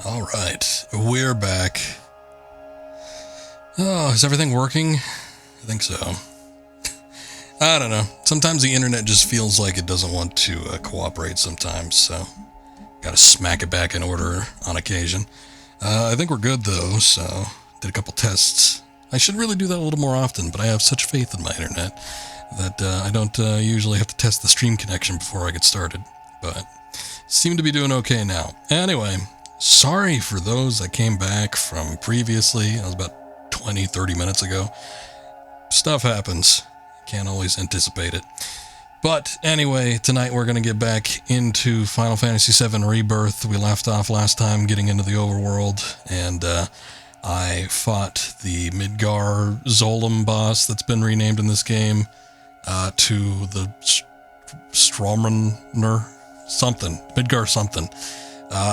Alright, we're back. Oh, is everything working? I think so. I don't know. Sometimes the internet just feels like it doesn't want to cooperate sometimes, so gotta smack it back in order on occasion. I think we're good though, so did a couple tests. I should really do that a little more often, but I have such faith in my internet that I don't usually have to test the stream connection before I get started, but seem to be doing okay now. Anyway, sorry for those that came back from previously. That was about 20-30 minutes ago. Stuff happens. Can't always anticipate it. But anyway, tonight we're going to get back into Final Fantasy VII Rebirth. We left off last time getting into the overworld, and I fought the Midgar Zolom boss that's been renamed in this game to the Stromner something. Midgar something.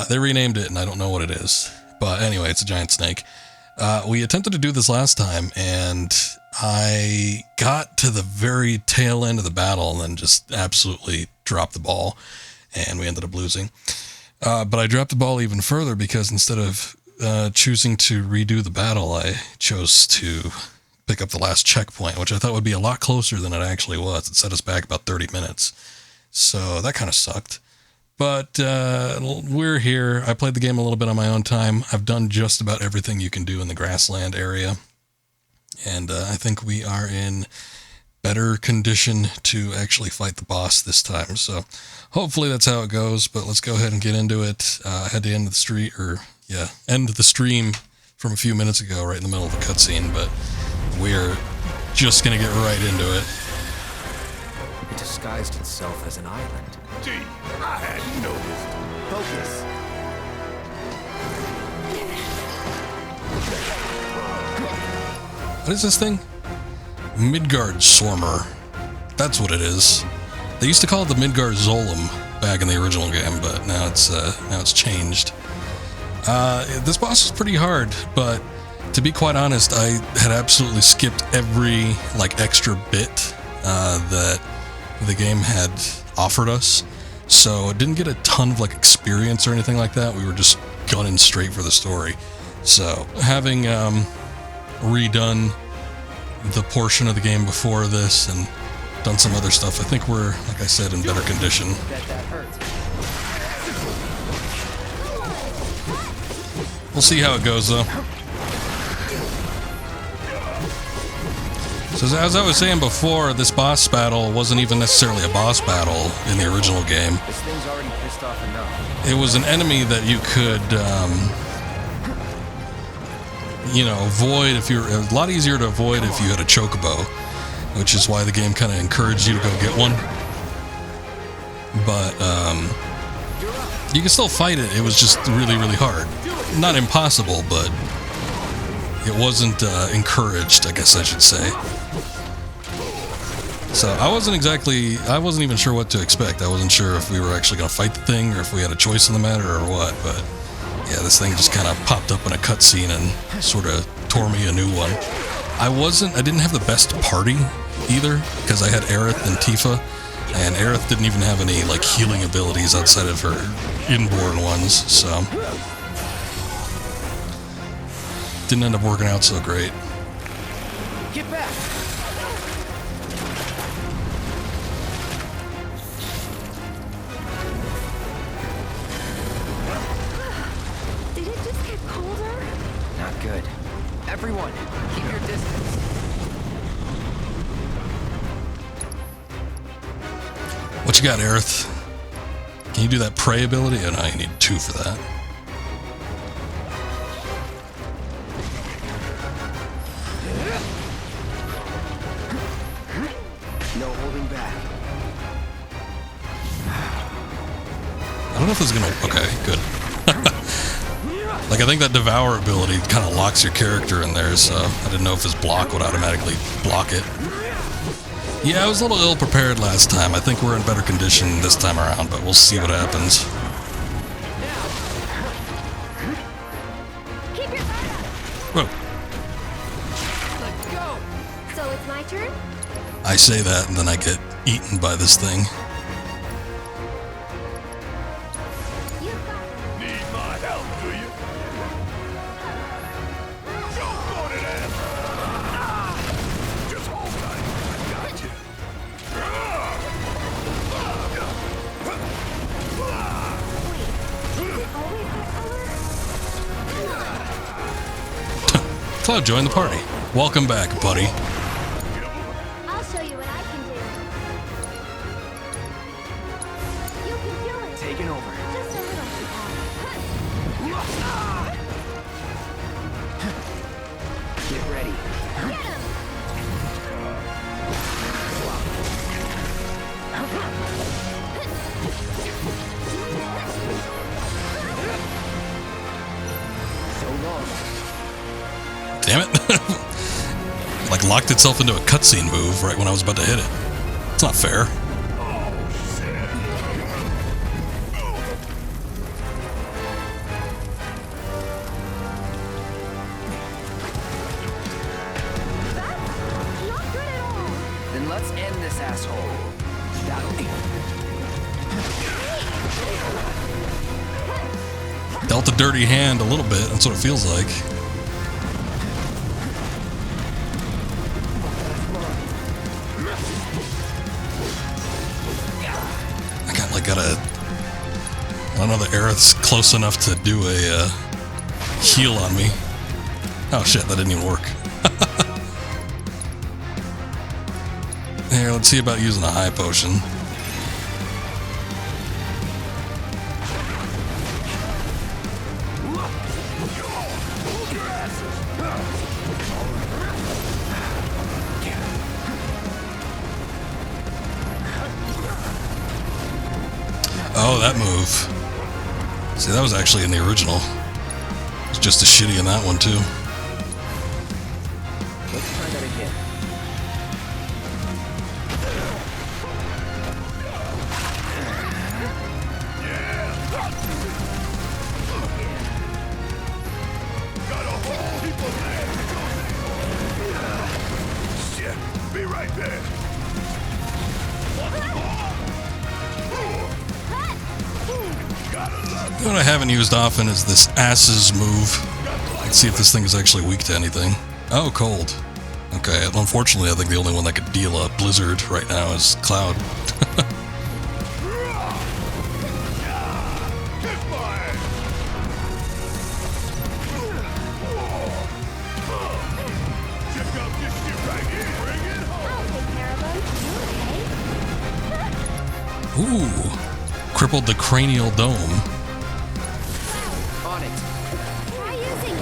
They renamed it, and I don't know what it is. But anyway, it's a giant snake. We attempted to do this last time, and I got to the very tail end of the battle and then just absolutely dropped the ball, and we ended up losing. But I dropped the ball even further because instead of choosing to redo the battle, I chose to pick up the last checkpoint, which I thought would be a lot closer than it actually was. It set us back about 30 minutes. So that kind of sucked. But we're here. I played the game a little bit on my own time. I've done just about everything you can do in the grassland area. And I think we are in better condition to actually fight the boss this time. So hopefully that's how it goes. But let's go ahead and get into it. I had to end the stream from a few minutes ago, right in the middle of the cutscene. But we're just going to get right into it. It disguised itself as an island. Gee, I hadn't noticed. Focus. What is this thing? Midgard Sormer. That's what it is. They used to call it the Midgard Zolom back in the original game, but now it's changed. This boss is pretty hard, but to be quite honest, I had absolutely skipped every extra bit that the game had offered us, so it didn't get a ton of experience or anything like that. We were just gunning straight for the story. So having redone the portion of the game before this and done some other stuff, I think we're, like I said, in better condition. We'll see how it goes though. So as I was saying before, this boss battle wasn't even necessarily a boss battle in the original game. This thing's already pissed off enough. It was an enemy that you could avoid if you're a lot easier to avoid if you had a chocobo, which is why the game kind of encouraged you to go get one. But you can still fight it. It was just really, really hard. Not impossible, but it wasn't encouraged, I guess I should say. So I wasn't even sure what to expect. I wasn't sure if we were actually going to fight the thing or if we had a choice in the matter or what, but yeah, this thing just kind of popped up in a cutscene and sort of tore me a new one. I didn't have the best party either, because I had Aerith and Tifa, and Aerith didn't even have any healing abilities outside of her inborn ones, so didn't end up working out so great. Get back. Did it just get colder? Not good. Everyone, keep your distance. What you got, Aerith? Can you do that prey ability? Oh no, you need 2 for that. No holding back. I don't know if this is gonna... Okay, good. I think that Devour ability kind of locks your character in there, so I didn't know if his block would automatically block it. Yeah, I was a little ill-prepared last time. I think we're in better condition this time around, but we'll see what happens. Keep your guard up. Whoa. Let's go. So it's my turn? I say that, and then I get eaten by this thing. You've got Need my help, do you? Cloud joined the party. Welcome back, buddy. I'll show you what I can do. You can do it. Taking over. Just a little. Get ready. Get him. So long. Damn it. Like locked itself into a cutscene move right when I was about to hit it. It's not fair. Not good at all. Then let's end this asshole. That'll be. Dealt a dirty hand a little bit. That's what it feels like. I don't know the Aerith's close enough to do a heal on me. Oh shit, that didn't even work. Here, let's see about using a high potion. Oh, that move. See, that was actually in the original. It's just as shitty in that one, too. Let's try that again. Got a whole heap of legs. Shit, be right there. What I haven't used often is this Ass's move. Let's see if this thing is actually weak to anything. Oh, cold. Okay, unfortunately, I think the only one that could deal a blizzard right now is Cloud. Check out this shit right here. Bring it home. I'll take care of him. You okay? Ooh. Crippled the cranial dome. On it. Try using it.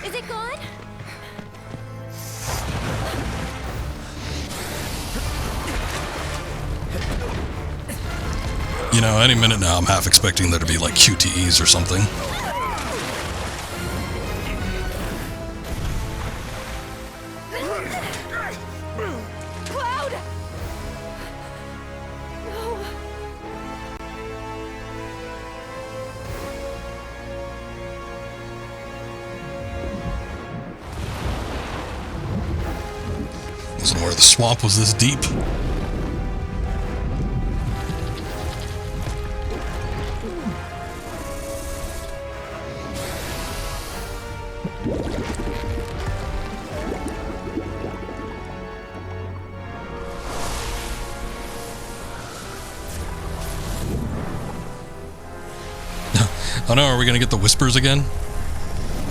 Is it gone? You know, any minute now, I'm half expecting there to be like QTEs or something. Cloud! No. Wasn't aware the swamp was this deep. Oh no, are we gonna get the whispers again?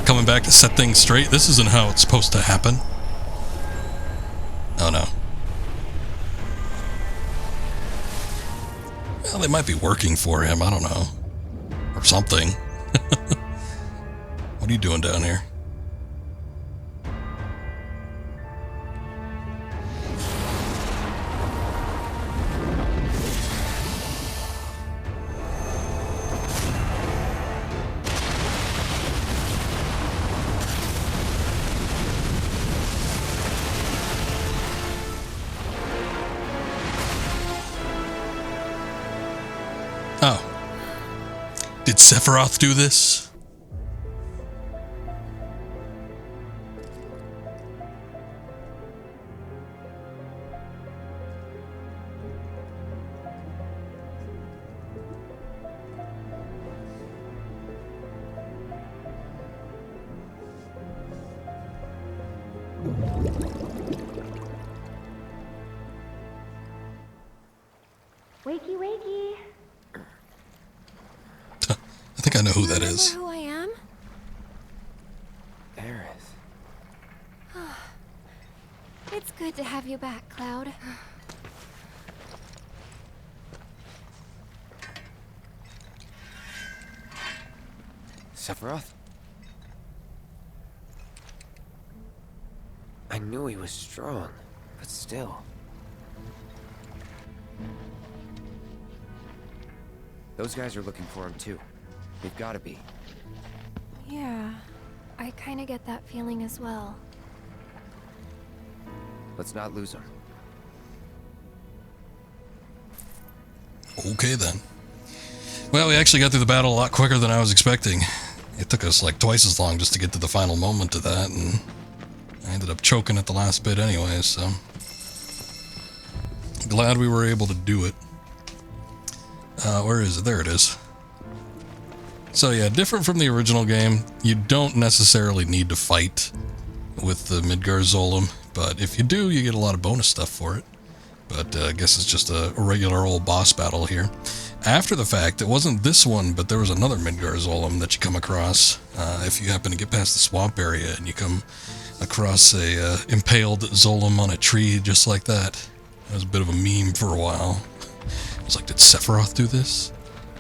Coming back to set things straight? This isn't how it's supposed to happen. Oh no. Well, they might be working for him, I don't know. Or something. What are you doing down here? Oh. Did Sephiroth do this? Wakey, wakey. I think I know who that is. Remember who I am? Aerith. It's good to have you back, Cloud. Sephiroth? I knew he was strong, but still. Those guys are looking for him too. They've gotta be. Yeah, I kind of get that feeling as well. Let's not lose him. Okay then. Well, we actually got through the battle a lot quicker than I was expecting. It took us like twice as long just to get to the final moment of that, and I ended up choking at the last bit anyway, so glad we were able to do it. Where is it? There it is. So yeah, different from the original game, you don't necessarily need to fight with the Midgar Zolom, but if you do, you get a lot of bonus stuff for it. But I guess it's just a regular old boss battle here. After the fact, it wasn't this one, but there was another Midgar Zolom that you come across if you happen to get past the swamp area and you come across a impaled Zolom on a tree just like that. It was a bit of a meme for a while. It was like, did Sephiroth do this?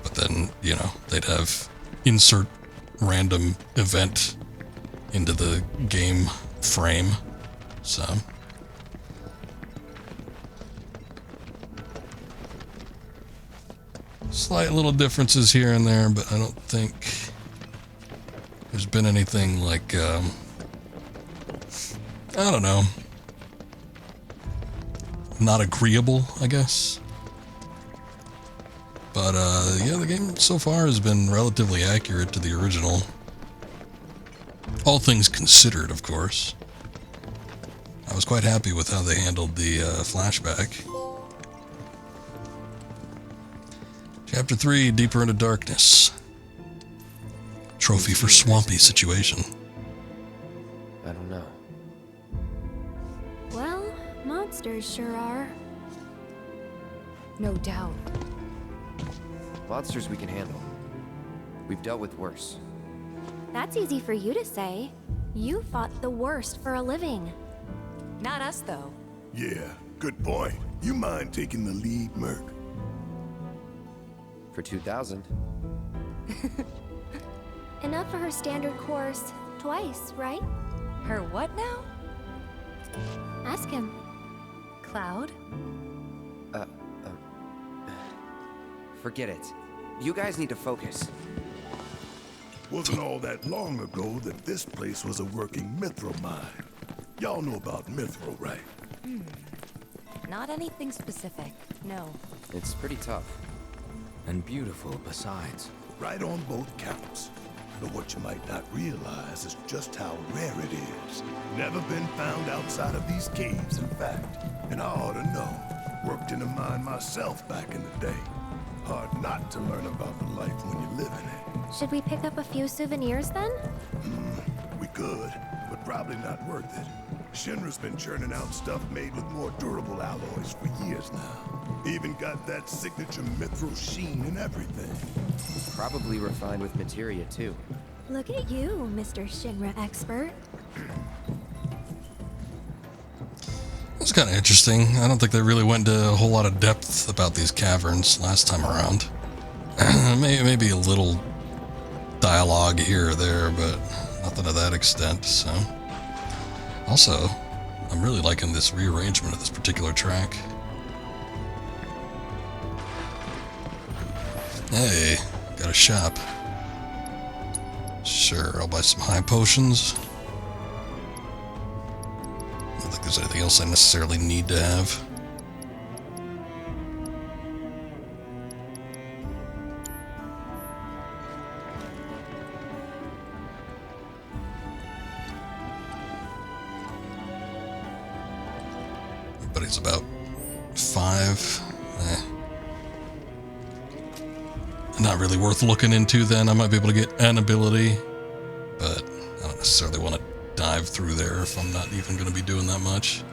But then, you know, they'd have insert random event into the game frame. So slight little differences here and there, but I don't think there's been anything like, I don't know, not agreeable, I guess. But, yeah, the game so far has been relatively accurate to the original. All things considered, of course. I was quite happy with how they handled the flashback. Chapter 3, Deeper into Darkness. Trophy for swampy situation. I don't know. Well, monsters sure are. No doubt. Monsters we can handle. We've dealt with worse. That's easy for you to say. You fought the worst for a living. Not us, though. Yeah, good point. You mind taking the lead, Merc? For 2,000. Enough for her standard course. Twice, right? Her what now? Ask him. Cloud? Forget it. You guys need to focus. Wasn't all that long ago that this place was a working mithril mine. Y'all know about mithril, right? Not anything specific, no. It's pretty tough. And beautiful besides. Right on both counts. But what you might not realize is just how rare it is. Never been found outside of these caves, in fact. And I ought to know. Worked in a mine myself back in the day. Hard not to learn about the life when you live in it. Should we pick up a few souvenirs then? We could, but probably not worth it. Shinra's been churning out stuff made with more durable alloys for years now. Even got that signature mithril sheen and everything. Probably refined with materia too. Look at you, Mr. Shinra expert. It's kind of interesting. I don't think they really went into a whole lot of depth about these caverns last time around. Maybe a little dialogue here or there, but nothing to that extent, so. Also, I'm really liking this rearrangement of this particular track. Hey, got a shop. Sure, I'll buy some high potions. I don't think there's anything else I necessarily need to have. But it's about 5. Not really worth looking into then. I might be able to get an ability, but I don't necessarily want to dive through there if I'm not even going to be doing that much.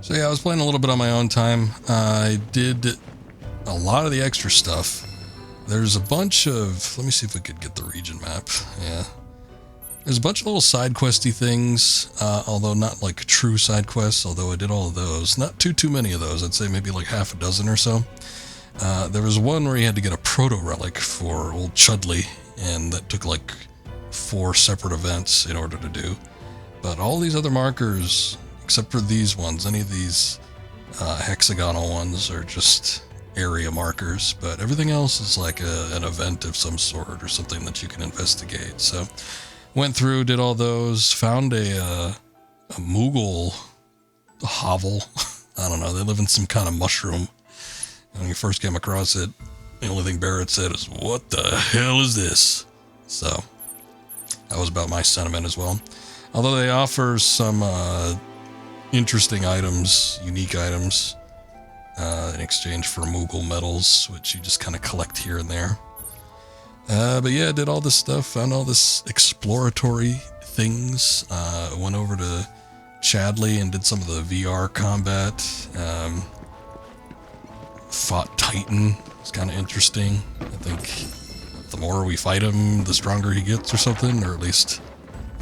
So yeah, I was playing a little bit on my own time. I did a lot of the extra stuff. There's a bunch of... Let me see if we could get the region map. Yeah. There's a bunch of little side questy things, although not like true side quests, although I did all of those. Not too many of those. I'd say maybe like half a dozen or so. There was one where you had to get a proto-relic for old Chudley, and that took like 4 separate events in order to do. But all these other markers, except for these ones, any of these hexagonal ones are just area markers, but everything else is like an event of some sort or something that you can investigate. So went through, did all those, found a Moogle hovel. I don't know, they live in some kind of mushroom. When you first came across it, the only thing Barrett said is, "What the hell is this?" So that was about my sentiment as well. Although they offer some interesting items, unique items, in exchange for Moogle medals, which you just kind of collect here and there. But yeah, I did all this stuff, found all this exploratory things, went over to Chadley and did some of the VR combat, fought Titan. It's kind of interesting. I think the more we fight him, the stronger he gets or something, or at least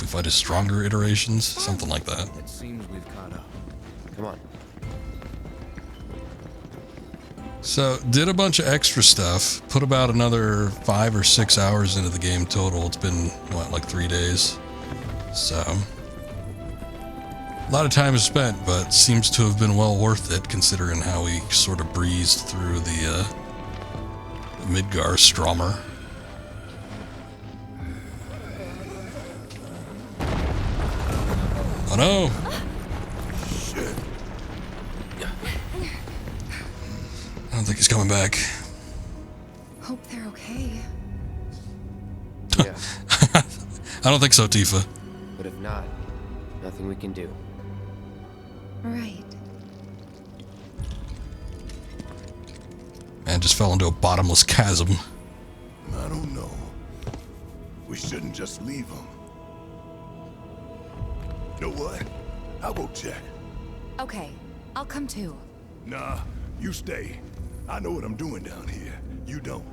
we fight his stronger iterations, something like that. It seems we've caught up. Come on. So, did a bunch of extra stuff, put about another 5 or 6 hours into the game total. It's been, what, like 3 days? So, a lot of time is spent, but seems to have been well worth it, considering how we sort of breezed through the Midgar Stromer. Oh no! Shit. I don't think he's coming back. Hope they're okay. Yeah, I don't think so, Tifa. but if not, nothing we can do. Right. Man just fell into a bottomless chasm. I don't know. We shouldn't just leave him. You know what? I'll go check. Okay, I'll come too. Nah, you stay. I know what I'm doing down here. You don't.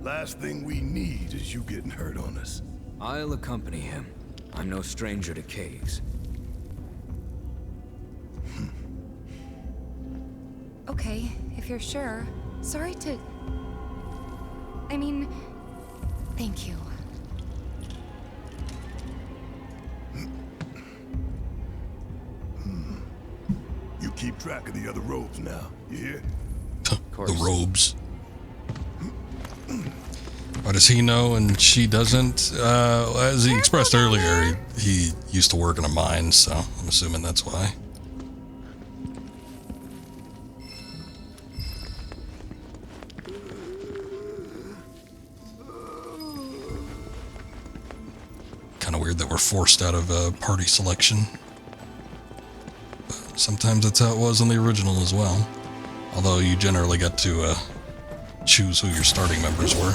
Last thing we need is you getting hurt on us. I'll accompany him. I'm no stranger to caves. Okay, if you're sure. Sorry to... I mean, thank you. You keep track of the other robes now, you hear? The robes. Why does he know and she doesn't? As he expressed earlier, he used to work in a mine, so I'm assuming that's why. Kind of weird that we're forced out of party selection. But sometimes that's how it was in the original as well. Although you generally got to choose who your starting members were.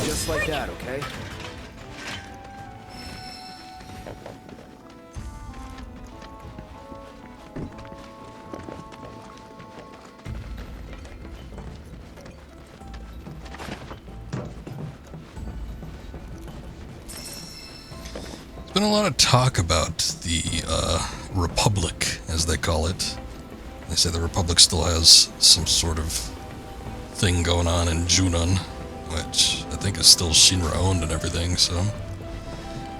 Just like that, okay? There's been a lot of talk about the Republic, as they call it. They say the Republic still has some sort of thing going on in Junon, which I think is still Shinra owned and everything, so.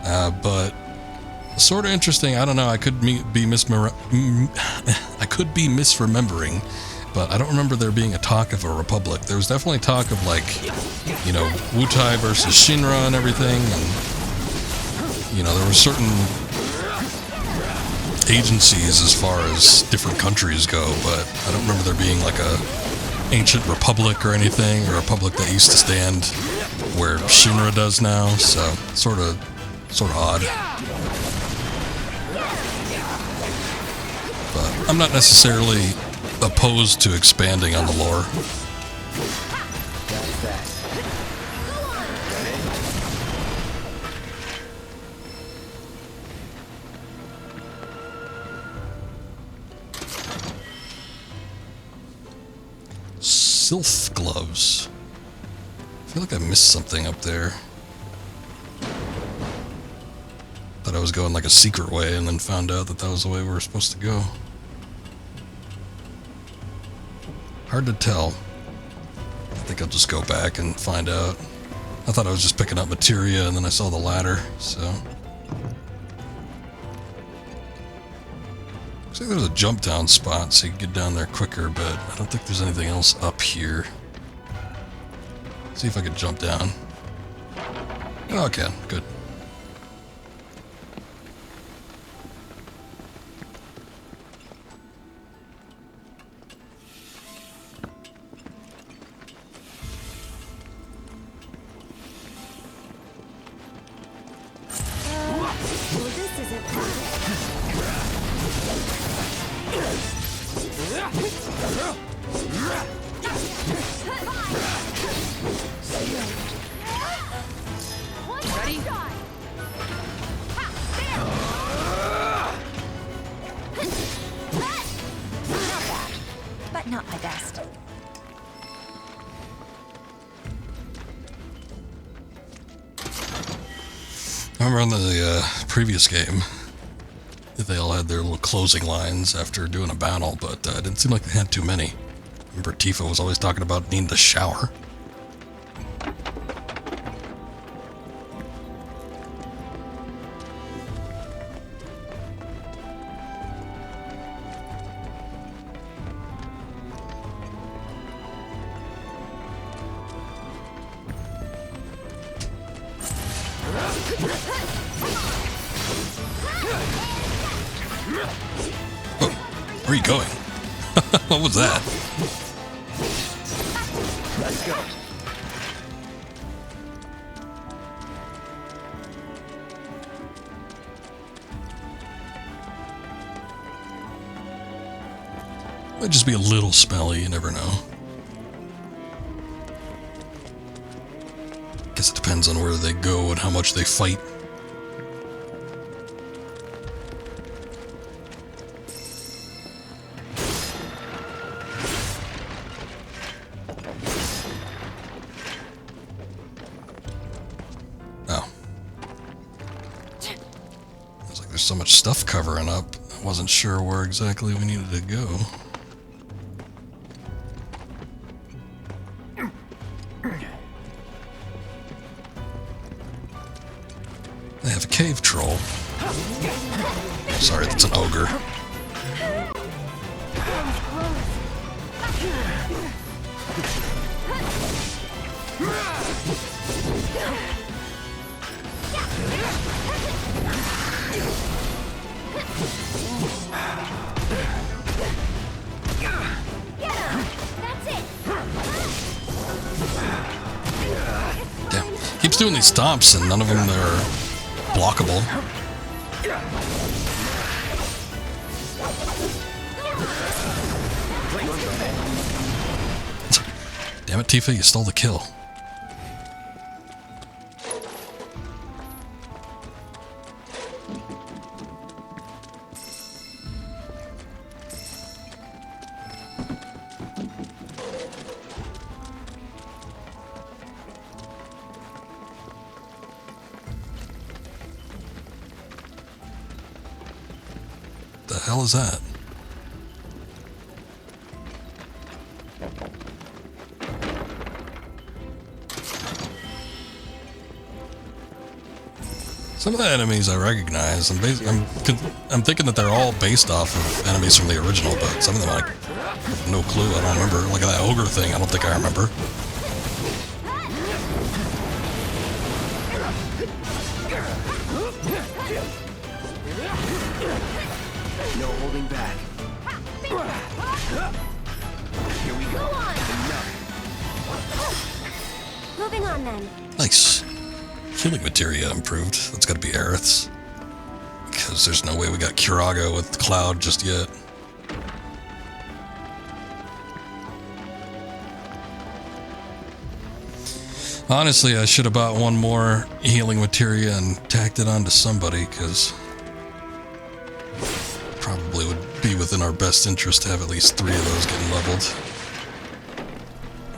But sort of interesting. I don't know. I could be misremembering, but I don't remember there being a talk of a Republic. There was definitely talk of, like, you know, Wutai versus Shinra and everything, and, you know, there were certain agencies as far as different countries go, but I don't remember there being like a ancient republic or anything, or a republic that used to stand where Shinra does now, so sort of odd. But I'm not necessarily opposed to expanding on the lore. That's that. Sylph gloves. I feel like I missed something up there. Thought I was going like a secret way and then found out that that was the way we were supposed to go. Hard to tell. I think I'll just go back and find out. I thought I was just picking up materia and then I saw the ladder, so. Looks like there's a jump down spot so you can get down there quicker, but I don't think there's anything else up here. See if I can jump down. Oh, I can. Good. But not my best. I remember on the previous game, they all had their little closing lines after doing a battle, but it didn't seem like they had too many. Remember Tifa was always talking about needing to shower. Where are you going? What was that? Let's go. Might just be a little smelly, you never know. Guess it depends on where they go and how much they fight. So much stuff covering up, I wasn't sure where exactly we needed to go. They have a cave troll. Sorry, that's an ogre. Keeps doing these stomps and none of them are blockable. Damn it, Tifa, you stole the kill. The hell is that? Some of the enemies I recognize. I'm thinking that they're all based off of enemies from the original, but some of them I have no clue. I don't remember. Like that ogre thing, I don't think I remember. No holding back. Here we go. Moving on then. Nice. Healing materia improved. That's got to be Aerith's. Because there's no way we got Curaga with Cloud just yet. Honestly, I should have bought one more healing materia and tacked it onto somebody, because probably would be within our best interest to have at least 3 of those getting leveled.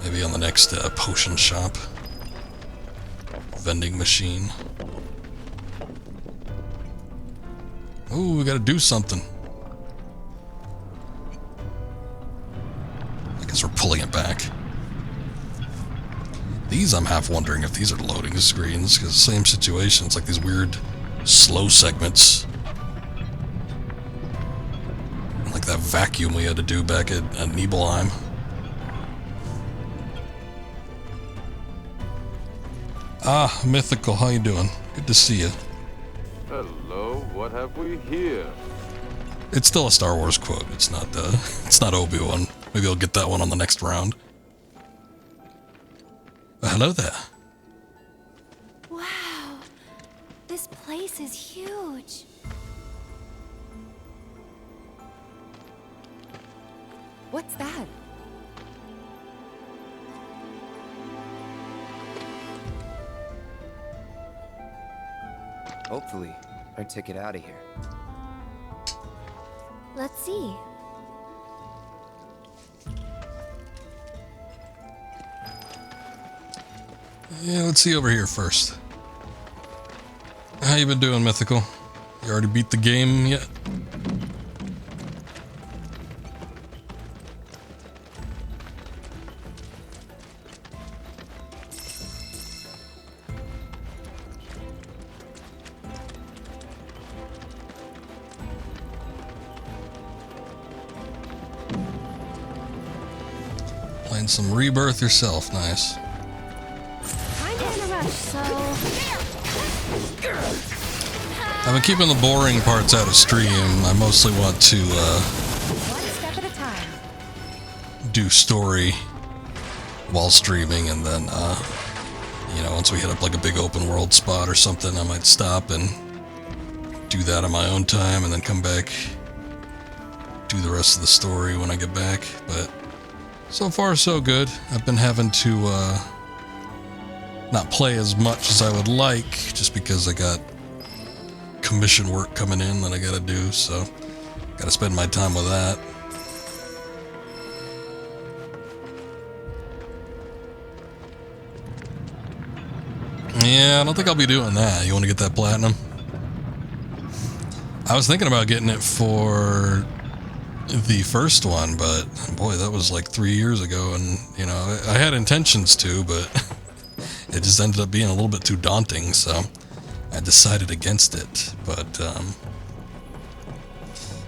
Maybe on the next potion shop. Vending machine. Ooh, we gotta do something. I guess we're pulling it back. These, I'm half wondering if these are loading screens, because same situation. It's like these weird slow segments. Like that vacuum we had to do back at Nibelheim. Ah, Mythical, how you doing? Good to see you. Hello, what have we here? It's still a Star Wars quote. It's not Obi-Wan. Maybe I'll get that one on the next round. Hello there. Wow. This place is huge. What's that? Hopefully, our ticket out of here. Let's see. Yeah, let's see over here first. How you been doing, Mythical? You already beat the game yet? Playing some Rebirth yourself, nice. Kinda in a rush, so... I've been keeping the boring parts out of stream. I mostly want to One step at a time. do story while streaming, and then you know, once we hit up like a big open world spot or something, I might stop and do that on my own time, and then come back, do the rest of the story when I get back. But so far so good. I've been having to not play as much as I would like, just because I got commission work coming in that I gotta do, so gotta spend my time with that. Yeah, I don't think I'll be doing that. You want to get that platinum? I was thinking about getting it for the first one, but boy, that was like 3 years ago, and you know, I had intentions to, but it just ended up being a little bit too daunting, so I decided against it. But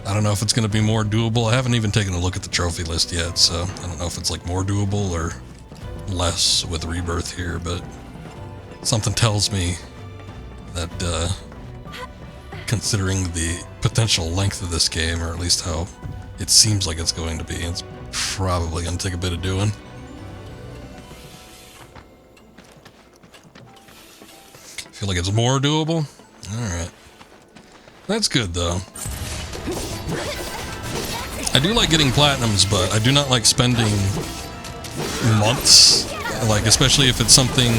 I don't know if it's going to be more doable. I haven't even taken a look at the trophy list yet, so I don't know if it's like more doable or less with Rebirth here, but something tells me that considering the potential length of this game, or at least how it seems like it's going to be, it's probably going to take a bit of doing. Feel like it's more doable? Alright. That's good, though. I do like getting platinums, but I do not like spending months, like, especially if it's something...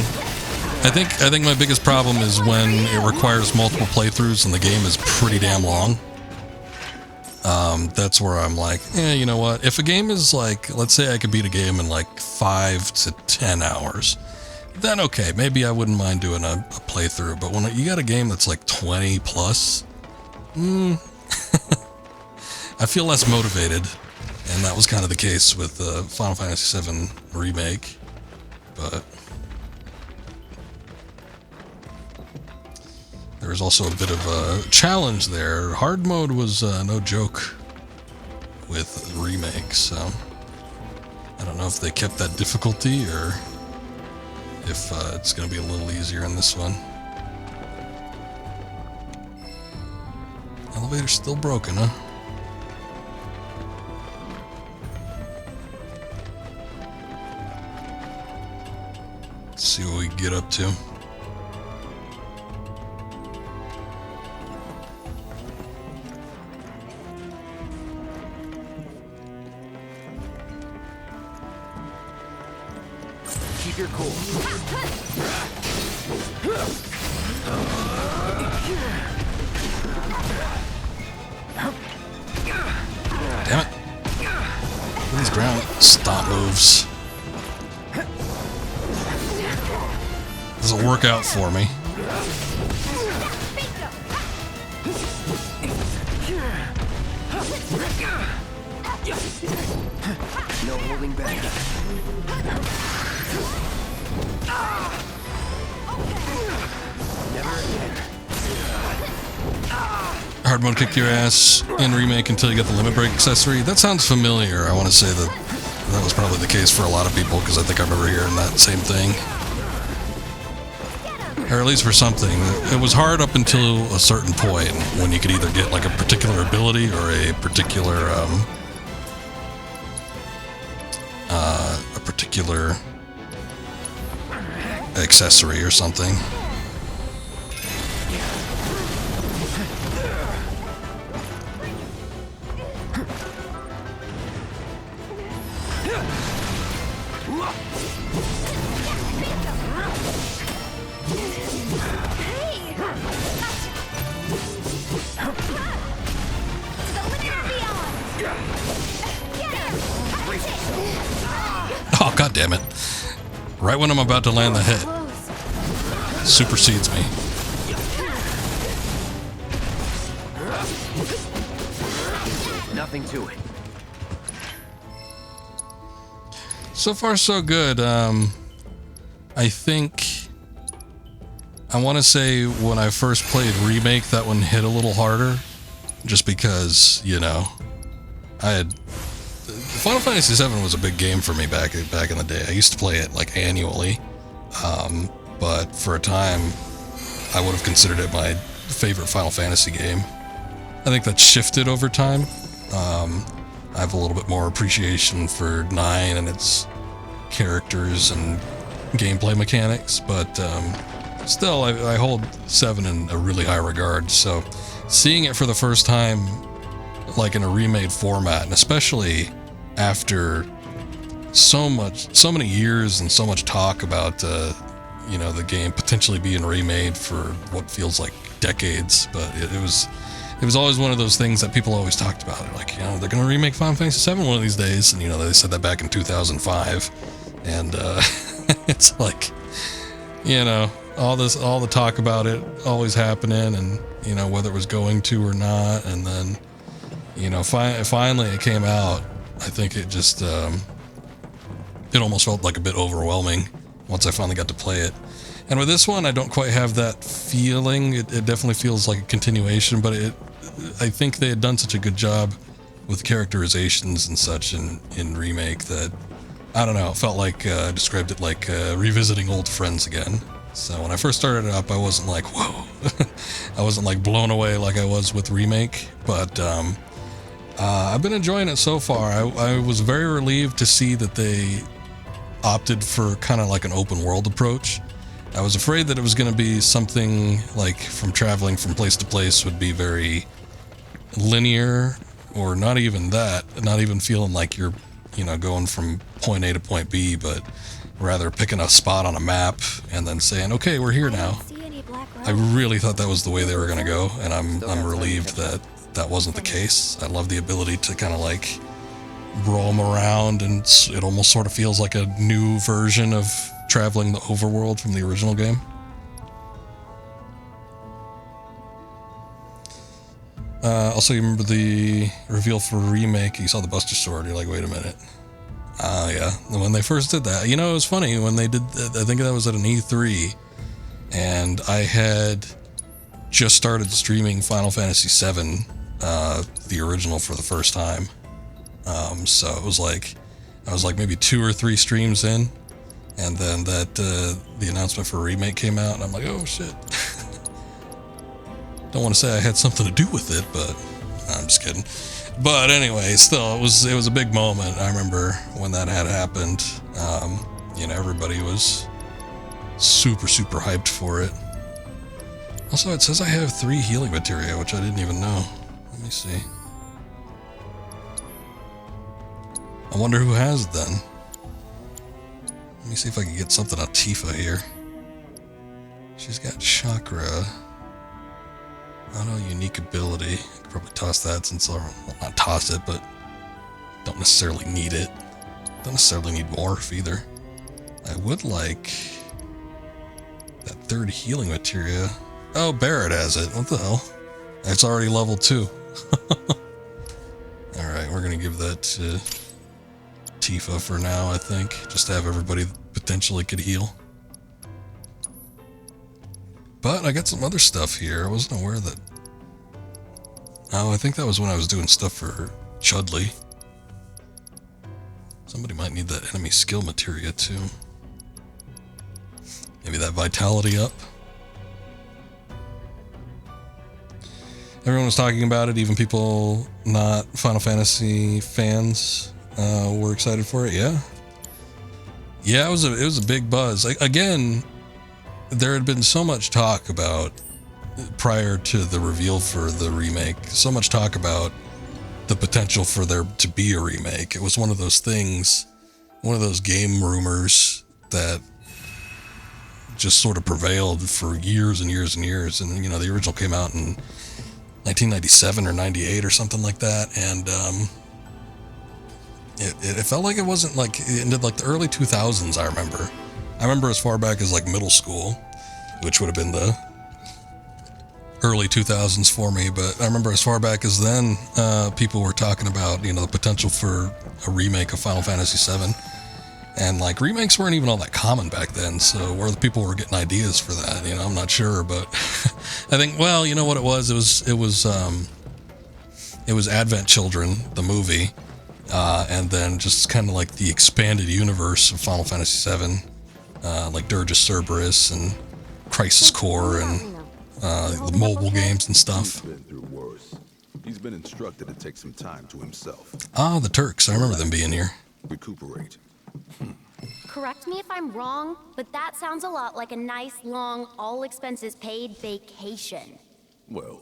I think my biggest problem is when it requires multiple playthroughs and the game is pretty damn long. That's where I'm like, you know what? If a game is like, let's say I could beat a game in like 5 to 10 hours, then okay, maybe I wouldn't mind doing a playthrough. But when you got a game that's like 20 plus, I feel less motivated. And that was kind of the case with Final Fantasy VII Remake. But there was also a bit of a challenge there. Hard mode was no joke with Remake, so I don't know if they kept that difficulty or if it's going to be a little easier in this one. Elevator's still broken, huh? Let's see what we can get up to. Keep your cool. Damn it. These ground stomp moves. doesn't work out for me. No holding back. Never again. Hard mode kicked your ass in Remake until you get the limit break accessory. That sounds familiar. I want to say that was probably the case for a lot of people, because I think I remember hearing that same thing. Or at least for something. It was hard up until a certain point, when you could either get like a particular ability or a particular accessory or something. Oh, god damn it. Right when I'm about to land the hit, supersedes me. Nothing to it. So far, so good. I think... I want to say when I first played Remake, that one hit a little harder. Just because, you know, I had... Final Fantasy VII was a big game for me back in the day. I used to play it, like, annually. But for a time, I would have considered it my favorite Final Fantasy game. I think that shifted over time. I have a little bit more appreciation for 9 and its characters and gameplay mechanics, but still, I hold 7 in a really high regard. So seeing it for the first time, like in a remade format, and especially after so many years and so much talk about you know, the game potentially being remade for what feels like decades, but it was always one of those things that people always talked about. Like, you know, they're going to remake Final Fantasy VII one of these days, and you know, they said that back in 2005, and it's like, you know, all the talk about it always happening, and you know, whether it was going to or not, and then, you know, finally it came out. I think it just it almost felt like a bit overwhelming once I finally got to play it. And with this one, I don't quite have that feeling. It definitely feels like a continuation, but I think they had done such a good job with characterizations and such in Remake that, I don't know, it felt like, I described it like revisiting old friends again. So when I first started it up, I wasn't like, whoa. I wasn't like blown away like I was with Remake, but I've been enjoying it so far. I was very relieved to see that they opted for kind of like an open world approach. I was afraid that it was going to be something like from traveling from place to place would be very linear, or not even that, not even feeling like you're, you know, going from point A to point B, but rather picking a spot on a map and then saying, okay, we're here now. I really thought that was the way they were going to go, and I'm relieved that that wasn't the case. I love the ability to kind of like roam around, and it almost sort of feels like a new version of traveling the overworld from the original game. Also, you remember the reveal for Remake? You saw the Buster Sword, you're like, wait a minute. Yeah, when they first did that, you know, it was funny when they did, I think that was at an E3, and I had just started streaming Final Fantasy VII, the original, for the first time. So it was like, I was like maybe 2 or 3 streams in, and then the announcement for Remake came out, and I'm like, oh shit. Don't want to say I had something to do with it, but I'm just kidding. But anyway, still, it was a big moment. I remember when that had happened. You know, everybody was super hyped for it. Also, it says I have 3 healing materia, which I didn't even know. Let me see. I wonder who has it then. Let me see if I can get something on Tifa here. She's got chakra. Auto unique ability. I could probably toss that since I'll not toss it, but don't necessarily need it. Don't necessarily need morph either. I would like third healing materia. Oh, Barrett has it. What the hell? It's already level 2. Alright, we're gonna give that to Tifa for now, I think. Just to have everybody potentially could heal. But I got some other stuff here. I wasn't aware that... Oh, I think that was when I was doing stuff for Chudley. Somebody might need that enemy skill materia too. Maybe that vitality up. Everyone was talking about it, even people not Final Fantasy fans were excited for it. Yeah. Yeah, it was a big buzz. Again, there had been so much talk about, prior to the reveal for the remake, so much talk about the potential for there to be a remake. It was one of those things, one of those game rumors that just sort of prevailed for years and years and years. And, you know, the original came out in 1997 or 98 or something like that. And it felt like it wasn't like, it did like the early 2000s, I remember as far back as like middle school, which would have been the early 2000s for me. But I remember as far back as then, people were talking about, you know, the potential for a remake of Final Fantasy VII. And like remakes weren't even all that common back then, so where the people were getting ideas for that, you know, I'm not sure, but I think, well, you know what it was? It was Advent Children, the movie, and then just kind of like the expanded universe of Final Fantasy VII, like Dirge Cerberus and Crisis Core and the mobile games and stuff. He's been through worse. He's been instructed to take some time to himself. Ah, the Turks. I remember them being here. Recuperate. Correct me if I'm wrong, but that sounds a lot like a nice, long, all-expenses-paid vacation. Well,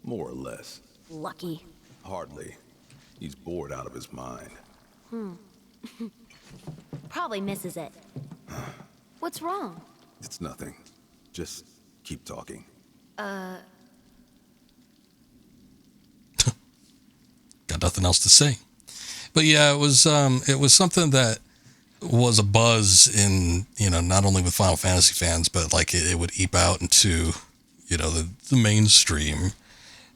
more or less. Lucky. Hardly. He's bored out of his mind. Probably misses it. What's wrong? It's nothing. Just keep talking. Got nothing else to say. But yeah, it was something that was a buzz in, you know, not only with Final Fantasy fans, but like it would eep out into, you know, the mainstream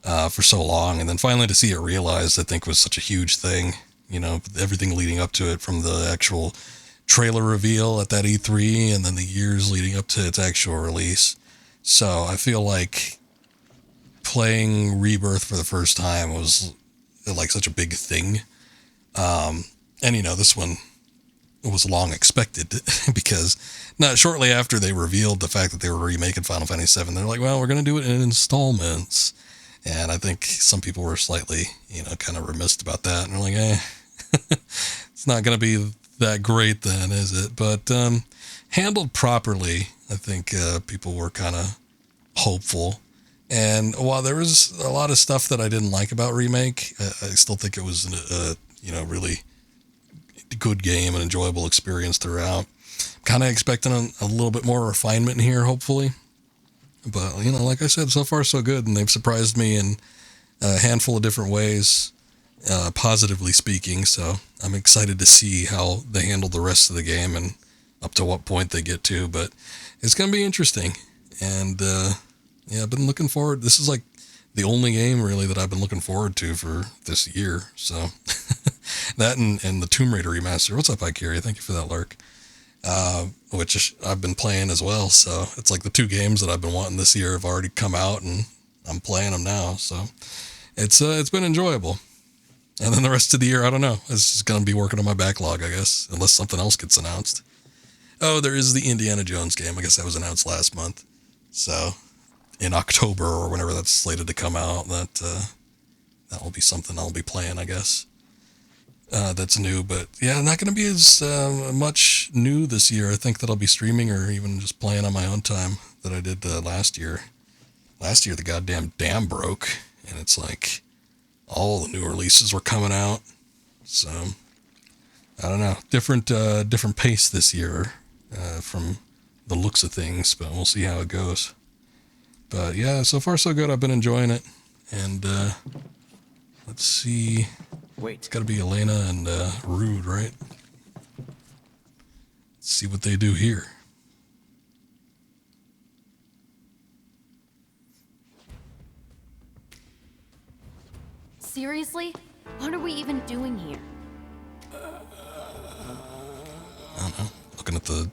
for so long. And then finally to see it realized, I think was such a huge thing, you know, everything leading up to it, from the actual trailer reveal at that E3 and then the years leading up to its actual release. So I feel like playing Rebirth for the first time was like such a big thing. And you know, this one was long expected because not shortly after they revealed the fact that they were remaking Final Fantasy VII, they're like, well, we're going to do it in installments. And I think some people were slightly, you know, kind of remiss about that. And they're like, it's not going to be that great then, is it? But handled properly, I think people were kind of hopeful. And while there was a lot of stuff that I didn't like about Remake, I still think it was a you know, really good game and enjoyable experience throughout. Kind of expecting a little bit more refinement here, hopefully. But, you know, like I said, so far so good, and they've surprised me in a handful of different ways, positively speaking. So I'm excited to see how they handle the rest of the game and up to what point they get to. But it's going to be interesting. And, yeah, I've been looking forward. This is like the only game really that I've been looking forward to for this year. So that and the Tomb Raider remaster. What's up, Ikari? Thank you for that lurk. Which I've been playing as well. So it's like the two games that I've been wanting this year have already come out and I'm playing them now. So it's been enjoyable. And then the rest of the year, I don't know. It's just going to be working on my backlog, I guess, unless something else gets announced. Oh, there is the Indiana Jones game. I guess that was announced last month. So in October or whenever that's slated to come out, that will be something I'll be playing, I guess. That's new, but yeah, not going to be as much new this year. I think that I'll be streaming or even just playing on my own time that I did last year. Last year, the goddamn dam broke, and it's like all the new releases were coming out. So I don't know, different pace this year from the looks of things, but we'll see how it goes. But yeah, so far so good. I've been enjoying it, and let's see. Wait. It's got to be Elena and Rude, right? Let's see what they do here. Seriously? What are we even doing here? I don't know. Looking at the...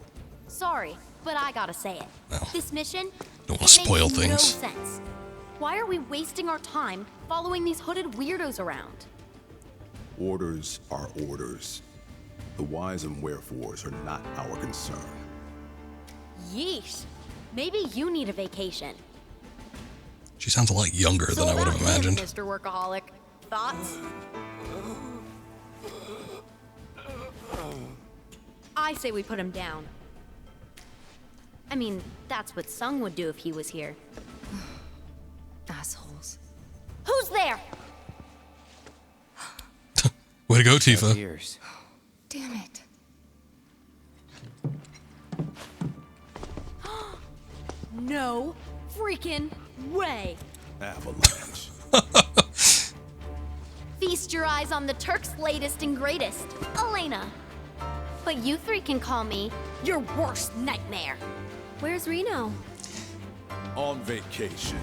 Sorry, but I gotta say it. Well, This mission don't want to spoil makes things. no sense. Why are we wasting our time following these hooded weirdos around? Orders are orders. The whys and wherefores are not our concern. Yeesh. Maybe you need a vacation. She sounds a lot younger than I would have about him, imagined. Mr. Workaholic. Thoughts? I say we put him down. I mean, that's what Sung would do if he was here. Assholes. Who's there? Way to go, Tifa. Ears. Damn it. No freaking way. Avalanche. Feast your eyes on the Turk's latest and greatest, Elena. But you three can call me your worst nightmare. Where's Reno? On vacation.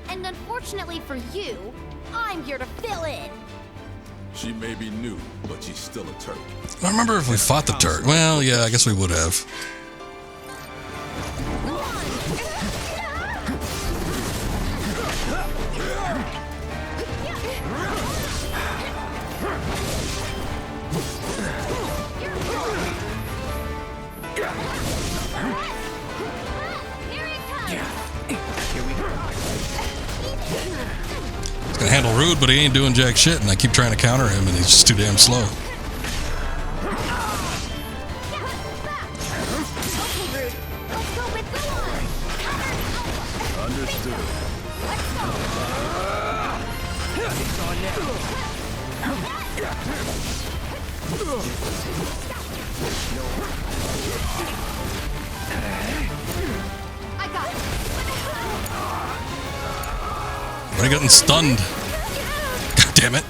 And unfortunately for you, I'm here to fill in. She may be new, but she's still a Turk. I don't remember if we fought the Turk. Well, yeah, I guess we would have. He's gonna handle Rude, but he ain't doing jack shit, and I keep trying to counter him, and he's just too damn slow. Understood. I got it. But I getting stunned. God damn it.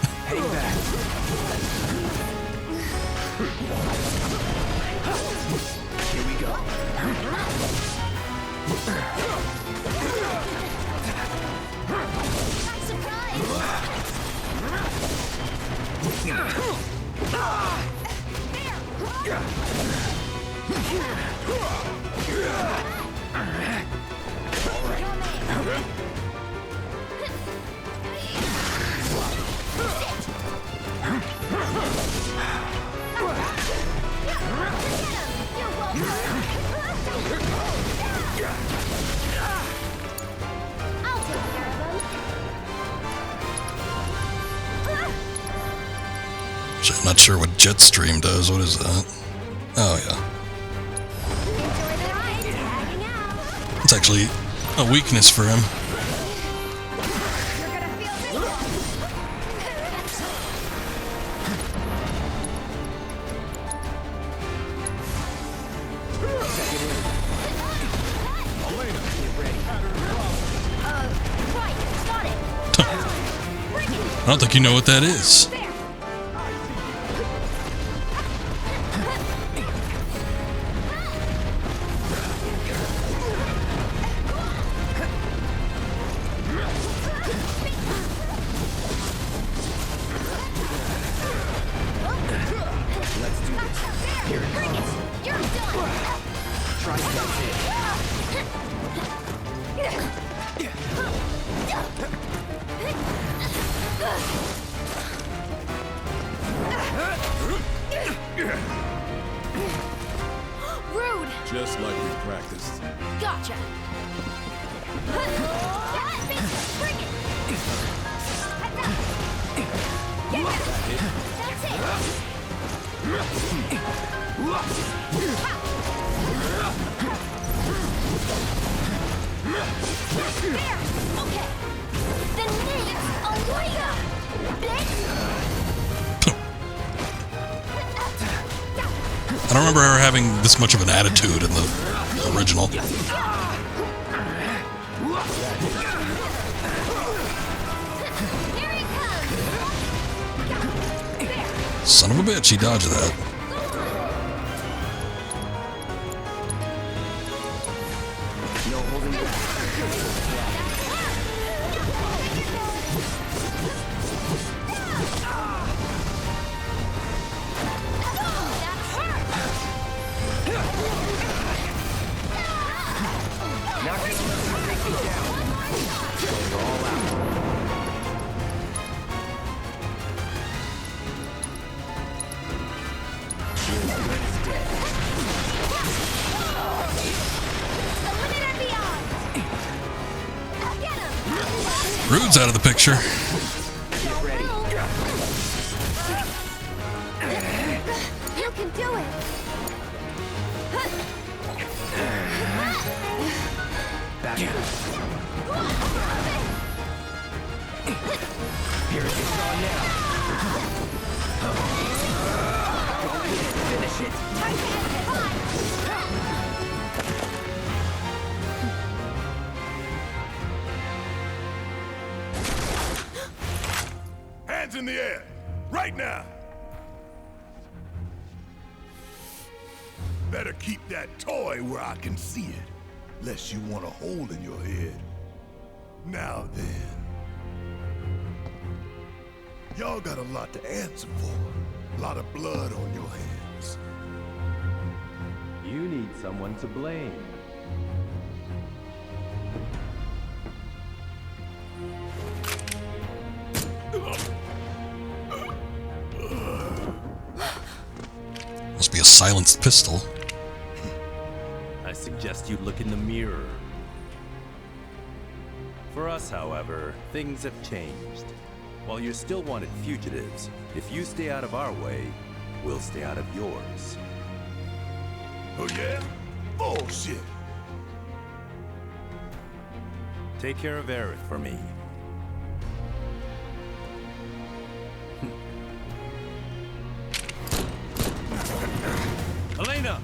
Here we go. I'm not sure what Jetstream does. What is that? Oh, yeah. It's actually a weakness for him. I don't think you know what that is. Rude. Just like we practiced. Gotcha. Bring it. That's it. There. Okay. The name's Elena. I don't remember her having this much of an attitude in the original. Son of a bitch, he dodged that. No holding back. Limit and beyond. Get him. Rude's out of the picture. You can do it. Back up. Here it is on now. Finish it. Time to end it. Come on. Hands in the air, right now. Better keep that toy where I can see it, lest you want a hole in your head. Now then. Y'all got a lot to answer for. A lot of blood on your hands. You need someone to blame. Must be a silenced pistol. I suggest you look in the mirror. For us, however, things have changed. While you're still wanted fugitives, if you stay out of our way, we'll stay out of yours. Oh yeah? Bullshit. Take care of Aerith for me. Elena!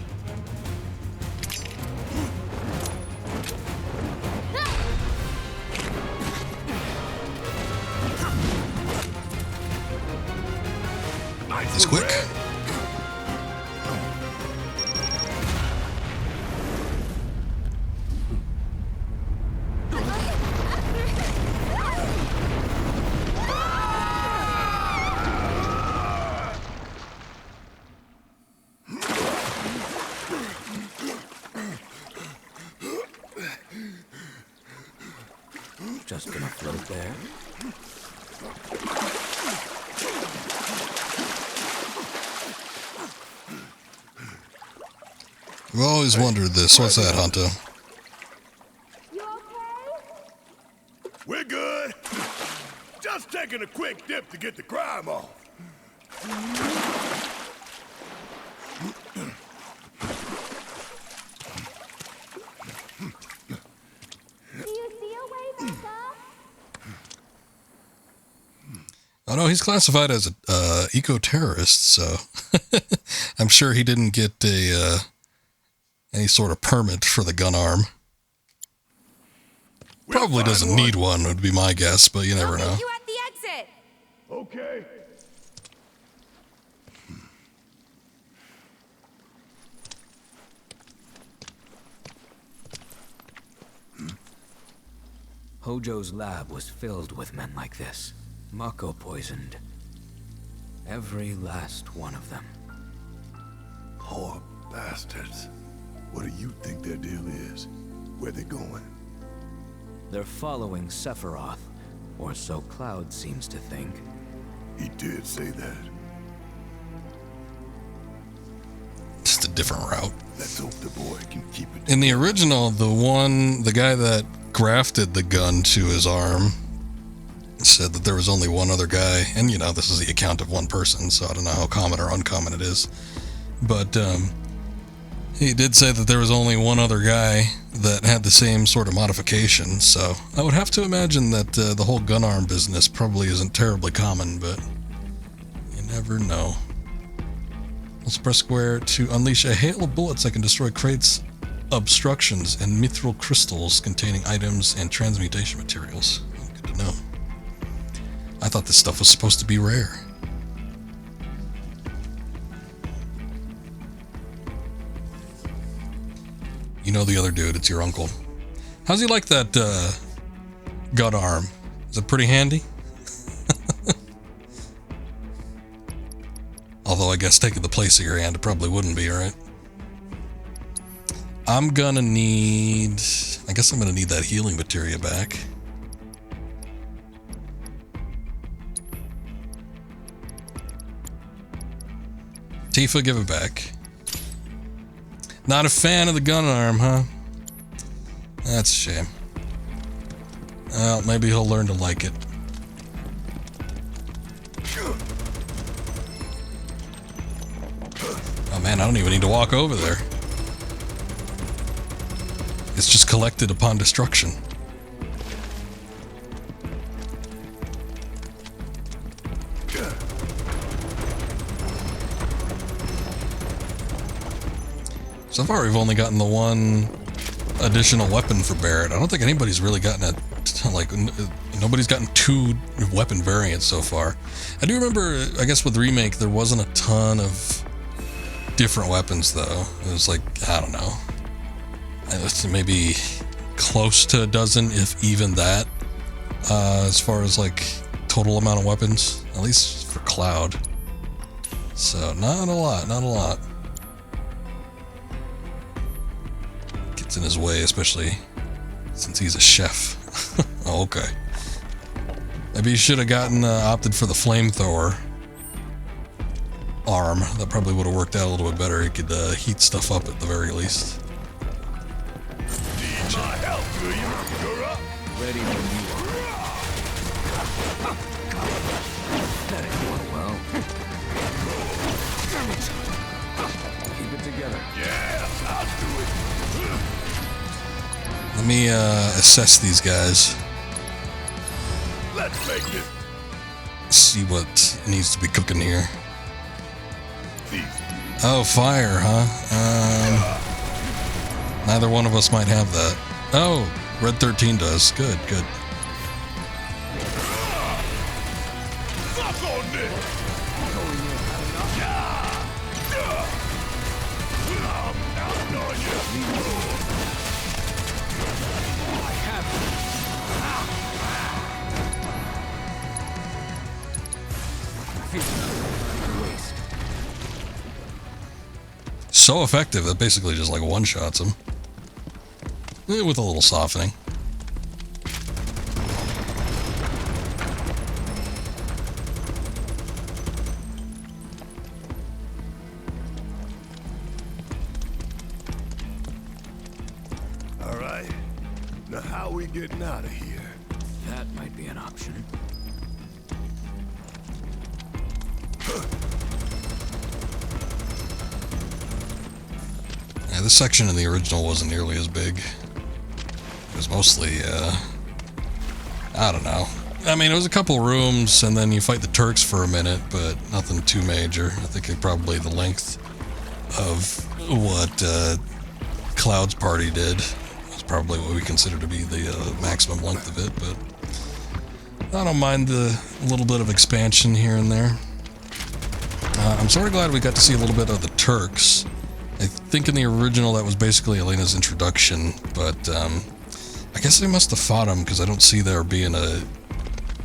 He's quick. Just gonna float there. I've always wondered this. What's that, Hunter? You okay? We're good. Just taking a quick dip to get the crime off. Do you see a way back up? Oh no, he's classified as a eco-terrorist, so I'm sure he didn't get a any sort of permit for the gun arm. Probably doesn't need one, would be my guess, but you never know. You at the exit. Okay. Hojo's lab was filled with men like this. Mako poisoned. Every last one of them. Poor bastards. What do you think their deal is? Where they going? They're following Sephiroth, or so Cloud seems to think. He did say that. Just a different route. Let's hope the boy can keep it. In the original, the guy that grafted the gun to his arm said that there was only one other guy, and you know, this is the account of one person, so I don't know how common or uncommon it is. But he did say that there was only one other guy that had the same sort of modification, so I would have to imagine that the whole gun arm business probably isn't terribly common, but you never know. Let's press square to unleash a hail of bullets that can destroy crates, obstructions, and mithril crystals containing items and transmutation materials. Good to know. I thought this stuff was supposed to be rare. You know the other dude, it's your uncle. How's he like that gun arm? Is it pretty handy? Although I guess taking the place of your hand, it probably wouldn't be, right? I'm gonna need... I guess I'm gonna need that healing materia back. Tifa, give it back. Not a fan of the gun arm, huh? That's a shame. Well, maybe he'll learn to like it. Oh man, I don't even need to walk over there. It's just collected upon destruction. So far, we've only gotten the one additional weapon for Barrett. I don't think anybody's really gotten nobody's gotten 2 weapon variants so far. I do remember, I guess with Remake, there wasn't a ton of different weapons, though. It was like, I don't know, maybe close to a dozen, if even that, as far as like total amount of weapons, at least for Cloud. So not a lot. Gets in his way, especially since he's a chef. Oh, okay. Maybe you should have opted for the flamethrower arm. That probably would have worked out a little bit better. He could heat stuff up at the very least. Need my help, do you? You're up. Ready when you are. That ain't going well. Keep it together. Yeah, I'll do it. Let me assess these guys. Let's make this. See what needs to be cooking here. These. Oh, fire, huh? Neither one of us might have that. Oh, Red 13 does. Good. Fuck on this. So effective that basically just like one-shots him. With a little softening. All right. Now how we getting out of here? That might be an option. Yeah, this section in the original wasn't nearly as big. It was mostly, I don't know. I mean, it was a couple rooms, and then you fight the Turks for a minute, but nothing too major. I think it probably the length of what Cloud's party did was probably what we consider to be the maximum length of it, but I don't mind the little bit of expansion here and there. I'm sort of glad we got to see a little bit of the Turks. I think in the original that was basically Elena's introduction, but I guess they must have fought him because I don't see there being a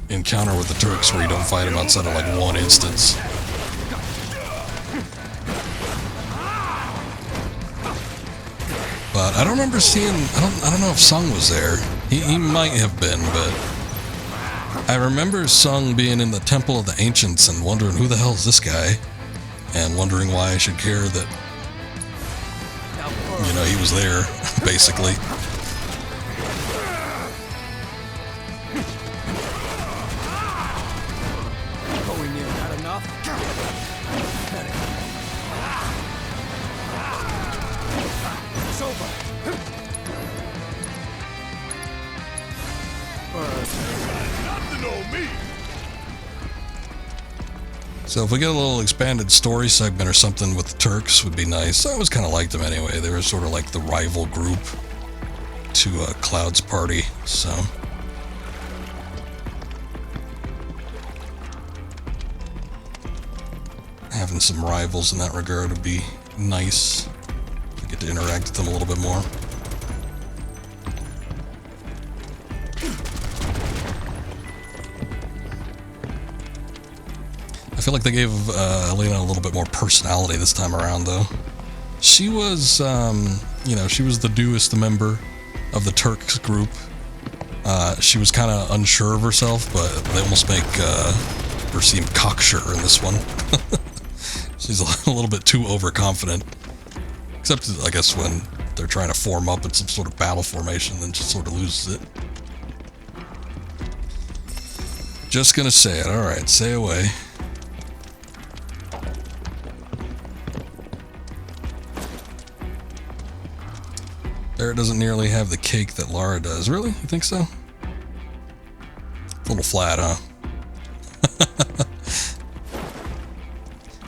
encounter with the Turks where you don't fight him outside of like one instance. But I don't remember seeing, I don't know if Sung was there. He might have been, but I remember Sung being in the Temple of the Ancients and wondering who the hell is this guy, and wondering why I should care that, you know, he was there, basically. Going in, not enough? It's over. Nothing on me. So if we get a little expanded story segment or something with the Turks would be nice. I always kind of liked them anyway. They were sort of like the rival group to Cloud's party, so. Having some rivals in that regard would be nice. I get to interact with them a little bit more. I feel like they gave Elena a little bit more personality this time around, though. She was, you know, she was the newest member of the Turks group. She was kind of unsure of herself, but they almost make her seem cocksure in this one. She's a little bit too overconfident. Except, I guess, when they're trying to form up in some sort of battle formation, then just sort of loses it. Just gonna say it. Alright, say away. Barret doesn't nearly have the cake that Lara does. Really? You think so? A little flat, huh?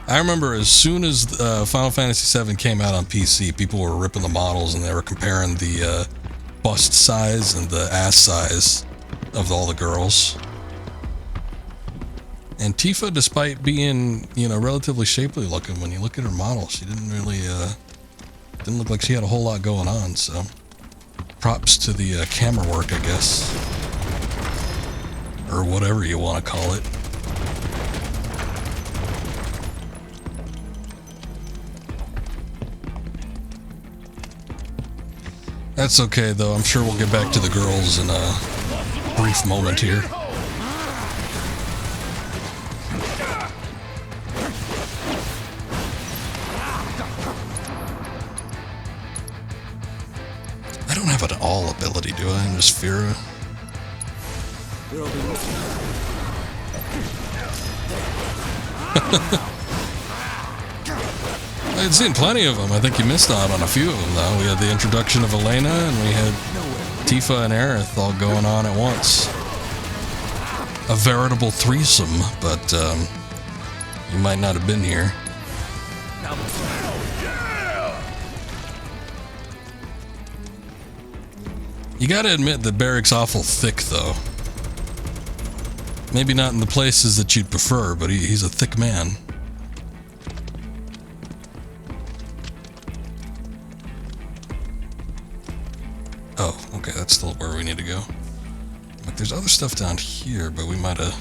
I remember as soon as Final Fantasy VII came out on PC, people were ripping the models and they were comparing the bust size and the ass size of all the girls. And Tifa, despite being, you know, relatively shapely looking, when you look at her model, she didn't really, didn't look like she had a whole lot going on, so props to the camera work, I guess. Or whatever you want to call it. That's okay, though. I'm sure we'll get back to the girls in a brief moment here. I don't have an all ability, do I? I'm just Fira. I'd seen plenty of them. I think you missed out on a few of them, though. We had the introduction of Elena, and we had Tifa and Aerith all going on at once. A veritable threesome, but you might not have been here. You gotta admit that Barrick's awful thick, though. Maybe not in the places that you'd prefer, but he's a thick man. Oh, okay, that's still where we need to go. Like, there's other stuff down here, but we might have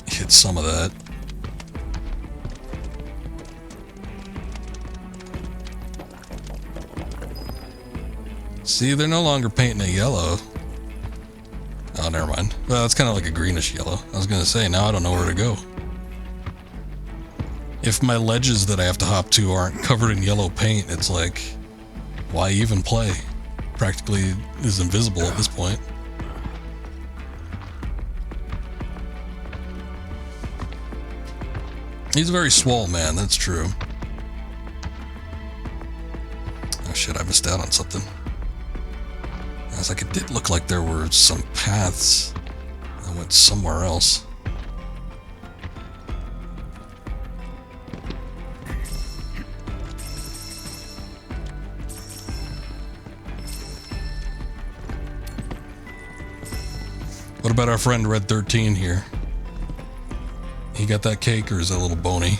hit some of that. See, they're no longer painting it yellow. Oh, never mind. Well, it's kind of like a greenish yellow. I was going to say, now I don't know where to go. If my ledges that I have to hop to aren't covered in yellow paint, it's like, why even play? Practically is invisible at this point. He's a very swole man, that's true. Oh shit, I missed out on something. I was like, it did look like there were some paths that went somewhere else. What about our friend Red 13 here? He got that cake, or is that a little bony?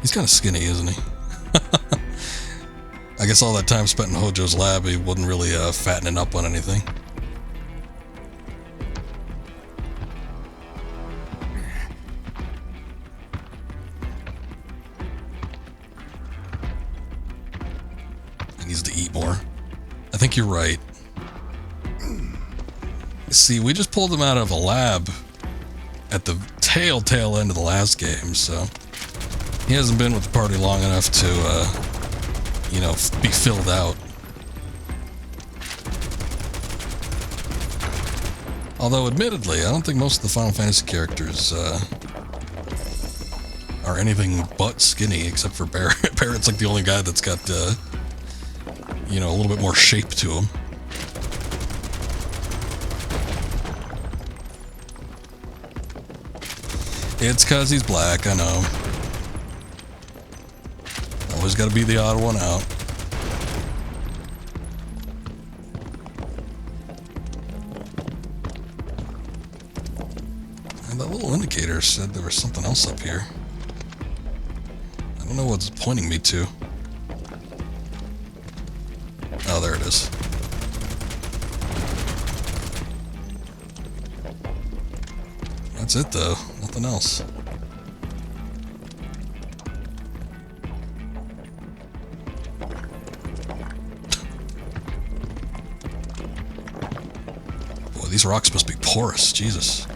He's kind of skinny, isn't he? I guess all that time spent in Hojo's lab, he wasn't really fattening up on anything. He needs to eat more. I think you're right. See, we just pulled him out of a lab at the tail end of the last game, so he hasn't been with the party long enough to, you know, be filled out. Although, admittedly, I don't think most of the Final Fantasy characters are anything but skinny, except for Barret. Barret's like the only guy that's got, you know, a little bit more shape to him. It's 'cause he's black, I know. Always gotta be the odd one out. And that little indicator said there was something else up here. I don't know what it's pointing me to. Oh, there it is. That's it, though. Nothing else. Boy, these rocks must be porous. Jesus.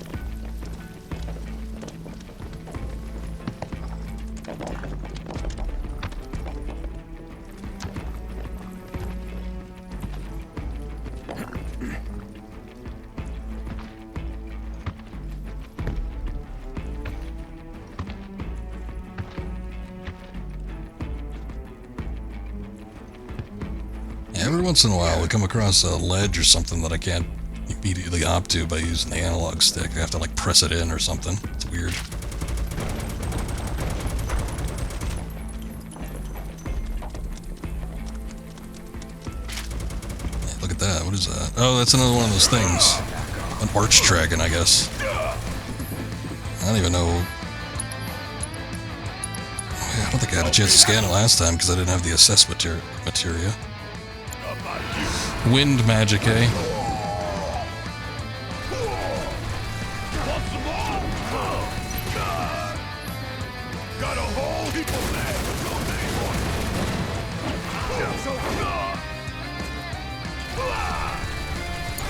Every once in a while, we come across a ledge or something that I can't immediately hop to by using the analog stick. I have to, like, press it in or something. It's weird. Look at that. What is that? Oh, that's another one of those things. An arch dragon, I guess. I don't even know. I don't think I had a chance to scan it last time because I didn't have the assess materia. Wind magic, eh? Got a whole heap of land.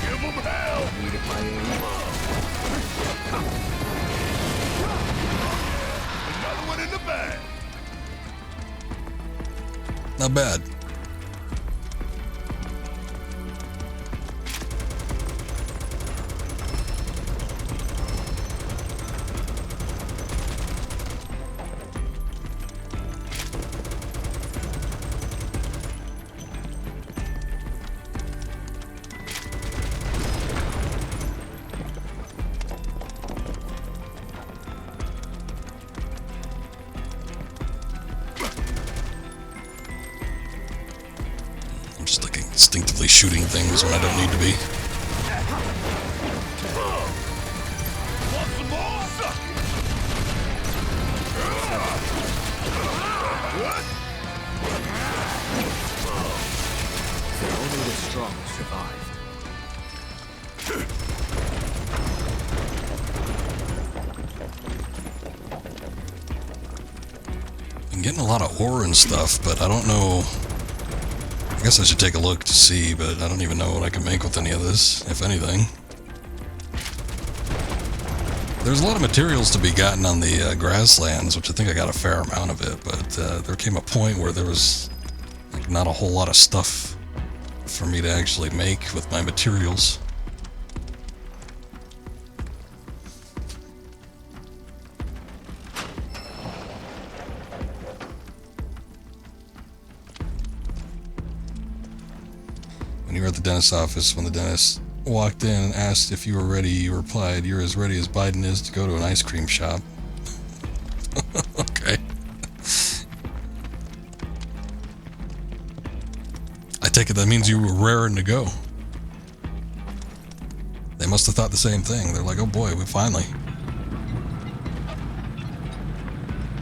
Give them hell. Another one in the bag. Not bad. Instinctively shooting things when I don't need to be. Want some more? Suck it. Only the strong survive. I'm getting a lot of ore and stuff, but I don't know. I guess I should take a look to see, but I don't even know what I can make with any of this, if anything. There's a lot of materials to be gotten on the grasslands, which I think I got a fair amount of it, but there came a point where there was like not a whole lot of stuff for me to actually make with my materials. When you were at the dentist's office, when the dentist walked in and asked if you were ready, you replied, "You're as ready as Biden is to go to an ice cream shop." Okay. I take it that means you were raring to go. They must have thought the same thing. They're like, oh boy, we finally.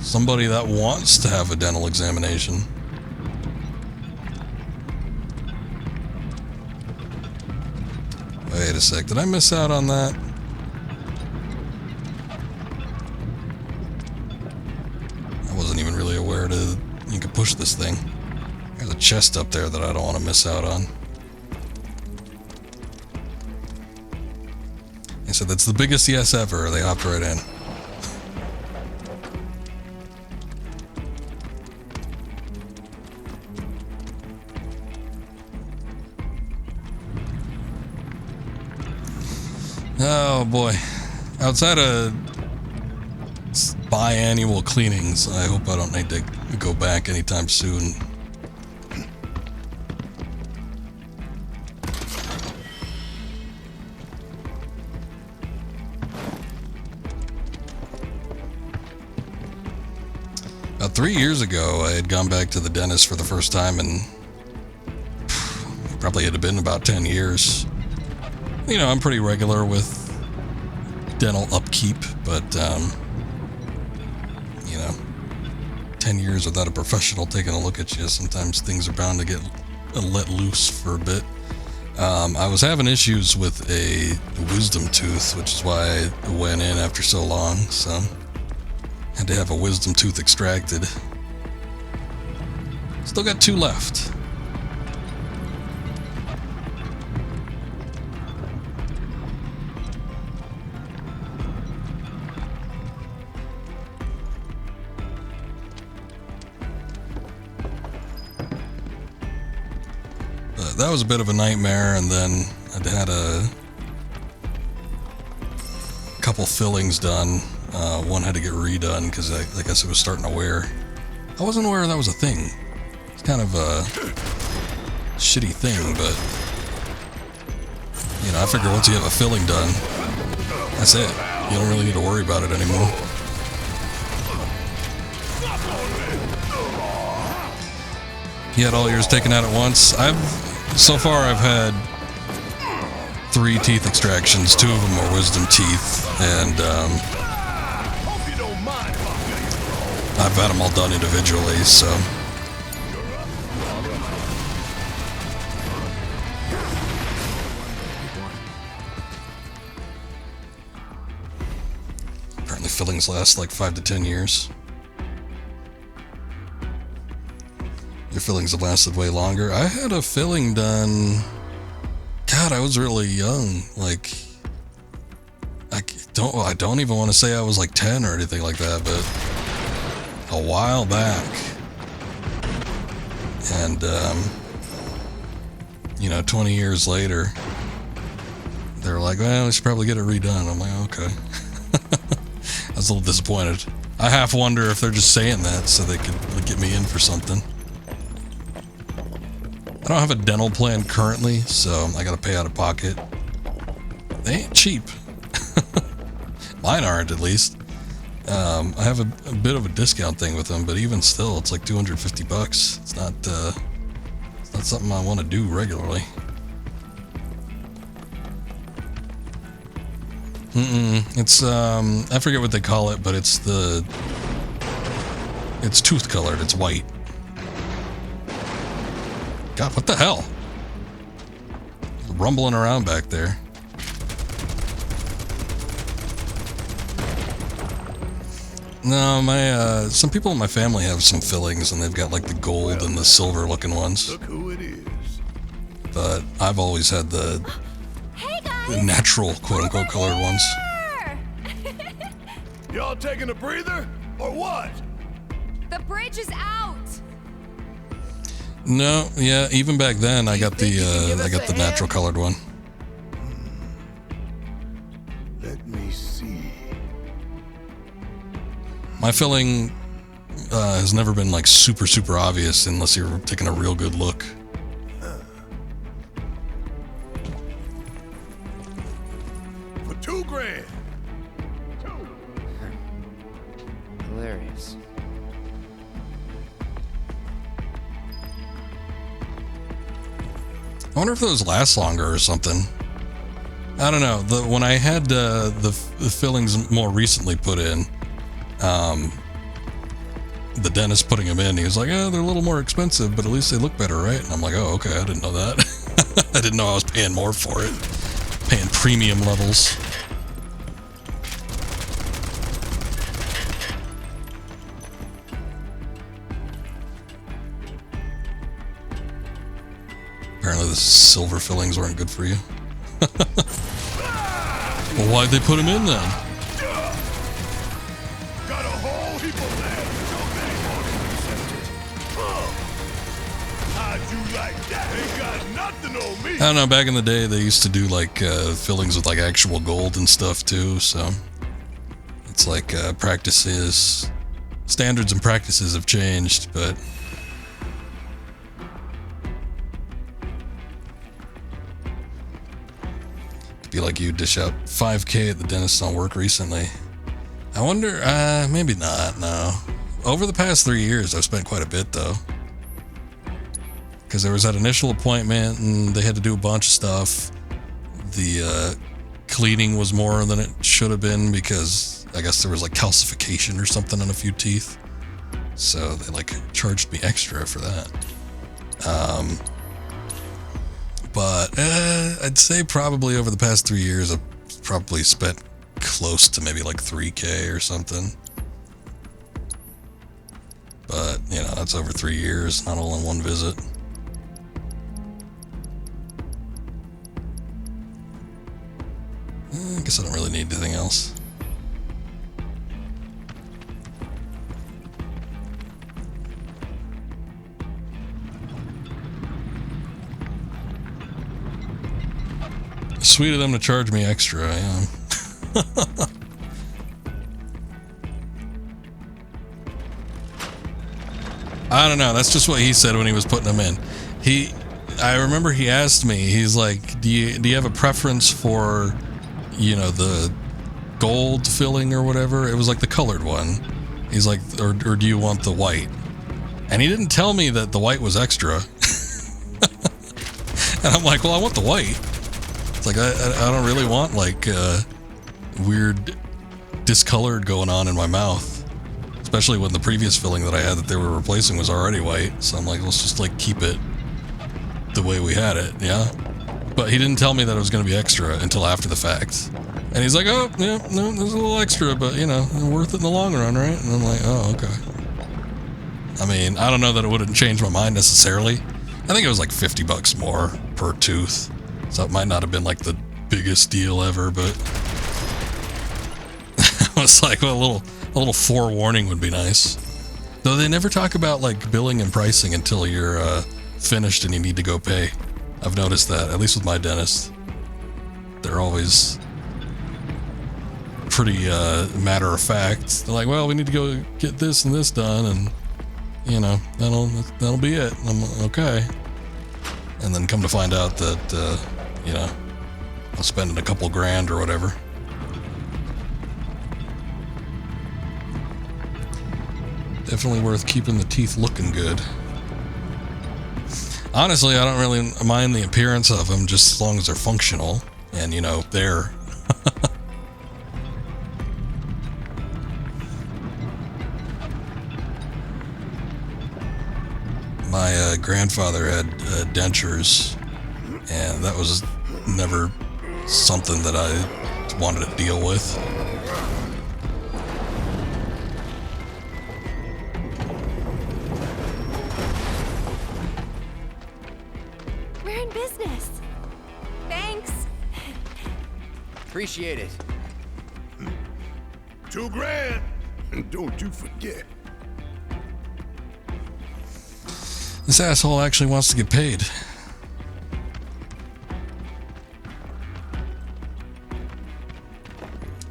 Somebody that wants to have a dental examination. Wait a sec, did I miss out on that? I wasn't even really aware you could push this thing. There's a chest up there that I don't want to miss out on. They said that's the biggest yes ever. They hopped right in. Oh boy. Outside of biannual cleanings, I hope I don't need to go back anytime soon. About 3 years ago, I had gone back to the dentist for the first time, and probably it had been about 10 years. You know, I'm pretty regular with dental upkeep, but, you know, 10 years without a professional taking a look at you, sometimes things are bound to get let loose for a bit. I was having issues with a wisdom tooth, which is why I went in after so long, so had to have a wisdom tooth extracted. Still got 2 left. That was a bit of a nightmare, and then I had a couple fillings done. One had to get redone because I guess it was starting to wear. I wasn't aware that was a thing. It's kind of shitty thing, but you know, I figure once you have a filling done, that's it. You don't really need to worry about it anymore. You had all yours taken out at once. So far I've had 3 teeth extractions. 2 of them are wisdom teeth, and I've had them all done individually, so. Apparently fillings last like 5 to 10 years. Your fillings have lasted way longer. I had a filling done. God, I was really young. Like, I don't even want to say I was like 10 or anything like that, but a while back. And, you know, 20 years later, they were like, well, we should probably get it redone. I'm like, okay. I was a little disappointed. I half wonder if they're just saying that so they could get me in for something. I don't have a dental plan currently, so I gotta pay out of pocket. They ain't cheap. Mine aren't, at least. I have a bit of a discount thing with them, but even still, it's like $250. It's not something I want to do regularly. It's I forget what they call it, but it's tooth colored. It's white. God, what the hell? Rumbling around back there. No, some people in my family have some fillings, and they've got like the gold and the silver looking ones. Look who it is. But I've always had the natural, quote-unquote, colored ones. Y'all taking a breather, or what? The bridge is out. No, yeah, even back then I got the natural colored one. Let me see. My filling has never been like super obvious unless you're taking a real good look. For $2,000. Hilarious. I wonder if those last longer or something. I don't know. When I had the fillings more recently put in, the dentist putting them in, he was like, "Oh, they're a little more expensive, but at least they look better, right?" And I'm like, "Oh, okay. I didn't know that. I didn't know I was paying more for it, paying premium levels." Apparently the silver fillings weren't good for you. Well, why'd they put them in then? Got a whole heap of land. How'd you like that? Ain't got nothing on me. I don't know, back in the day they used to do like fillings with like actual gold and stuff too, so it's like standards and practices have changed, but be like you dish out $5,000 at the dentist on work recently. I wonder, maybe not, no. Over the past 3 years, I've spent quite a bit, though. Because there was that initial appointment, and they had to do a bunch of stuff. The cleaning was more than it should have been, because I guess there was like calcification or something on a few teeth. So they like charged me extra for that. But I'd say probably over the past 3 years, I've probably spent close to maybe like $3,000 or something. But, you know, that's over 3 years, not all in one visit. I guess I don't really need anything else. Sweet of them to charge me extra, yeah. I don't know, that's just what he said when he was putting them in. I remember he asked me, he's like, do you have a preference for, you know, the gold filling or whatever? It was like the colored one. He's like, or do you want the white? And he didn't tell me that the white was extra. And I'm like, well, I want the white. It's like, I don't really want like weird discolored going on in my mouth. Especially when the previous filling that I had that they were replacing was already white. So I'm like, let's just like keep it the way we had it, yeah? But he didn't tell me that it was going to be extra until after the fact. And he's like, oh, yeah, no, there's a little extra, but, you know, worth it in the long run, right? And I'm like, oh, okay. I mean, I don't know that it wouldn't change my mind necessarily. I think it was like $50 more per tooth. So it might not have been like the biggest deal ever, but I was like, well, a little forewarning would be nice. Though they never talk about like billing and pricing until you're finished and you need to go pay. I've noticed that, at least with my dentist. They're always pretty matter of fact. They're like, well, we need to go get this and this done, and you know, that'll be it. And I'm okay. And then come to find out that you know, I'm spending a couple grand or whatever. Definitely worth keeping the teeth looking good. Honestly, I don't really mind the appearance of them, just as long as they're functional and, you know, there. My grandfather had dentures, and that was never something that I wanted to deal with. We're in business. Thanks. Appreciate it. $2 grand. And don't you forget. This asshole actually wants to get paid.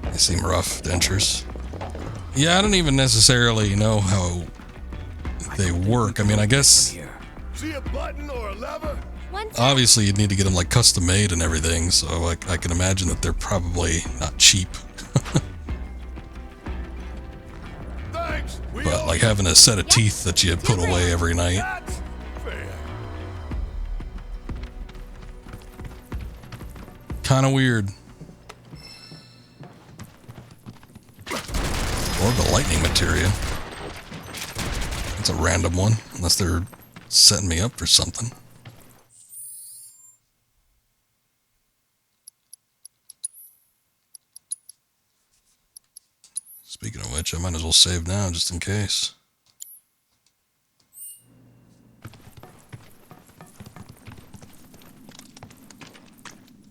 They seem rough, dentures. Yeah, I don't even necessarily know how they work. I mean, I guess See a button or a lever? obviously you'd need to get them like custom made and everything, so I can imagine that they're probably not cheap. Thanks. But like having a set of teeth that you put away every night. That's fair. Kind of weird. Or the lightning materia. That's a random one, unless they're setting me up for something. Speaking of which, I might as well save now just in case.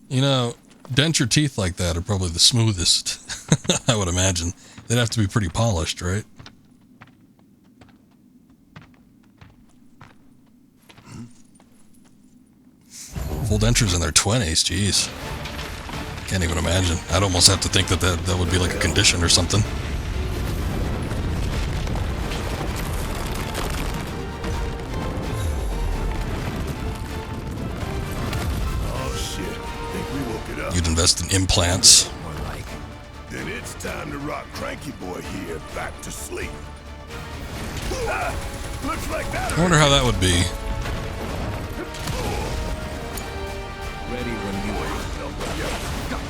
You know, denture teeth like that are probably the smoothest, I would imagine. They'd have to be pretty polished, right? Full dentures in their 20s, jeez. Can't even imagine. I'd almost have to think that would be like a condition or something. Oh shit. Think we woke it up. You'd invest in implants. More like. Then it's time to rock Cranky Boy here back to sleep. Ah, looks like that. I wonder how that would be. Ready when you are.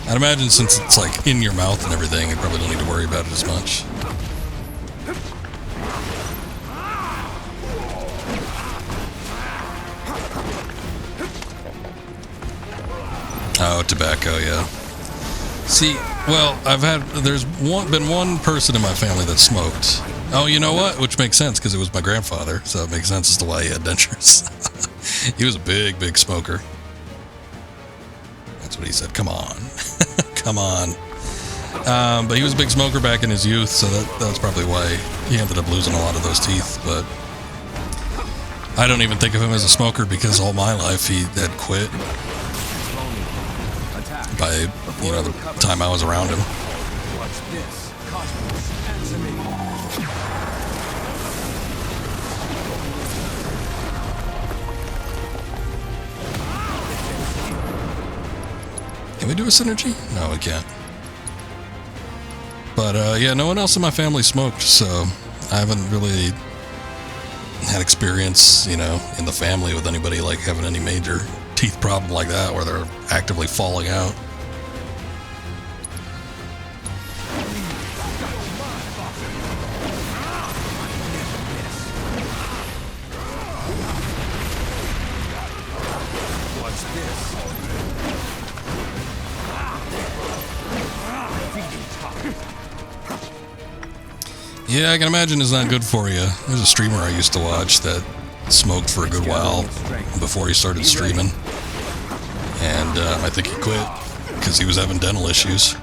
I'd imagine since it's like in your mouth and everything, you probably don't need to worry about it as much. Oh, tobacco, yeah. See, well, there's been one person in my family that smoked. Oh, you know what? Which makes sense because it was my grandfather, so it makes sense as to why he had dentures. He was a big smoker. That's what he said. Come on. Come on. But he was a big smoker back in his youth, so that's probably why he ended up losing a lot of those teeth. But I don't even think of him as a smoker because all my life he had quit by, you know, the time I was around him. What's this? Cosmos, answer me. we do a synergy? No, we can't. But yeah, no one else in my family smoked, so I haven't really had experience, you know, in the family with anybody like having any major teeth problem like that where they're actively falling out. Yeah, I can imagine it's not good for you. There's a streamer I used to watch that smoked for a good while before he started streaming. And I think he quit because he was having dental issues.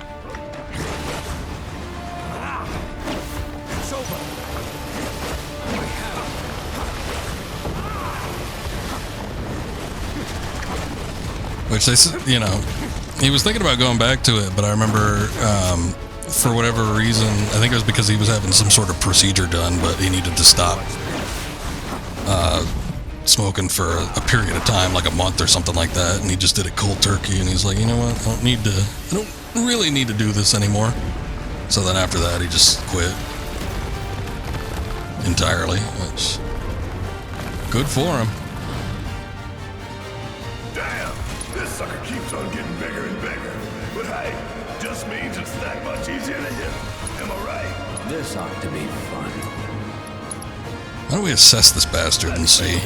Which they said, you know, he was thinking about going back to it, but I remember for whatever reason, I think it was because he was having some sort of procedure done, but he needed to stop smoking for a period of time, like a month or something like that, and he just did it cold turkey, and he's like, you know what, I don't really need to do this anymore. So then after that, he just quit entirely, which, good for him. Damn, this sucker keeps on getting bigger and bigger. But hey, just means it's that much easier to hit. Am I right? This ought to be fun. Why don't we assess this bastard and see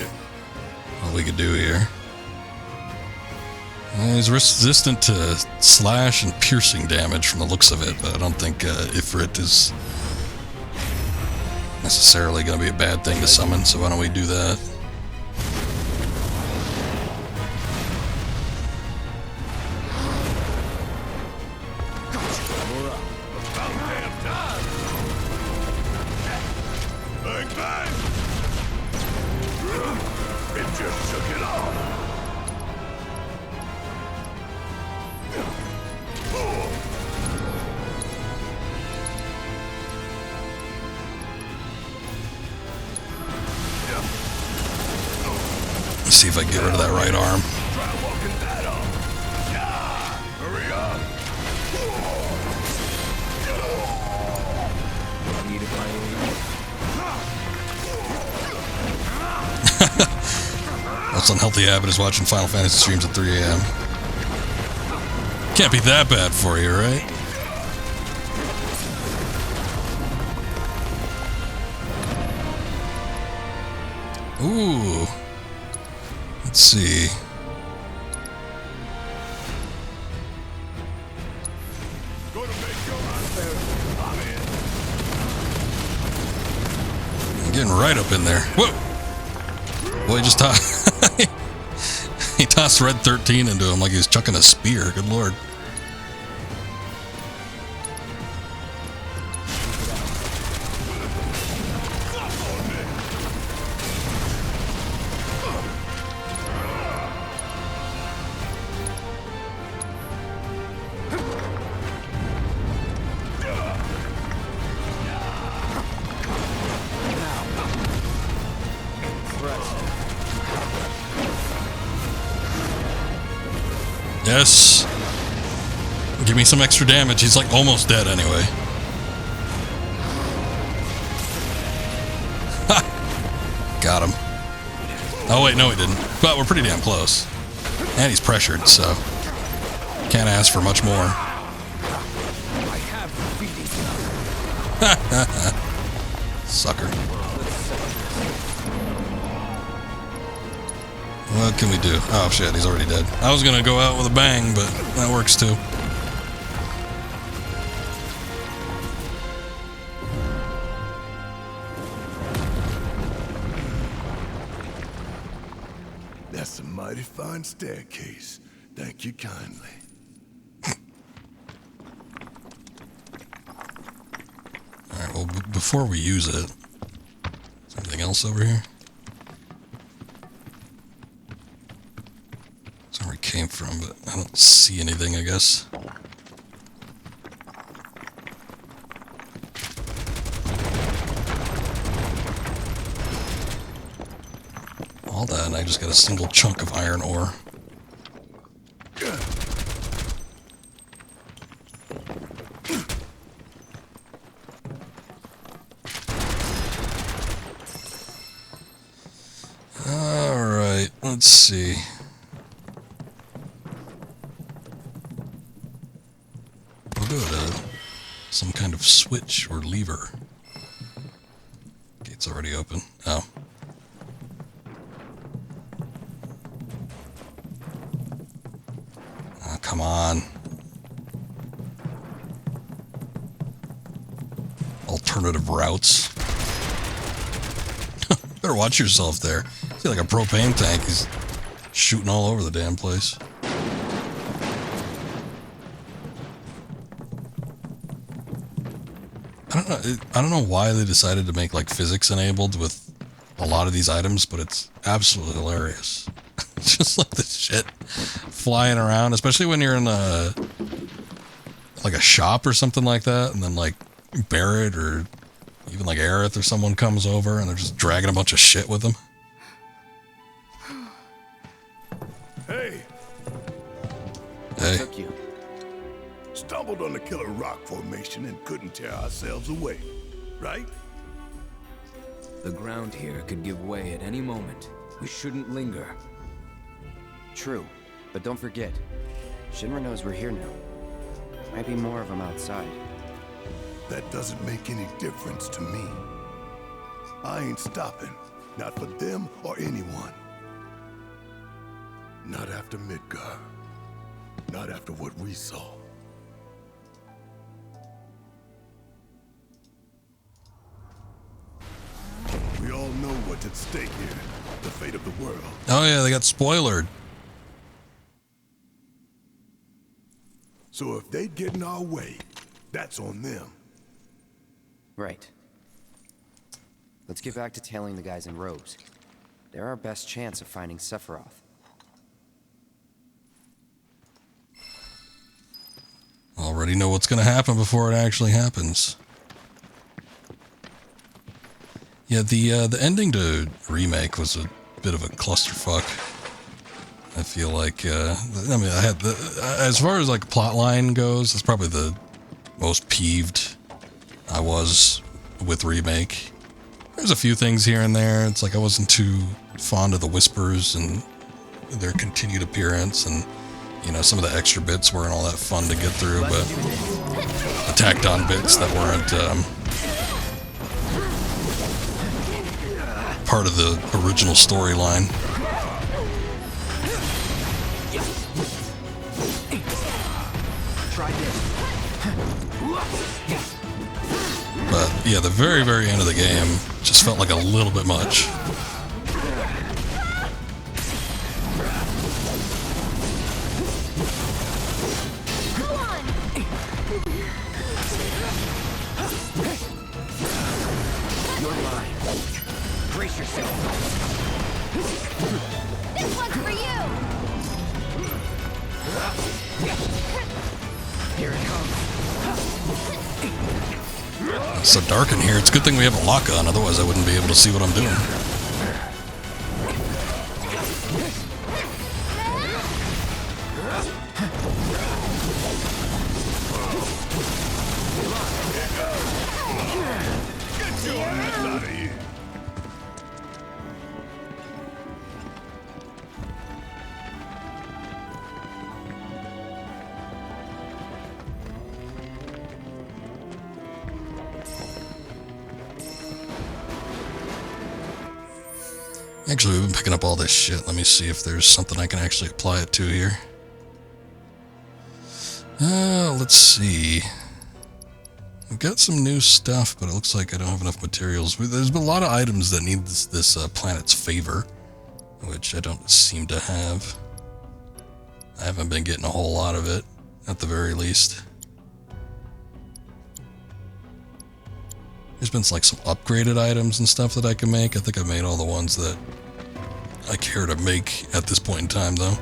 what we could do here? He's resistant to slash and piercing damage from the looks of it, but I don't think Ifrit is necessarily going to be a bad thing to summon, so why don't we do that? See if I can get rid of that right arm. Most unhealthy habit is watching Final Fantasy streams at 3 a.m. Can't be that bad for you, right? Ooh. Let's see. I'm getting right up in there. Whoa! Boy, he just tossed. He tossed Red 13 into him like he was chucking a spear. Good lord. Yes. Give me some extra damage. He's like almost dead anyway. Ha! Got him. Oh wait, no he didn't. But we're pretty damn close. And he's pressured, so can't ask for much more. Sucker. What can we do? Oh shit, he's already dead. I was gonna go out with a bang, but that works too. That's a mighty fine staircase. Thank you kindly. Alright, well, before we use it, is there anything else over here? That's where we came from, but I don't see anything, I guess. All that, and I just got a single chunk of iron ore. Let's see. We'll go to some kind of switch or lever. Gate's already open. Oh. Oh, come on. Alternative routes. Better watch yourself there. See, like a propane tank. He's shooting all over the damn place. I don't know why they decided to make like physics enabled with a lot of these items, but it's absolutely hilarious. Just like the shit flying around, especially when you're in a shop or something like that, and then like Barrett or even like Aerith or someone comes over and they're just dragging a bunch of shit with them. Hey. Hey. Took you. Stumbled on the killer rock formation and couldn't tear ourselves away, right? The ground here could give way at any moment. We shouldn't linger. True, but don't forget, Shinra knows we're here now. Might be more of them outside. That doesn't make any difference to me. I ain't stopping, not for them or anyone. Not after Midgar. Not after what we saw. We all know what's at stake here. The fate of the world. Oh yeah, they got spoilered. So if they get in our way, that's on them. Right. Let's get back to tailing the guys in robes. They're our best chance of finding Sephiroth. Already know what's going to happen before it actually happens. Yeah, the ending to Remake was a bit of a clusterfuck. I feel like, I mean, I had as far as like plotline goes, that's probably the most peeved I was with Remake. There's a few things here and there. It's like I wasn't too fond of the Whispers and their continued appearance, and you know, some of the extra bits weren't all that fun to get through, but the tacked on bits that weren't part of the original storyline. But yeah, the very, very end of the game just felt like a little bit much. You're mine. Brace yourself. This one's for you. Here it comes. It's so dark in here. It's a good thing we have a lock on, otherwise I wouldn't be able to see what I'm doing. Get your ass out of here. Actually, we've been picking up all this shit. Let me see if there's something I can actually apply it to here. Let's see. We've got some new stuff, but it looks like I don't have enough materials. There's been a lot of items that need this planet's favor, which I don't seem to have. I haven't been getting a whole lot of it, at the very least. There's been like some upgraded items and stuff that I can make. I think I made all the ones that I care to make at this point in time, though.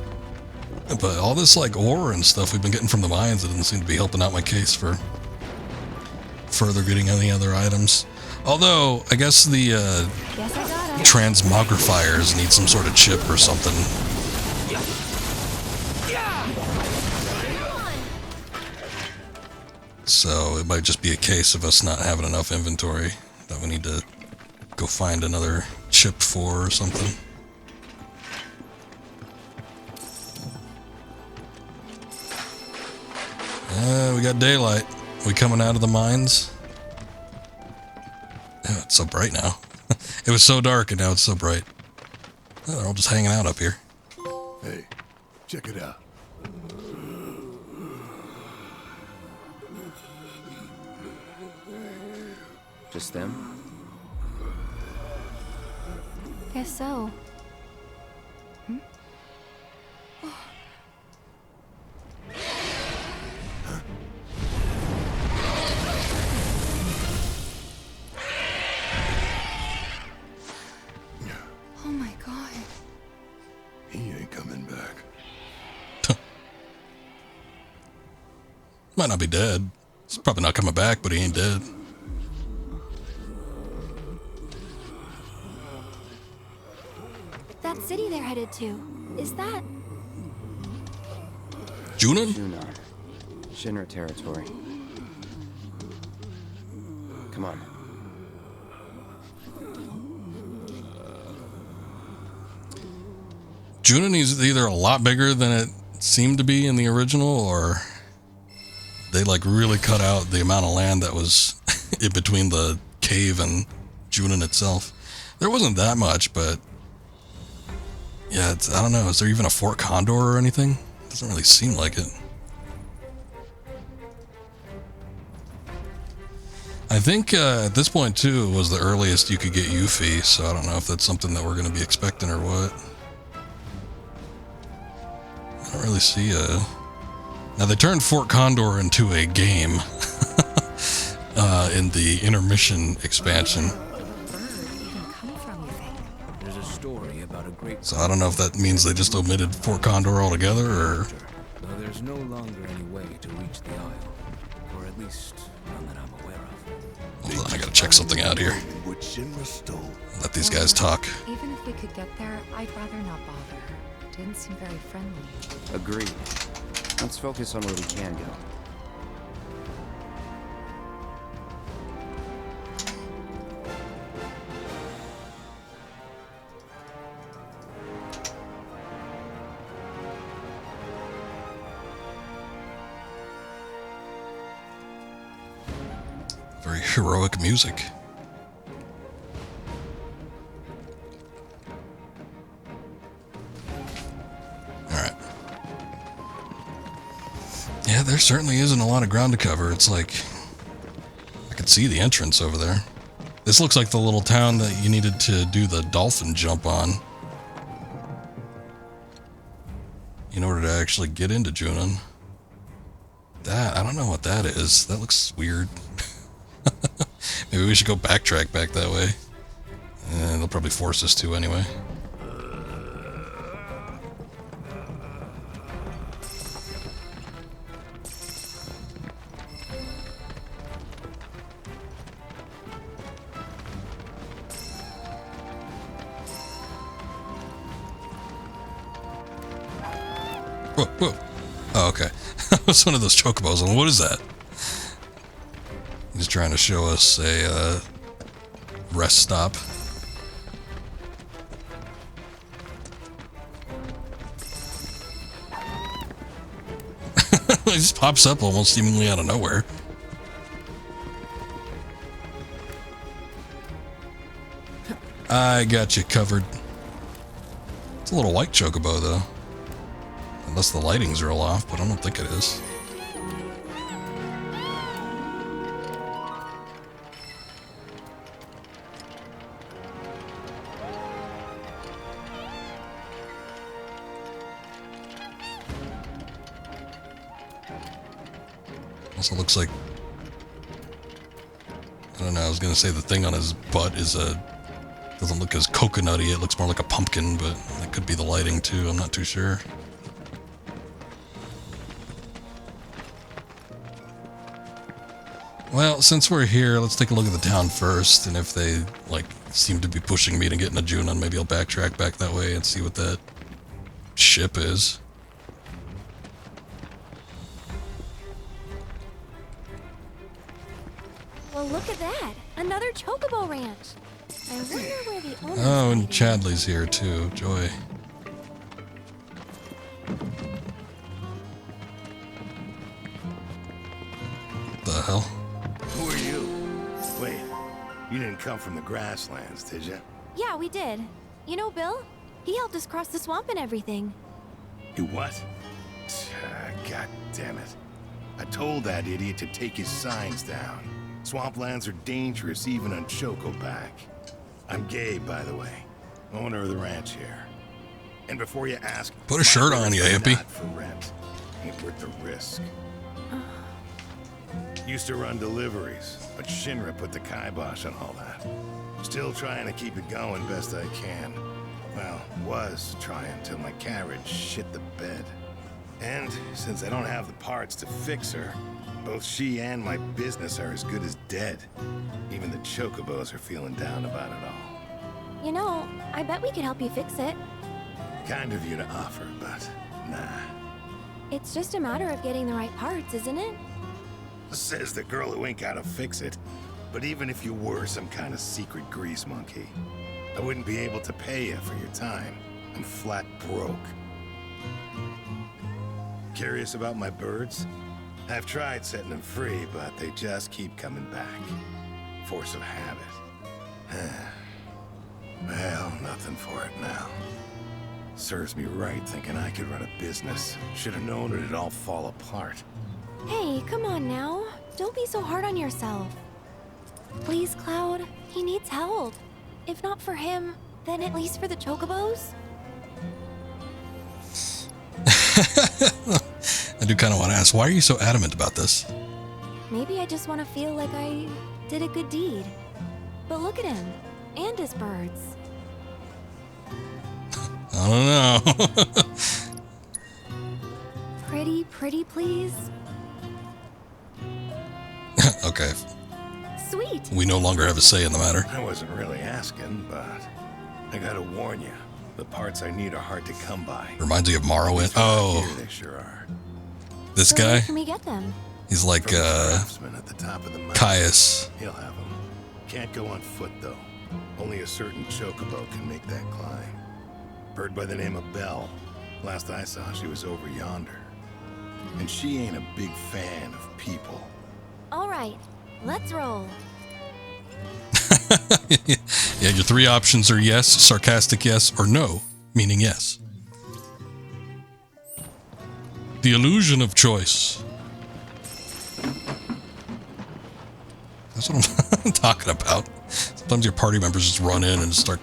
But all this like ore and stuff we've been getting from the mines, it doesn't seem to be helping out my case for further getting any other items. Although, I guess the transmogrifiers need some sort of chip or something. So it might just be a case of us not having enough inventory that we need to go find another chip for or something. We got daylight. We coming out of the mines? Oh, it's so bright now. It was so dark and now it's so bright. Oh, they're all just hanging out up here. Hey, check it out. Just them? Guess so. Oh my god. He ain't coming back. Might not be dead. He's probably not coming back, but he ain't dead. That city they're headed to, is that? Junon? Junon. Shinra territory. Come on. Junon is either a lot bigger than it seemed to be in the original, or they like really cut out the amount of land that was in between the cave and Junon itself. There wasn't that much, but yeah, I don't know. Is there even a Fort Condor or anything? Doesn't really seem like it. I think at this point too was the earliest you could get Yuffie, so I don't know if that's something that we're going to be expecting or what. I don't really see a... Now they turned Fort Condor into a game in the intermission expansion. There's a story about a great... So I don't know if that means they just omitted Fort Condor altogether, or... Though there's no longer any way to reach the Isle. Or at least, none that I'm aware of. Hold on, I gotta check something out here. What Shinra stole. Let these guys talk. Even if we could get there, I'd rather not bother. Didn't seem very friendly. Agreed. Let's focus on where we can go. Very heroic music. Alright. Yeah, there certainly isn't a lot of ground to cover. It's like... I could see the entrance over there. This looks like the little town that you needed to do the dolphin jump on in order to actually get into Junon. That, I don't know what that is. That looks weird. Maybe we should go backtrack back that way. And they'll probably force us to anyway. Whoa, whoa. Oh, okay. That was one of those chocobos. What is that? He's trying to show us a rest stop. He just pops up almost seemingly out of nowhere. I got you covered. It's a little white chocobo though. Unless the lighting's real off, but I don't think it is. Also looks like, I don't know, I was gonna say the thing on his butt is doesn't look as coconutty, it looks more like a pumpkin, but that could be the lighting too, I'm not too sure. Well, since we're here, let's take a look at the town first, and if they, like, seem to be pushing me to get into Junon, maybe I'll backtrack back that way and see what that ship is. Well, look at that. Another chocobo ranch. I wonder where the owner. Oh, and Chadley's here too. Joy. hell? Who are you? Wait, you didn't come from the grasslands, did you? Yeah, we did. You know Bill? He helped us cross the swamp and everything. You what? God damn it. I told that idiot to take his signs down. Swamplands are dangerous even on Chocoback. I'm Gabe, by the way. Owner of the ranch here. And before you ask... Put a shirt on, you hippie. Not for rent. Ain't worth the risk. Used to run deliveries, but Shinra put the kibosh on all that. Still trying to keep it going best I can. Well, was trying till my carriage shit the bed. And since I don't have the parts to fix her, both she and my business are as good as dead. Even the chocobos are feeling down about it all. You know, I bet we could help you fix it. Kind of you to offer, but nah. It's just a matter of getting the right parts, isn't it? Says the girl who ain't gotta fix it. But even if you were some kind of secret grease monkey, I wouldn't be able to pay you for your time. I'm flat broke. Curious about my birds? I've tried setting them free, but they just keep coming back. Force of habit. Well, nothing for it now. Serves me right thinking I could run a business. Should have known it'd all fall apart. Hey, come on now. Don't be so hard on yourself. Please, Cloud. He needs help. If not for him, then at least for the chocobos. I do kind of want to ask, why are you so adamant about this? Maybe I just want to feel like I did a good deed. But look at him. And his birds. I don't know. Pretty, please. Okay. Sweet. We no longer have a say in the matter. I wasn't really asking, but I gotta warn you. The parts I need are hard to come by. Reminds me of Morrowind. Oh. Here they sure are. This So guy? where can we get them? He's like, From the craftsman at the top of the mountain. Caius. He'll have them. Can't go on foot, though. Only a certain chocobo can make that climb. Bird by the name of Belle. Last I saw, she was over yonder. And she ain't a big fan of people. All right, let's roll. Yeah, your three options are yes, sarcastic yes, or no, meaning yes. The illusion of choice. That's what I'm talking about. Sometimes your party members just run in and start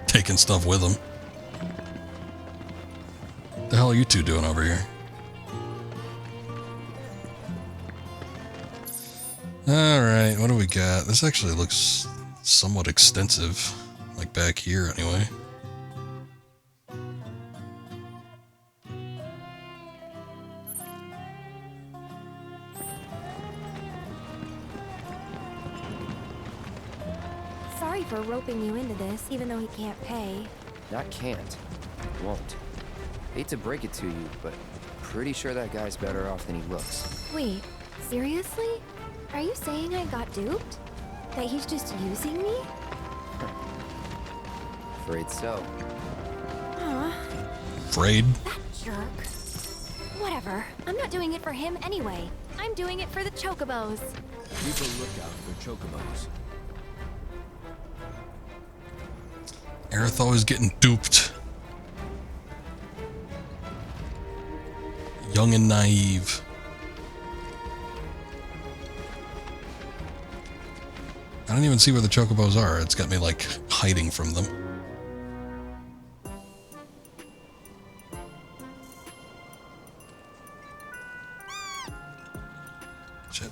taking stuff with them. What the hell are you two doing over here? Alright, what do we got? This actually looks somewhat extensive. Like back here, anyway. Sorry for roping you into this, even though he can't pay. Not can't. Won't. Hate to break it to you, but pretty sure that guy's better off than he looks. Wait, seriously? Are you saying I got duped? That he's just using me? Afraid so. Huh. Afraid? That jerk. Whatever. I'm not doing it for him anyway. I'm doing it for the chocobos. Keep a lookout for chocobos. Aerithal is getting duped. Young and naive. I don't even see where the chocobos are. It's got me like hiding from them. Shit.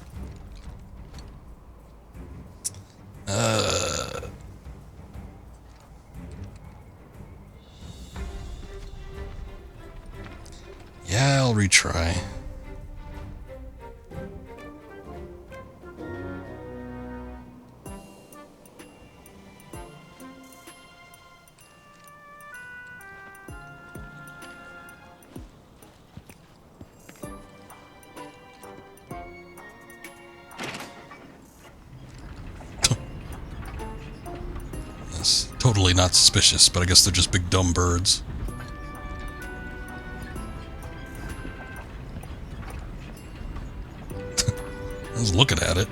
Yeah, I'll retry. That's totally not suspicious, but I guess they're just big dumb birds. I was looking at it.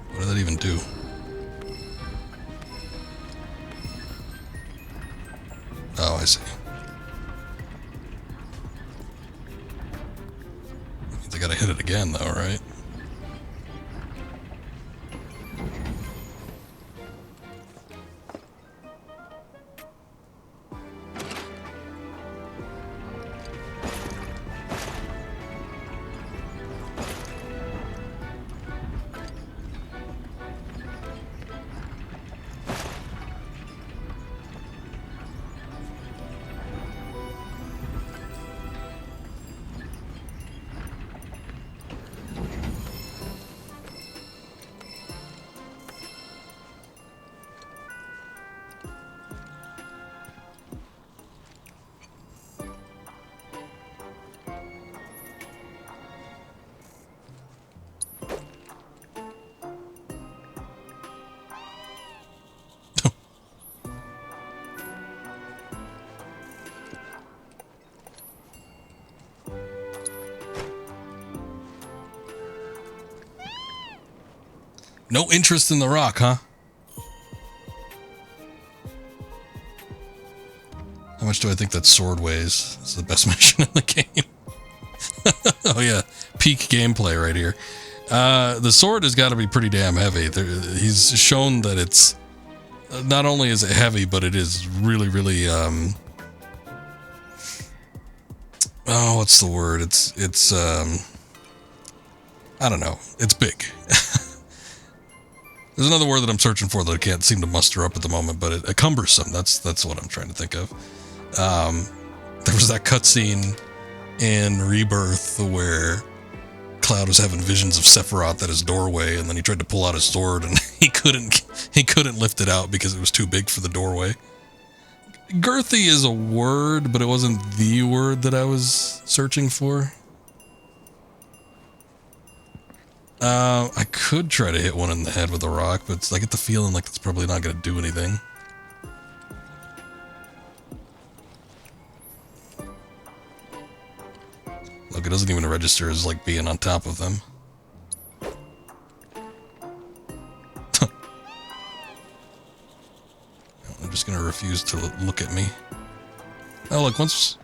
What did that even do? Oh, I see. Means I gotta hit it again, though, right? No interest in the rock, huh? How much do I think that sword weighs? It's the best mission in the game. Oh yeah, peak gameplay right here. The sword has got to be pretty damn heavy. He's shown that it's not only is it heavy, but it is really, really oh, what's the word? It's I don't know. It's big. There's another word that I'm searching for that I can't seem to muster up at the moment, but cumbersome. That's what I'm trying to think of. There was that cutscene in Rebirth where Cloud was having visions of Sephiroth at his doorway, and then he tried to pull out his sword, and he couldn't lift it out because it was too big for the doorway. Girthy is a word, but it wasn't the word that I was searching for. I could try to hit one in the head with a rock, but I get the feeling like it's probably not going to do anything. Look, it doesn't even register as like being on top of them. I'm just going to refuse to look at me. Oh, look, once...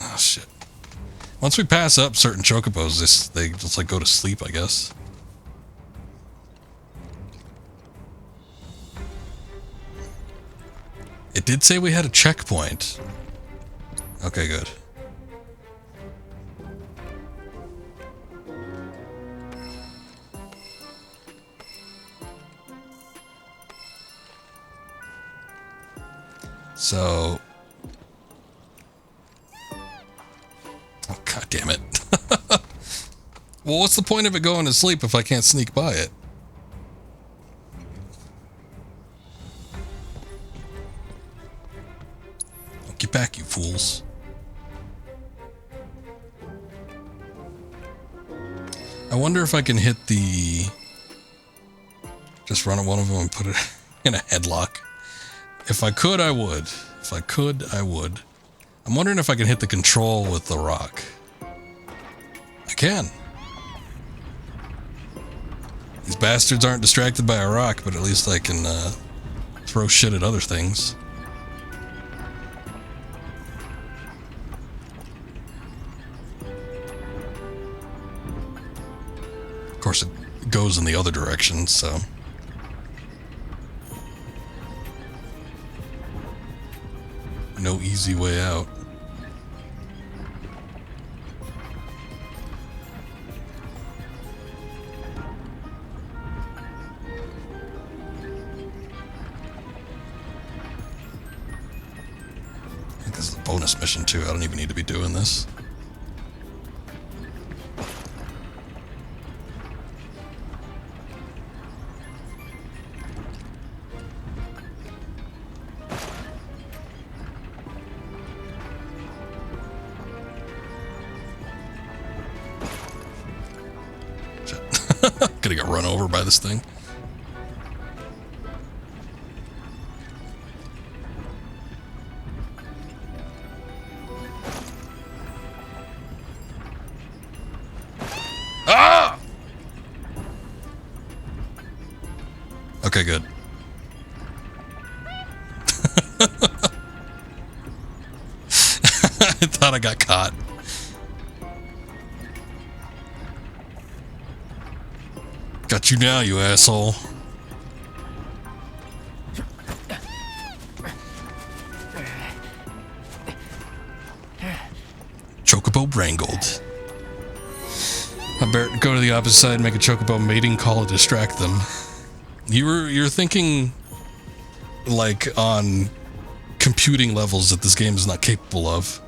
Oh, shit. Once we pass up certain chocobos, they just like go to sleep, I guess. It did say we had a checkpoint. Okay, good. So... Oh, god damn it. Well, what's the point of it going to sleep if I can't sneak by it? Get back, you fools. I wonder if I can hit the... Just run at one of them and put it in a headlock. If I could, I would. If I could, I would. I'm wondering if I can hit the control with the rock. I can. These bastards aren't distracted by a rock, but at least I can throw shit at other things. Of course, it goes in the other direction, so... No easy way out. I think this is a bonus mission too. I don't even need to be doing this. gonna get run over by this thing. Ah! Okay, good. I thought I got caught. Got you now, you asshole. Chocobo wrangled. I better go to the opposite side and make a chocobo mating call to distract them. You're thinking like on computing levels that this game is not capable of.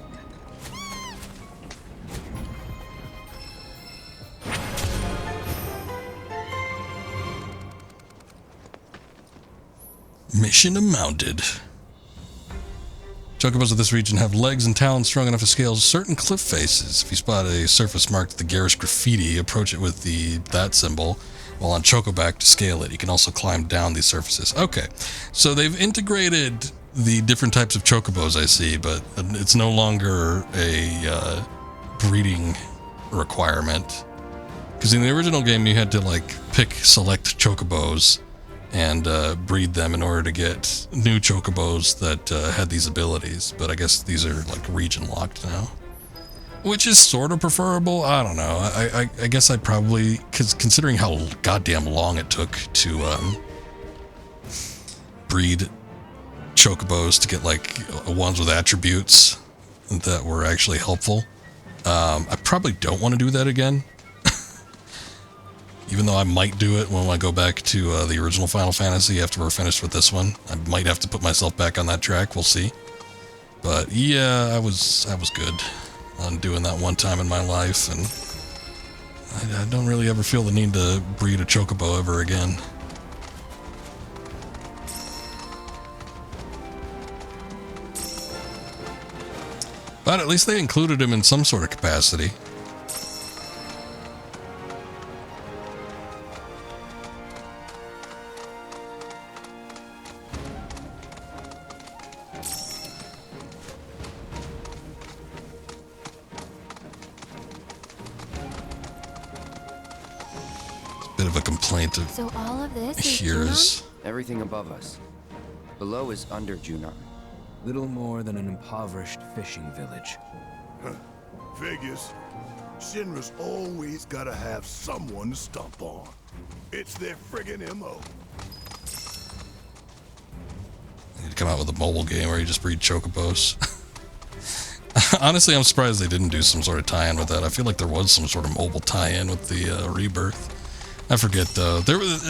Mission amounted. Chocobos of this region have legs and talons strong enough to scale certain cliff faces. If you spot a surface marked with the garish graffiti, approach it with that symbol while on Chocoback to scale it. You can also climb down these surfaces. Okay, so they've integrated the different types of Chocobos I see, but it's no longer a breeding requirement. Because in the original game you had to like pick select Chocobos and breed them in order to get new Chocobos that had these abilities. But I guess these are like region locked now, which is sort of preferable. I don't know. I guess I'd probably, because considering how goddamn long it took to breed Chocobos to get like ones with attributes that were actually helpful, I probably don't want to do that again. Even though I might do it when I go back to the original Final Fantasy after we're finished with this one. I might have to put myself back on that track, we'll see. But yeah, I was good on doing that one time in my life, and I don't really ever feel the need to breed a Chocobo ever again. But at least they included him in some sort of capacity. Bit of a complaint of So all of this is here's Everything above us. Below is under Junon. Little more than an impoverished fishing village. Figures. Shinra's always gotta have someone to stomp on. It's their friggin' MO. Need to come out with a mobile game where you just breed Chocobos. Honestly, I'm surprised they didn't do some sort of tie-in with that. I feel like there was some sort of mobile tie-in with the Rebirth. I forget though.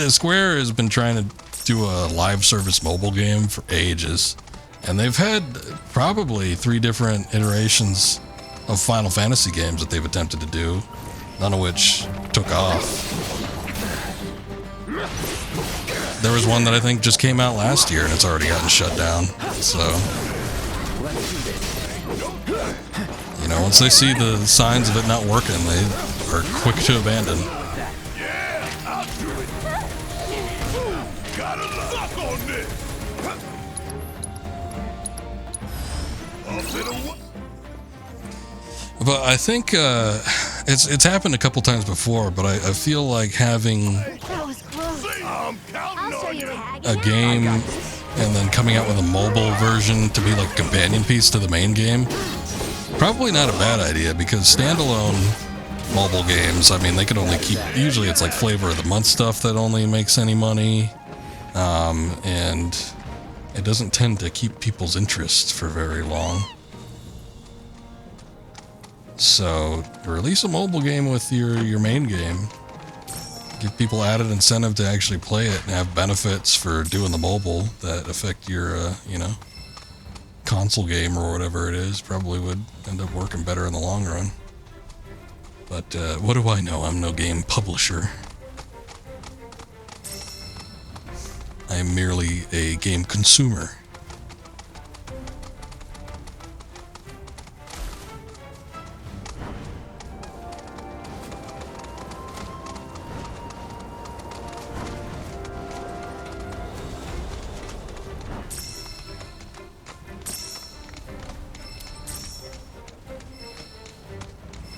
Square has been trying to do a live service mobile game for ages, and they've had probably 3 different iterations of Final Fantasy games that they've attempted to do, none of which took off. There was one that I think just came out last year and it's already gotten shut down. So, you know, once they see the signs of it not working, they are quick to abandon. But I think it's happened a couple times before, but I feel like having a game and then coming out with a mobile version to be like a companion piece to the main game, probably not a bad idea, because standalone mobile games, I mean, they can only keep, usually it's like flavor of the month stuff that only makes any money, and it doesn't tend to keep people's interest for very long. So, release a mobile game with your main game. Give people added incentive to actually play it and have benefits for doing the mobile that affect your, you know, console game or whatever it is. Probably would end up working better in the long run. But, what do I know? I'm no game publisher. I am merely a game consumer.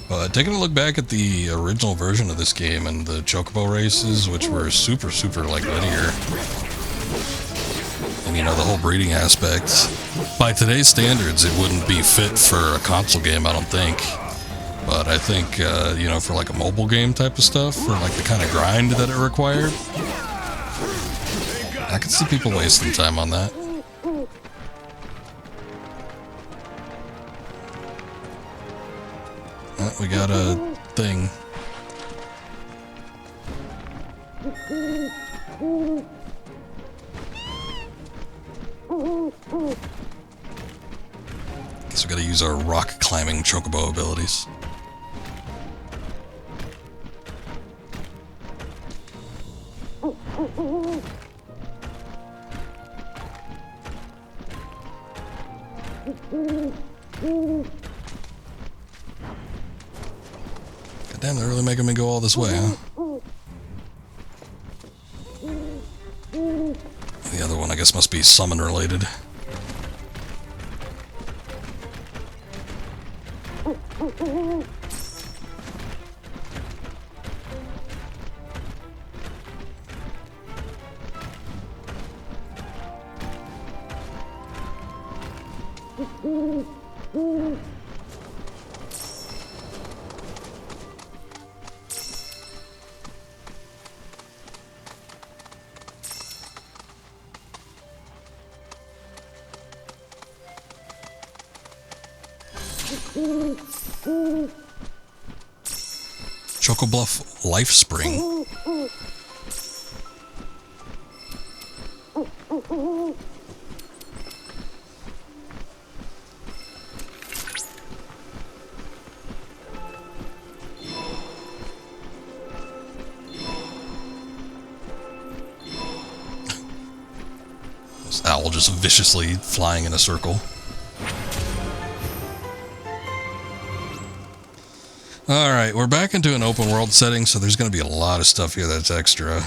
But taking a look back at the original version of this game and the chocobo races, which were super, like linear, and you know, the whole breeding aspect, by today's standards, it wouldn't be fit for a console game, I don't think. But I think, you know, for like a mobile game type of stuff, for like the kind of grind that it required, I could see people wasting time on that. We got a thing. Guess we gotta use our rock climbing chocobo abilities. Damn, they're really making me go all this way, huh? The other one, I guess, must be summon related. Chocobluff Life Spring. This owl just viciously flying in a circle. Alright, we're back into an open world setting, so there's going to be a lot of stuff here that's extra.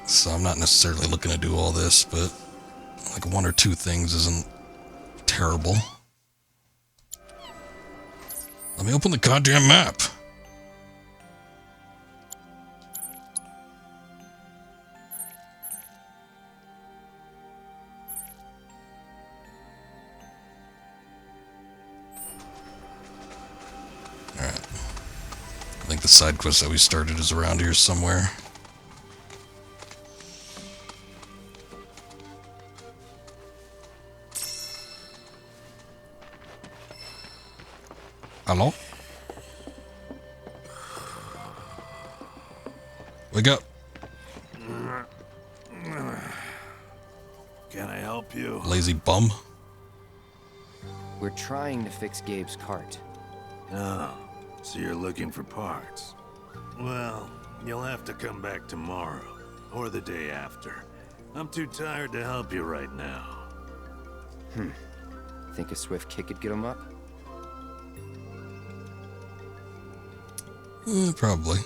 So I'm not necessarily looking to do all this, but like one or two things isn't terrible. Let me open the goddamn map. I think the side quest that we started is around here somewhere. Hello? Wake up. Can I help you? Lazy bum. We're trying to fix Gabe's cart. Oh, so you're looking for parts. Well, you'll have to come back tomorrow, or the day after. I'm too tired to help you right now. Think a swift kick could get him up? Probably.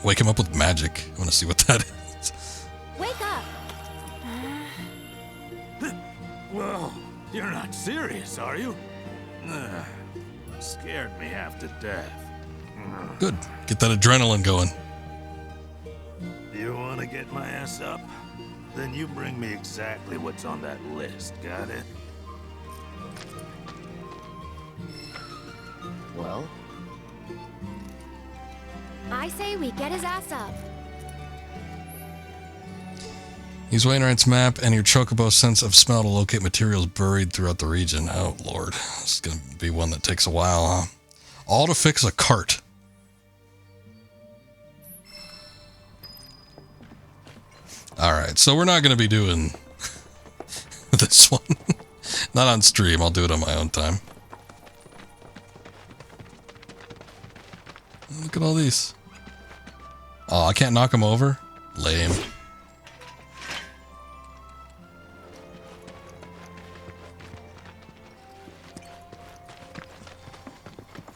Wake him up with magic. I want to see what that is. Wake up! Whoa, you're not serious, are you? Scared me half to death. Good. Get that adrenaline going. You want to get my ass up? Then you bring me exactly what's on that list, got it? Well? I say we get his ass up. Use Wainwright's map and your Chocobo sense of smell to locate materials buried throughout the region. Oh, Lord. This is going to be one that takes a while, huh? All to fix a cart. Alright, so we're not going to be doing this one. Not on stream. I'll do it on my own time. Look at all these. Oh, I can't knock them over? Lame.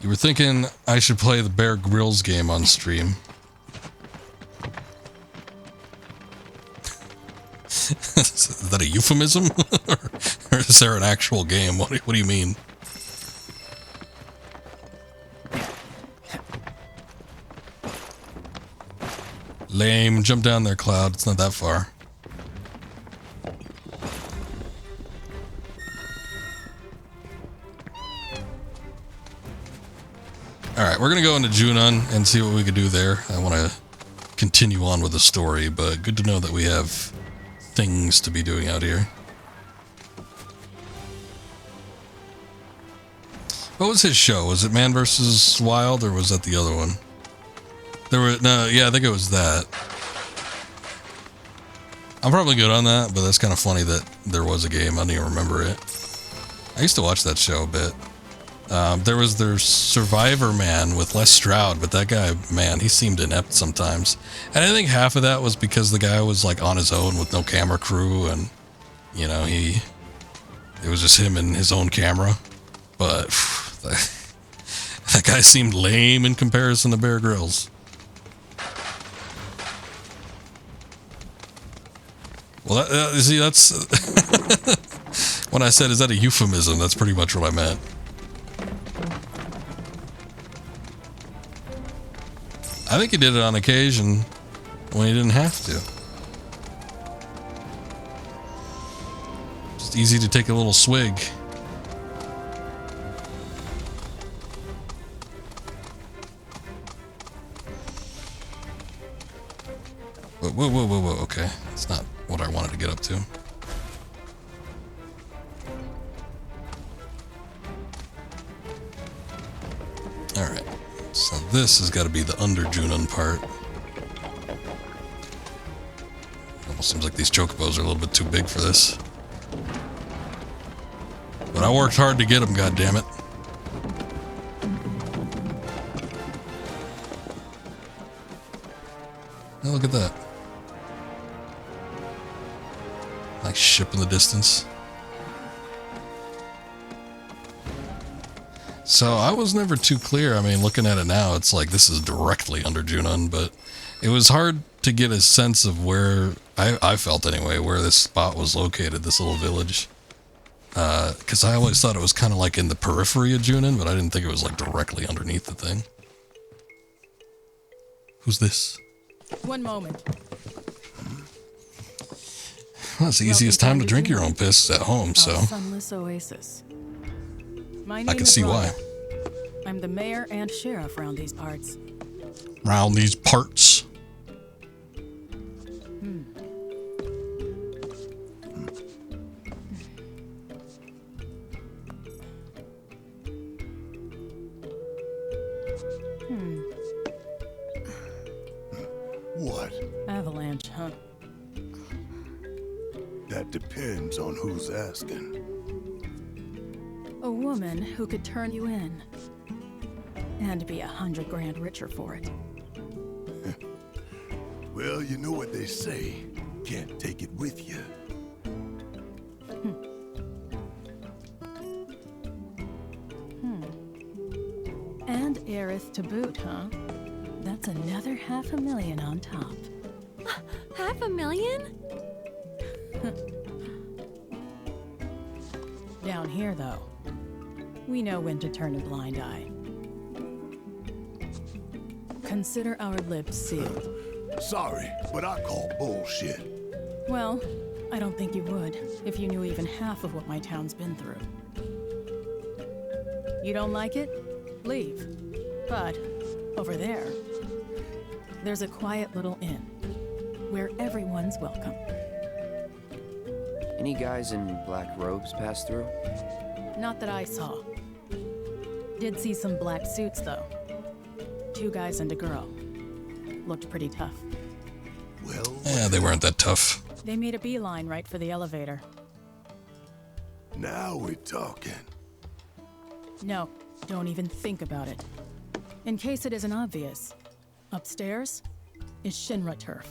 You were thinking I should play the Bear Grylls game on stream. Is that a euphemism? Or Or is there an actual game? What do you mean? Lame. Jump down there, Cloud. It's not that far. Alright, we're going to go into Junon and see what we can do there. I want to continue on with the story, but good to know that we have things to be doing out here. What was his show? Was it Man vs. Wild, or was that the other one? I think it was that. I'm probably good on that, but that's kind of funny that there was a game. I don't even remember it. I used to watch that show a bit. There was their Survivor man with Les Stroud, but that guy, man, he seemed inept sometimes. And I think half of that was because the guy was like on his own with no camera crew, and you know, it was just him and his own camera. But that guy seemed lame in comparison to Bear Grylls. Well, see, that's when I said, is that a euphemism? That's pretty much what I meant. I think he did it on occasion when he didn't have to. Just easy to take a little swig. Whoa, okay. That's not what I wanted to get up to. Alright. So this has got to be the under Junon part. Almost seems like these chocobos are a little bit too big for this. But I worked hard to get them, goddammit. Oh, look at that. Nice ship in the distance. So I was never too clear. I mean, looking at it now, it's like this is directly under Junon, but it was hard to get a sense of where, I felt anyway, where this spot was located, this little village. Because I always thought it was kind of like in the periphery of Junon, but I didn't think it was like directly underneath the thing. Who's this? One moment. Well, it's the easiest time to drink your own piss at home, so Sunless oasis. My name I can is see Ron. why. I'm the mayor and sheriff around these parts. Round these parts. What? Avalanche, huh? That depends on who's asking. A woman who could turn you in. And be 100 grand richer for it. Well, you know what they say. Can't take it with you. And heiress to boot, huh? That's another $500,000 on top. $500,000? Down here, though, we know when to turn a blind eye. Consider our lips sealed. Sorry, but I call bullshit. Well, I don't think you would if you knew even half of what my town's been through. You don't like it? Leave. But over there, there's a quiet little inn where everyone's welcome. Any guys in black robes pass through? Not that I saw. Did see some black suits, though. 2 guys and a girl. Looked pretty tough. Well, Yeah, they weren't that tough. They made a beeline right for the elevator. now we're talking. No, don't even think about it. In case it isn't obvious, upstairs is Shinra turf.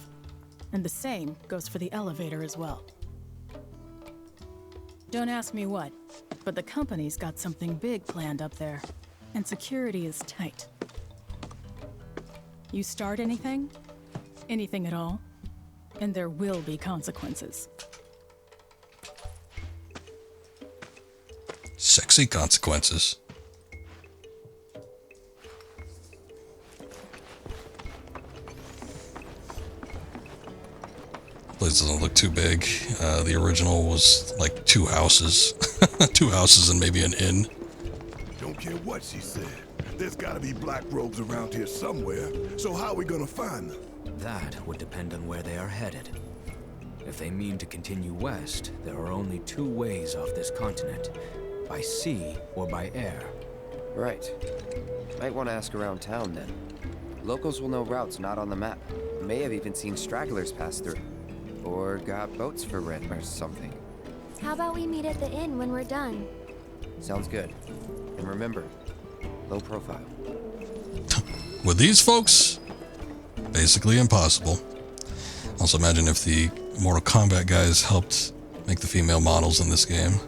And the same goes for the elevator as well. Don't ask me what, but the company's got something big planned up there, and security is tight. You start anything at all, and there will be consequences. proxy consequences. Place doesn't look too big. The original was like 2 houses. 2 houses and maybe an inn. Don't care what she said. There's gotta be black robes around here somewhere. So how are we gonna find them? That would depend on where they are headed. If they mean to continue west, there are only 2 ways off this continent. By sea or by air. Right. Might want to ask around town then. Locals will know routes not on the map. May have even seen stragglers pass through. Or got boats for rent or something. How about we meet at the inn when we're done? Sounds good. And remember, low profile. With these folks, basically impossible. Also imagine if the Mortal Kombat guys helped make the female models in this game.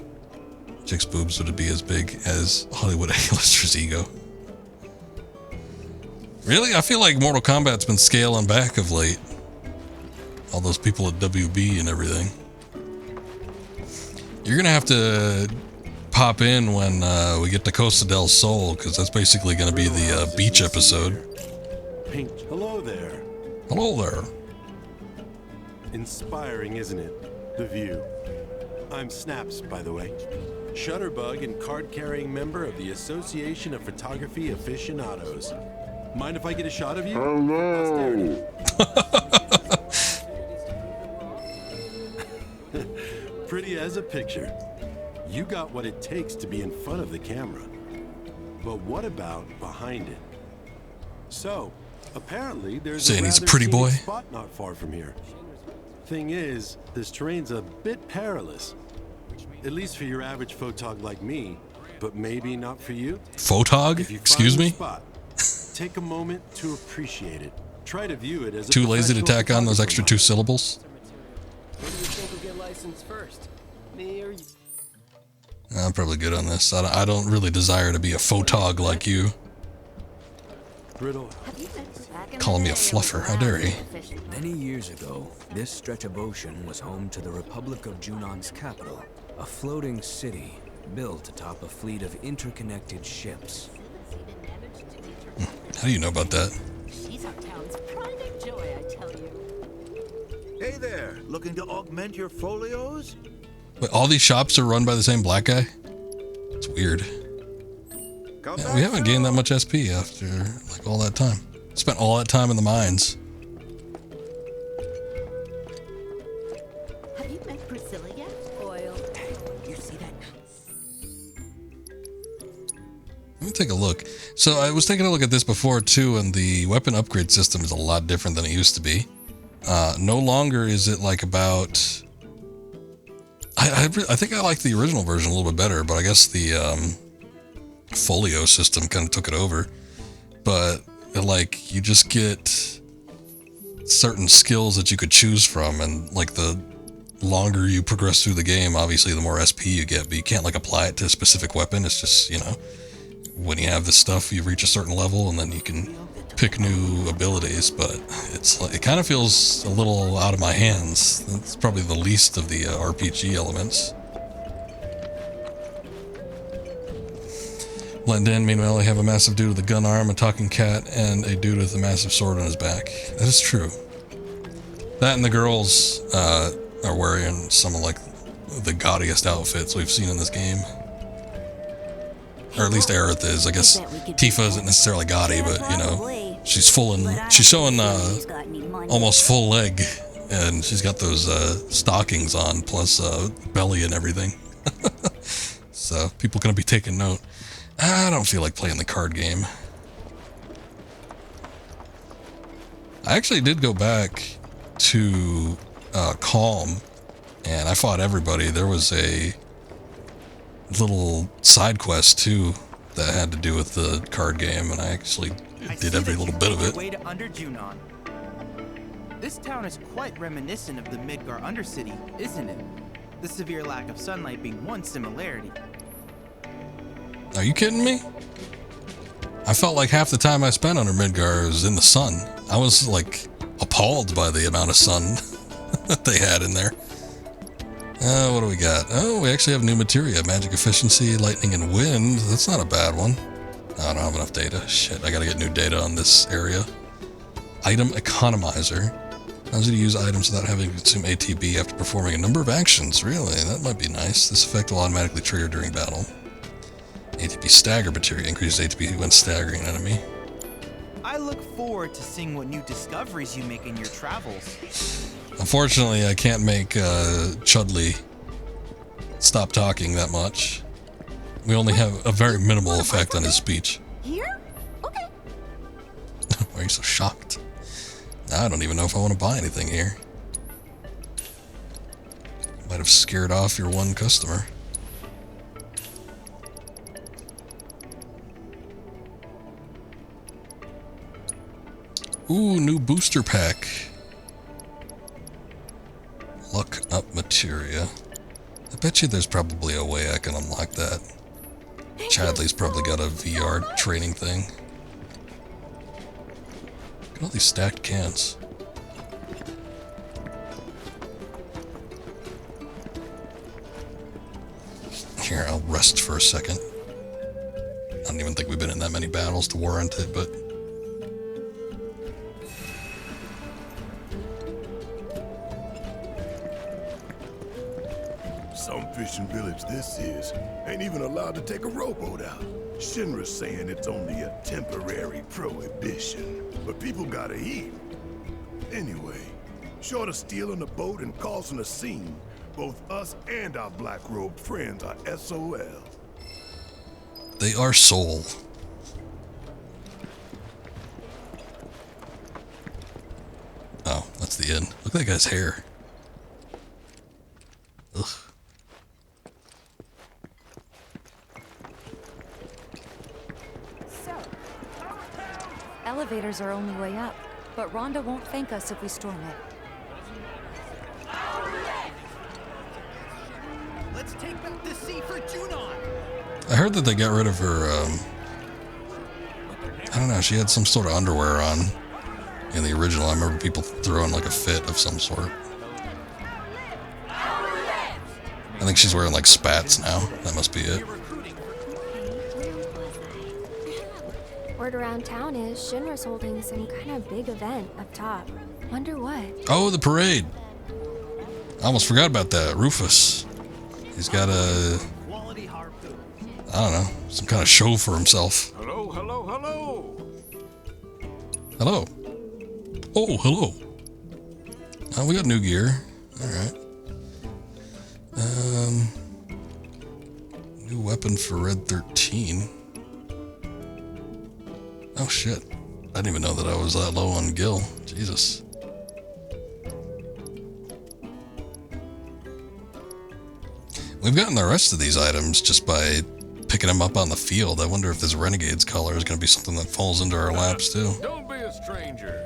Chick's boobs would be as big as Hollywood A-lister's ego. Really? I feel like Mortal Kombat's been scaling back of late. All those people at WB and everything. You're gonna have to pop in when we get to Costa del Sol, because that's basically gonna be the beach episode. Pink, hello there. Hello there. Inspiring, isn't it? The view. I'm Snaps, by the way. Shutterbug and card-carrying member of the Association of Photography Aficionados. Mind if I get a shot of you? Hello. Pretty as a picture. You got what it takes to be in front of the camera. But what about behind it? So, apparently there's Saying a he's a rather pretty scenic boy? spot not far from here. Thing is, this terrain's a bit perilous. At least for your average photog like me, but maybe not for you. Photog? If you Excuse find the me? spot, take a moment to appreciate it. Try to view it as a Too lazy to professional tack on those extra photographer 2 syllables? Who do you think will get licensed first? Me or you? I'm probably good on this. I don't really desire to be a photog like you. Brittle. Calling me a fluffer, how dare he? Many years ago, this stretch of ocean was home to the Republic of Junon's capital, a floating city built atop a fleet of interconnected ships. How do you know about that? She's our town's pride and joy, I tell you. Hey there, looking to augment your folios? Wait, all these shops are run by the same black guy? It's weird. Yeah, we haven't gained that much SP after like all that time. Spent all that time in the mines. Have you met Priscilla yet? Oil. You see that? Let me take a look. So I was taking a look at this before too, and the weapon upgrade system is a lot different than it used to be. No longer is it like about... I think I like the original version a little bit better, but I guess the folio system kind of took it over. But like you just get certain skills that you could choose from, and like the longer you progress through the game, obviously the more SP you get, but you can't like apply it to a specific weapon. It's just, you know, when you have this stuff, you reach a certain level and then you can pick new abilities, but it's like, it kind of feels a little out of my hands. It's probably the least of the RPG elements. Blend in, meanwhile, I have a massive dude with a gun arm, a talking cat, and a dude with a massive sword on his back. That is true. That and the girls are wearing some of like the gaudiest outfits we've seen in this game. Or at least Aerith is. I guess Tifa isn't necessarily gaudy, but you know, she's showing almost full leg, and she's got those stockings on, plus belly and everything. So people gonna be taking note. I don't feel like playing the card game. I actually did go back to Kalm, and I fought everybody. There was a little side quest too that had to do with the card game, and I actually did every little bit of it. Way to under Junon. This town is quite reminiscent of the Midgar Undercity, isn't it? The severe lack of sunlight being one similarity. Are you kidding me? I felt like half the time I spent under Midgar was in the sun. I was like appalled by the amount of sun that they had in there. What do we got? Oh, we actually have new materia. Magic efficiency, lightning, and wind. That's not a bad one. I don't have enough data. Shit, I gotta get new data on this area. Item economizer. Allows you to use items without having to consume ATB after performing a number of actions. Really? That might be nice. This effect will automatically trigger during battle. ATB stagger materia. Increases ATB when staggering an enemy. I look forward to seeing what new discoveries you make in your travels. Unfortunately, I can't make Chudley stop talking that much. We only have a very minimal effect on his speech. Here? Okay. Why are you so shocked? I don't even know if I want to buy anything here. Might have scared off your one customer. Ooh, new booster pack. Luck up materia. I bet you there's probably a way I can unlock that. Chadley's probably got a VR training thing. Look at all these stacked cans. Here, I'll rest for a second. I don't even think we've been in that many battles to warrant it, but... Some fishing village this is ain't even allowed to take a rowboat out. Shinra's saying it's only a temporary prohibition, but people gotta eat. Anyway, short of stealing a boat and causing a scene, both us and our black-robed friends are SOL. They are soul. Oh, that's the inn. Look at that guy's hair. Ugh. Elevators are only way up, but Rhonda won't thank us if we storm it. Let's take back the sea for Junon. I heard that they got rid of her, I don't know, she had some sort of underwear on in the original. I remember people throwing like a fit of some sort. I think she's wearing like spats now. That must be it. Word around town is Shinra's holding some kind of big event up top. Wonder what? Oh, the parade. I almost forgot about that. Rufus. He's got a... I don't know. Some kind of show for himself. Hello, hello, hello. Hello. Oh, hello. Oh, we got new gear. Alright. New weapon for Red 13. Oh shit. I didn't even know that I was that low on gil. Jesus. We've gotten the rest of these items just by picking them up on the field. I wonder if this Renegade's color is going to be something that falls into our laps too. Don't be a stranger.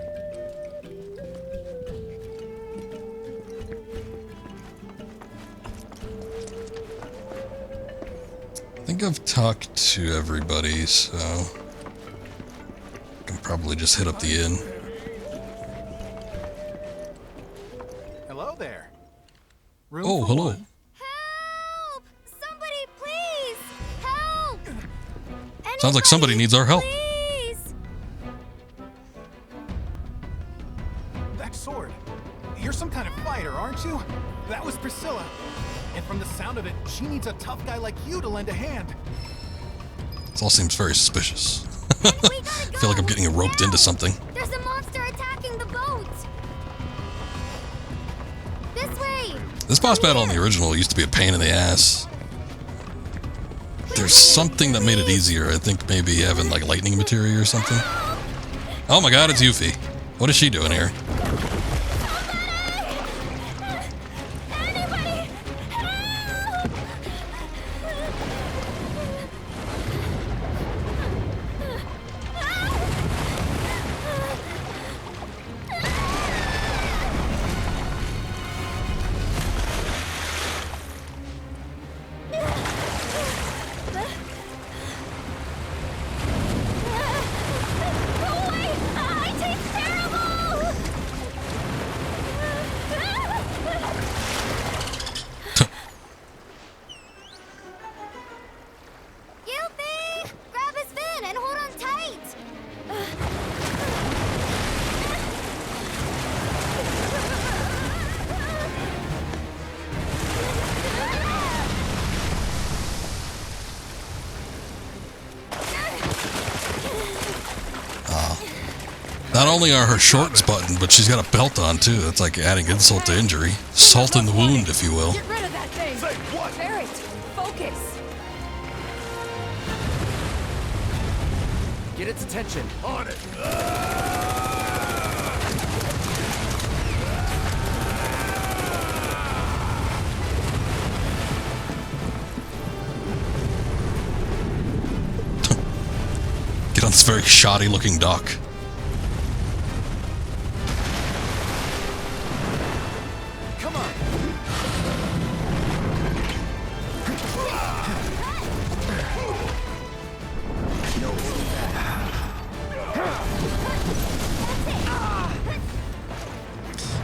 I think I've talked to everybody, so I can probably just hit up the inn. Hello there. Oh, hello. Help! Somebody, please! Help! Sounds like somebody needs our help. Please! That sword. You're some kind of fighter, aren't you? That was Priscilla. And from the sound of it, she needs a tough guy like you to lend a hand. This all seems very suspicious. I feel like I'm getting roped into something. There's a monster attacking the boat! This way! This boss battle in the original used to be a pain in the ass. There's something that made it easier. I think maybe having like lightning materia or something. Oh my god, it's Yuffie. What is she doing here? Not only are her shorts buttoned, but she's got a belt on too. That's like adding insult to injury. Salt in the wound, if you will. Get rid of that thing! Say what? Barrett, focus! Get its attention. On it! Get on this very shoddy looking dock. Come on!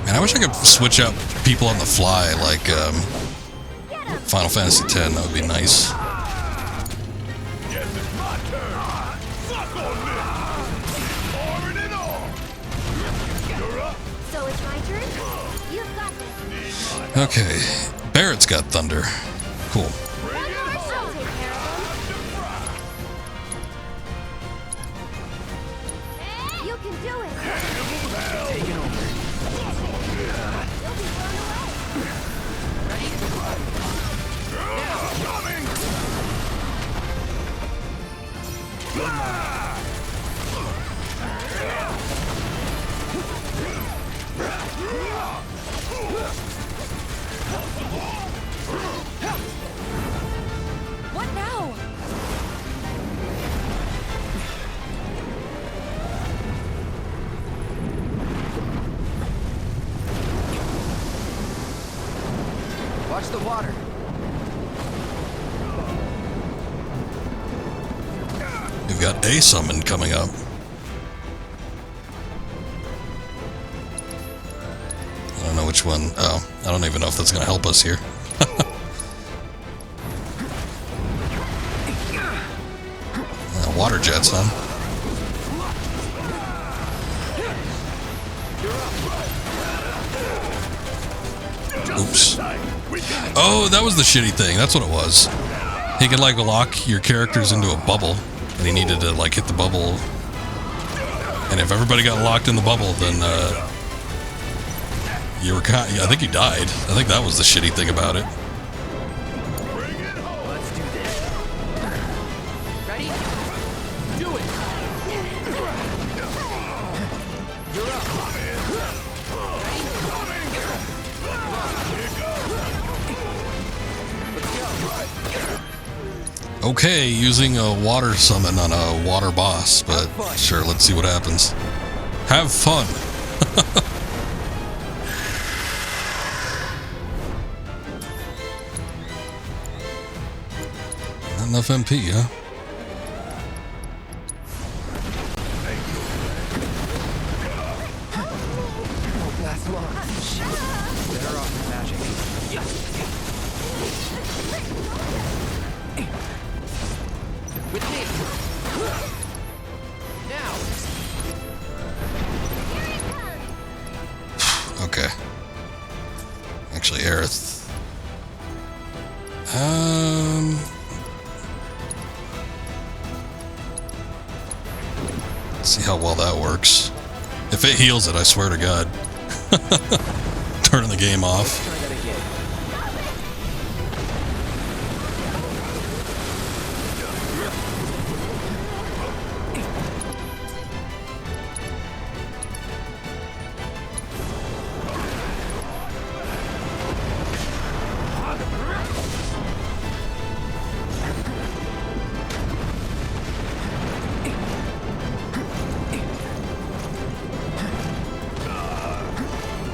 Man, I wish I could switch out people on the fly like Final Fantasy X. That would be nice. So it's my turn? You've got this. Okay, Barrett's got thunder. Cool. I'll take care of him. You can do it. Take it over. You'll be blown away. What now? Watch the water. We've got a summon coming up. I don't know which one. Oh, I don't even know if that's going to help us here. Water jets, huh? Oops. Oh, that was the shitty thing. That's what it was. He could like lock your characters into a bubble, and he needed to like hit the bubble. And if everybody got locked in the bubble, then you were I think you died. I think that was the shitty thing about it. Let's do this. Ready? Do it! You're up. Okay, using a water summon on a water boss, but sure, let's see what happens. Have fun! Not enough MP, huh? Won't last long. Better off with magic. With me. Now. Okay. Actually, Aerith. Let's see how well that works. If it heals it, I swear to God. Turning the game off. Try that again.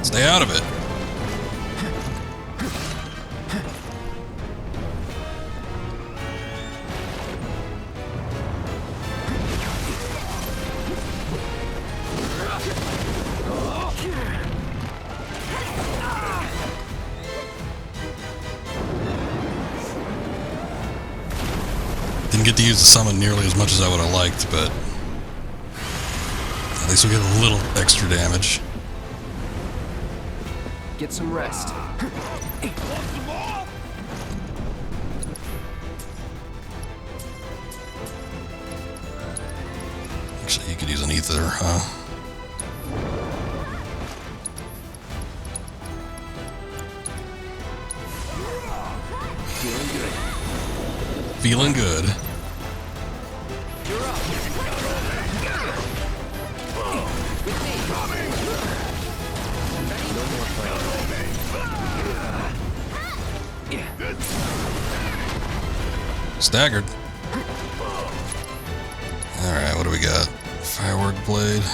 Stay out of it. Didn't get to use the summon nearly as much as I would have liked, but at least we get a little extra damage. Get some rest. Actually, you could use an ether, huh? Feeling good. Feeling good. You're up. With me. No more fighting. Yeah. Staggered. Alright, what do we got? Firework blade.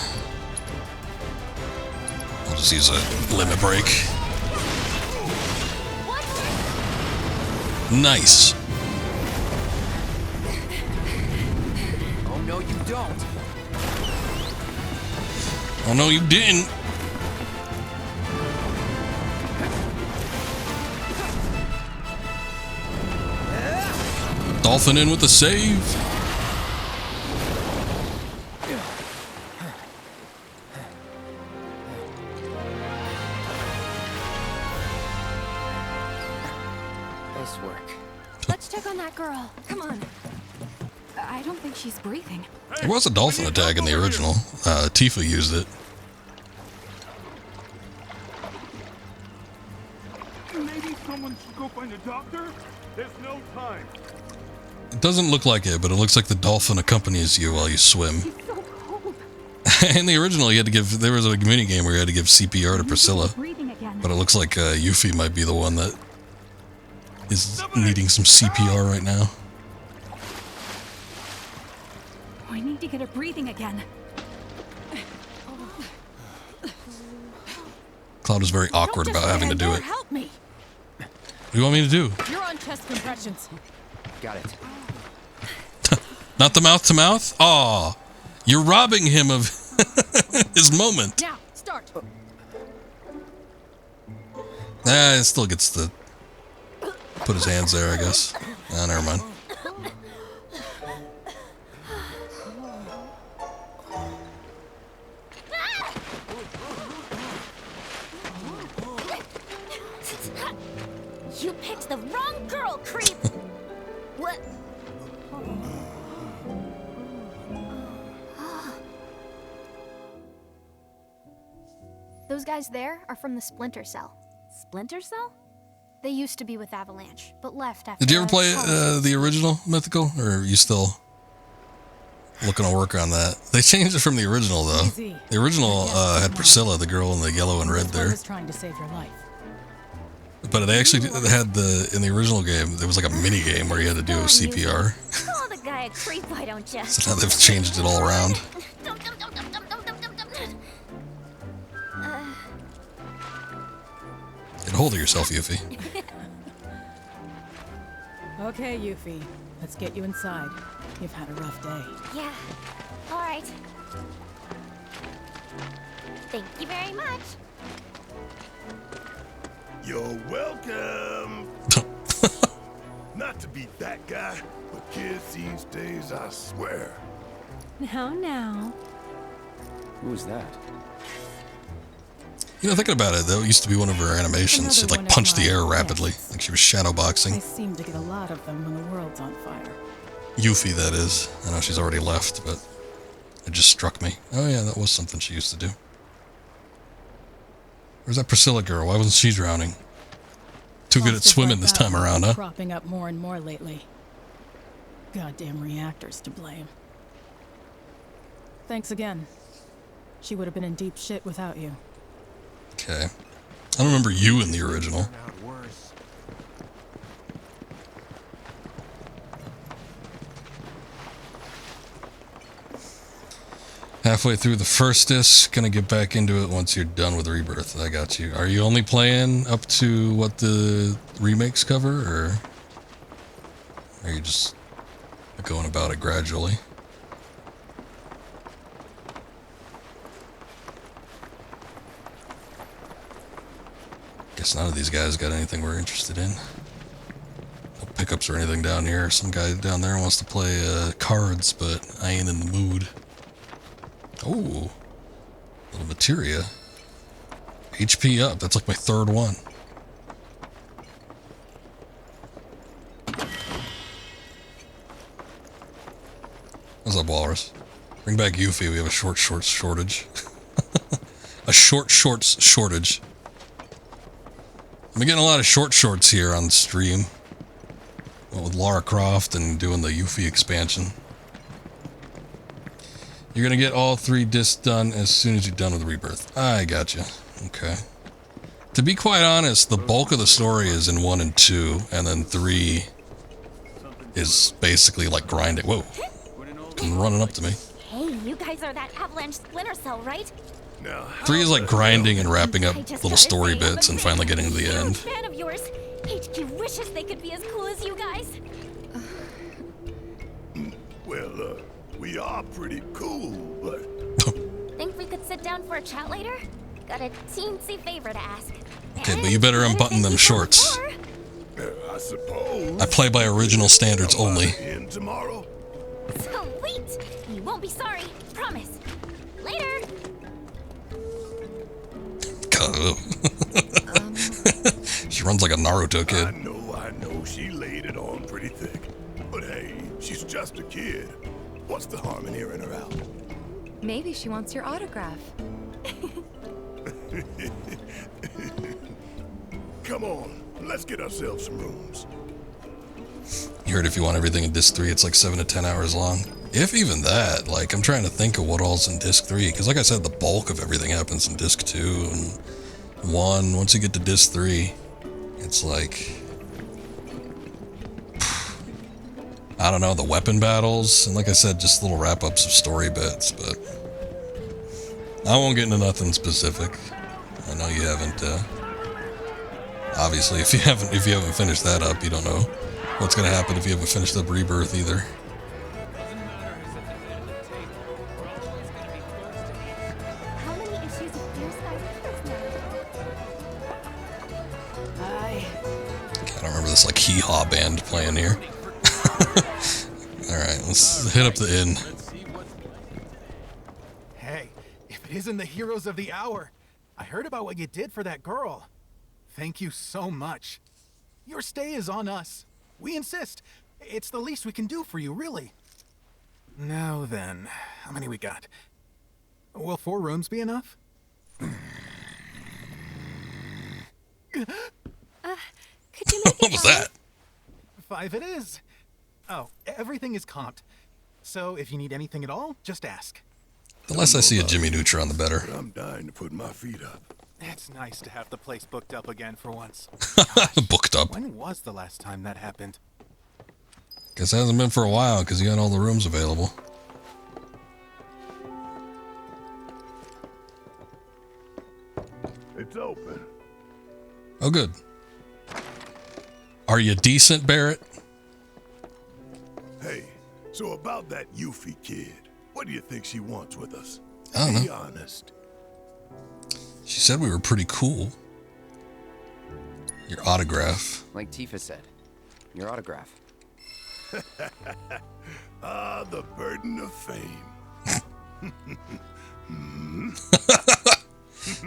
I'll just use a limit break. Nice. Oh no, you don't. Oh no, you didn't. Dolphin in with the save. Nice work. Let's check on that girl. Come on. I don't think she's breathing. There was a dolphin attack in the original. Tifa used it. Maybe someone should go find a doctor? There's no time. It doesn't look like it, but it looks like the dolphin accompanies you while you swim. In the original, you had to give. There was a mini game where you had to give CPR to Priscilla, but it looks like Yuffie might be the one that is needing some CPR right now. I need to get her breathing again. Cloud is very awkward about having to do it. Help me. What do you want me to do? You're on chest compressions. Got it. Not the mouth to mouth? Aw, you're robbing him of his moment. Now, start. It still gets to put his hands there, I guess. Ah, never mind. You picked the wrong girl, creep! What? Those guys there are from the Splinter Cell. Splinter Cell? They used to be with Avalanche, but left after... Did you ever play the original Mythical, or are you still looking to work on that? They changed it from the original, though. The original had Priscilla, the girl in the yellow and red there. Trying to save your life. But they actually had in the original game, there was like a mini game where you had to do a CPR. Call the guy a creep, why don't you? So now they've changed it all around. Get a hold of yourself, Yuffie. Okay, Yuffie. Let's get you inside. You've had a rough day. Yeah. All right. Thank you very much. You're welcome. Not to be that guy, but kids these days, I swear. Now. Who's that? You know, thinking about it, though, it used to be one of her animations. She'd like punch the air rapidly, like she was shadow I boxing. seem to get a lot of them when the world's on fire. Yuffie, that is. I know she's already left, but it just struck me. Oh yeah, that was something she used to do. Where's that Priscilla girl? Why wasn't she drowning? Too good at swimming this time around, huh? Cropping up more and more lately. Goddamn reactors to blame. Thanks again. She would have been in deep shit without you. Okay. I don't remember you in the original. Halfway through the first disc, gonna get back into it once you're done with Rebirth. I got you. Are you only playing up to what the remakes cover, or are you just going about it gradually? Guess none of these guys got anything we're interested in. No pickups or anything down here. Some guy down there wants to play cards, but I ain't in the mood. Oh, little materia. HP up. That's like my third one. What's up, Walrus? Bring back Yuffie. We have a shorts shortage. A shorts shortage. I'm getting a lot of shorts here on the stream. with Lara Croft and doing the Yuffie expansion. You're gonna get all 3 discs done as soon as you're done with Rebirth. I gotcha. Okay. To be quite honest, the bulk of the story is in 1 and 2, and then 3 is basically like grinding. Whoa. Come running up to me. Hey, you guys are that Avalanche Splinter Cell, right? No. 3 is like grinding and wrapping up little story bits and finally getting to the end. Fan of yours. HQ wishes they could be as cool as you guys. Well, we are pretty cool, but... Think we could sit down for a chat later? Got a teensy favor to ask. Okay, but you better unbutton them shorts. I suppose... I play by original standards only. In tomorrow? Sweet! You won't be sorry. Promise. Later! She runs like a Naruto kid. I know. She laid it on pretty thick. But hey, she's just a kid. What's the harm in hearing her out? Maybe she wants your autograph. Come on, let's get ourselves some rooms. You heard if you want everything in disc 3, it's like 7 to 10 hours long. If even that, like, I'm trying to think of what all's in disc 3, because like I said, the bulk of everything happens in disc 2 and 1. Once you get to disc 3, it's like, I don't know, the weapon battles, and like I said, just little wrap-ups of story bits, but I won't get into nothing specific. I know you haven't, obviously, if you haven't finished that up, you don't know what's gonna happen if you haven't finished up Rebirth either. How many issues of Fierce Guys I don't remember this like hee-haw band playing here. Alright, let's hit up the inn. Hey, if it isn't the heroes of the hour, I heard about what you did for that girl. Thank you so much. Your stay is on us. We insist. It's the least we can do for you, really. Now then, how many we got? Will 4 rooms be enough? Could you make What was that? 5 it is. Oh, everything is comped. So if you need anything at all, just ask. The less I see a Jimmy Neutron, the better. I'm dying to put my feet up. It's nice to have the place booked up again for once. Booked up. When was the last time that happened? Guess it hasn't been for a while, because you got all the rooms available. It's open. Oh, good. Are you decent, Barrett? Hey, so about that Yuffie kid, what do you think she wants with us? I don't know. Be honest. She said we were pretty cool. Your autograph. Like Tifa said, your autograph. Ah, the burden of fame.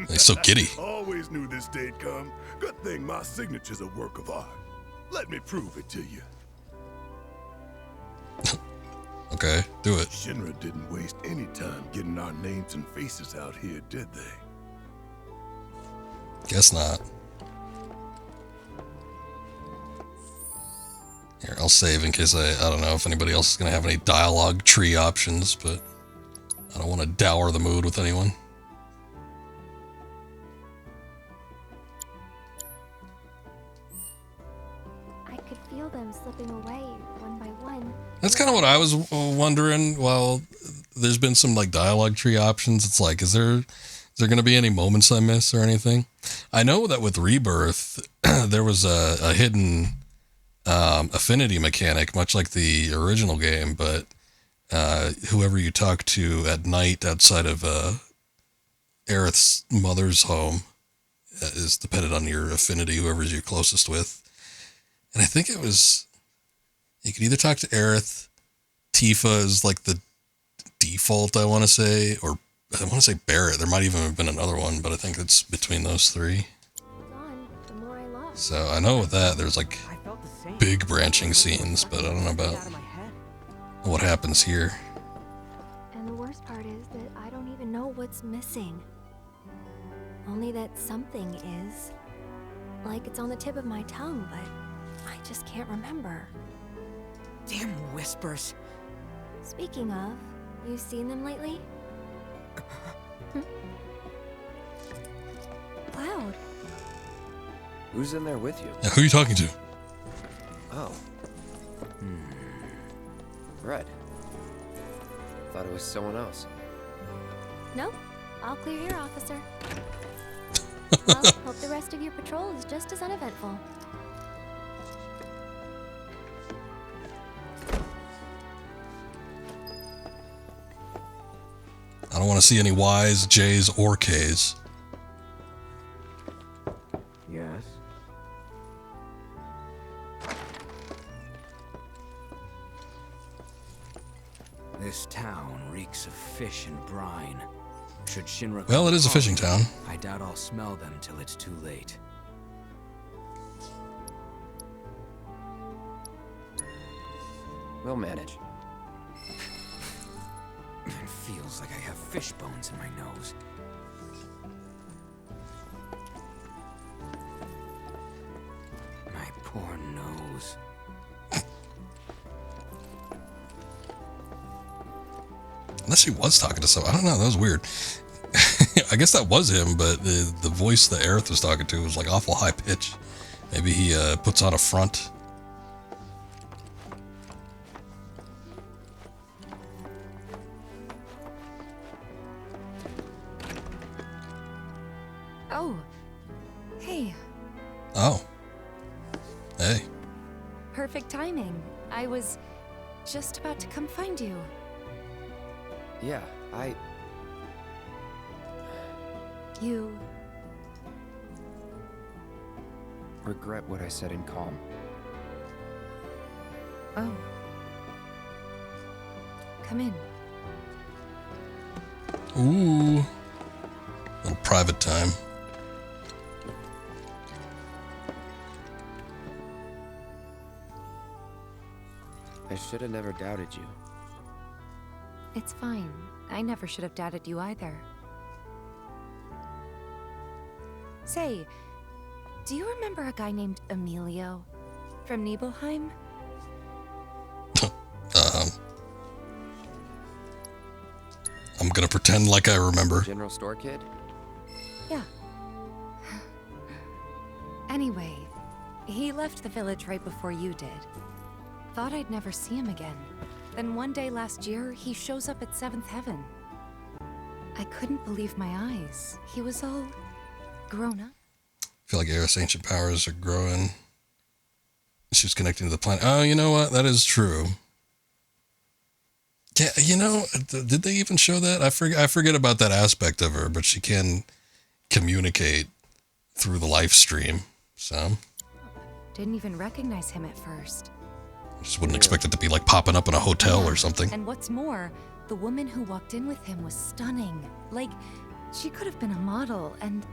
He's so giddy. Always knew this day'd come. Good thing my signature's a work of art. Let me prove it to you. Okay, do it. Shinra didn't waste any time getting our names and faces out here, did they? Guess not. Here, I'll save in case I don't know if anybody else is going to have any dialogue tree options, but I don't want to dour the mood with anyone. I could feel them slipping away one by one. That's kind of what I was wondering. Well, there's been some like dialogue tree options. It's like, is there going to be any moments I miss or anything? I know that with Rebirth, there was a hidden affinity mechanic, much like the original game, but whoever you talk to at night outside of Aerith's mother's home is dependent on your affinity, whoever's you're closest with. And I think it was, you could either talk to Aerith, Tifa is like the default, I want to say, or I want to say Barrett. There might even have been another one, but I think it's between those 3. So I know with that, there's like big branching scenes, but I don't know about what happens here. And the worst part is that I don't even know what's missing. Only that something is. Like it's on the tip of my tongue, but I just can't remember. Damn whispers. Speaking of, you seen them lately? Cloud. Who's in there with you? Yeah, who are you talking to? Oh. Red. Thought it was someone else. Nope. All clear here, officer. Well, hope the rest of your patrol is just as uneventful. I don't want to see any Ys, Js, or Ks. Yes? This town reeks of fish and brine. Should Shinra... Well, it is a fishing town. I doubt I'll smell them till it's too late. We'll manage. It feels like I have fish bones in my nose. My poor nose. Unless he was talking to someone. I don't know. That was weird. I guess that was him, but the voice that Aerith was talking to was like awful high pitch. Maybe he puts on a front. Oh. Hey. Oh. Hey. Perfect timing. I was just about to come find you. Yeah, You... regret what I said in Kalm. Oh. Come in. Ooh. Little private time. I should have never doubted you. It's fine. I never should have doubted you either. Say, do you remember a guy named Emilio from Nibelheim? I'm gonna pretend like I remember. General store kid? Yeah. Anyway, he left the village right before you did. Thought I'd never see him again. Then one day last year, he shows up at 7th Heaven. I couldn't believe my eyes. He was all grown up. I feel like Aerith's ancient powers are growing. She's connecting to the planet. Oh, you know what? That is true. Yeah, you know, did they even show that? I forget about that aspect of her, but she can communicate through the live stream. So Didn't even recognize him at first. just wouldn't expect it to be like popping up in a hotel or something. And what's more, the woman who walked in with him was stunning. Like, she could have been a model, and...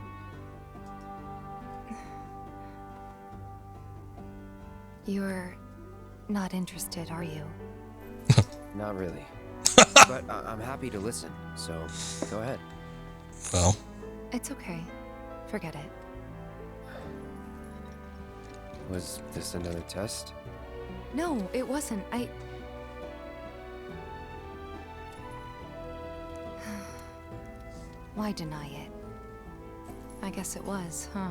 You're not interested, are you? Not really. But I'm happy to listen, so go ahead. Well. It's okay. Forget it. Was this another test? No, it wasn't. Why deny it? I guess it was, huh?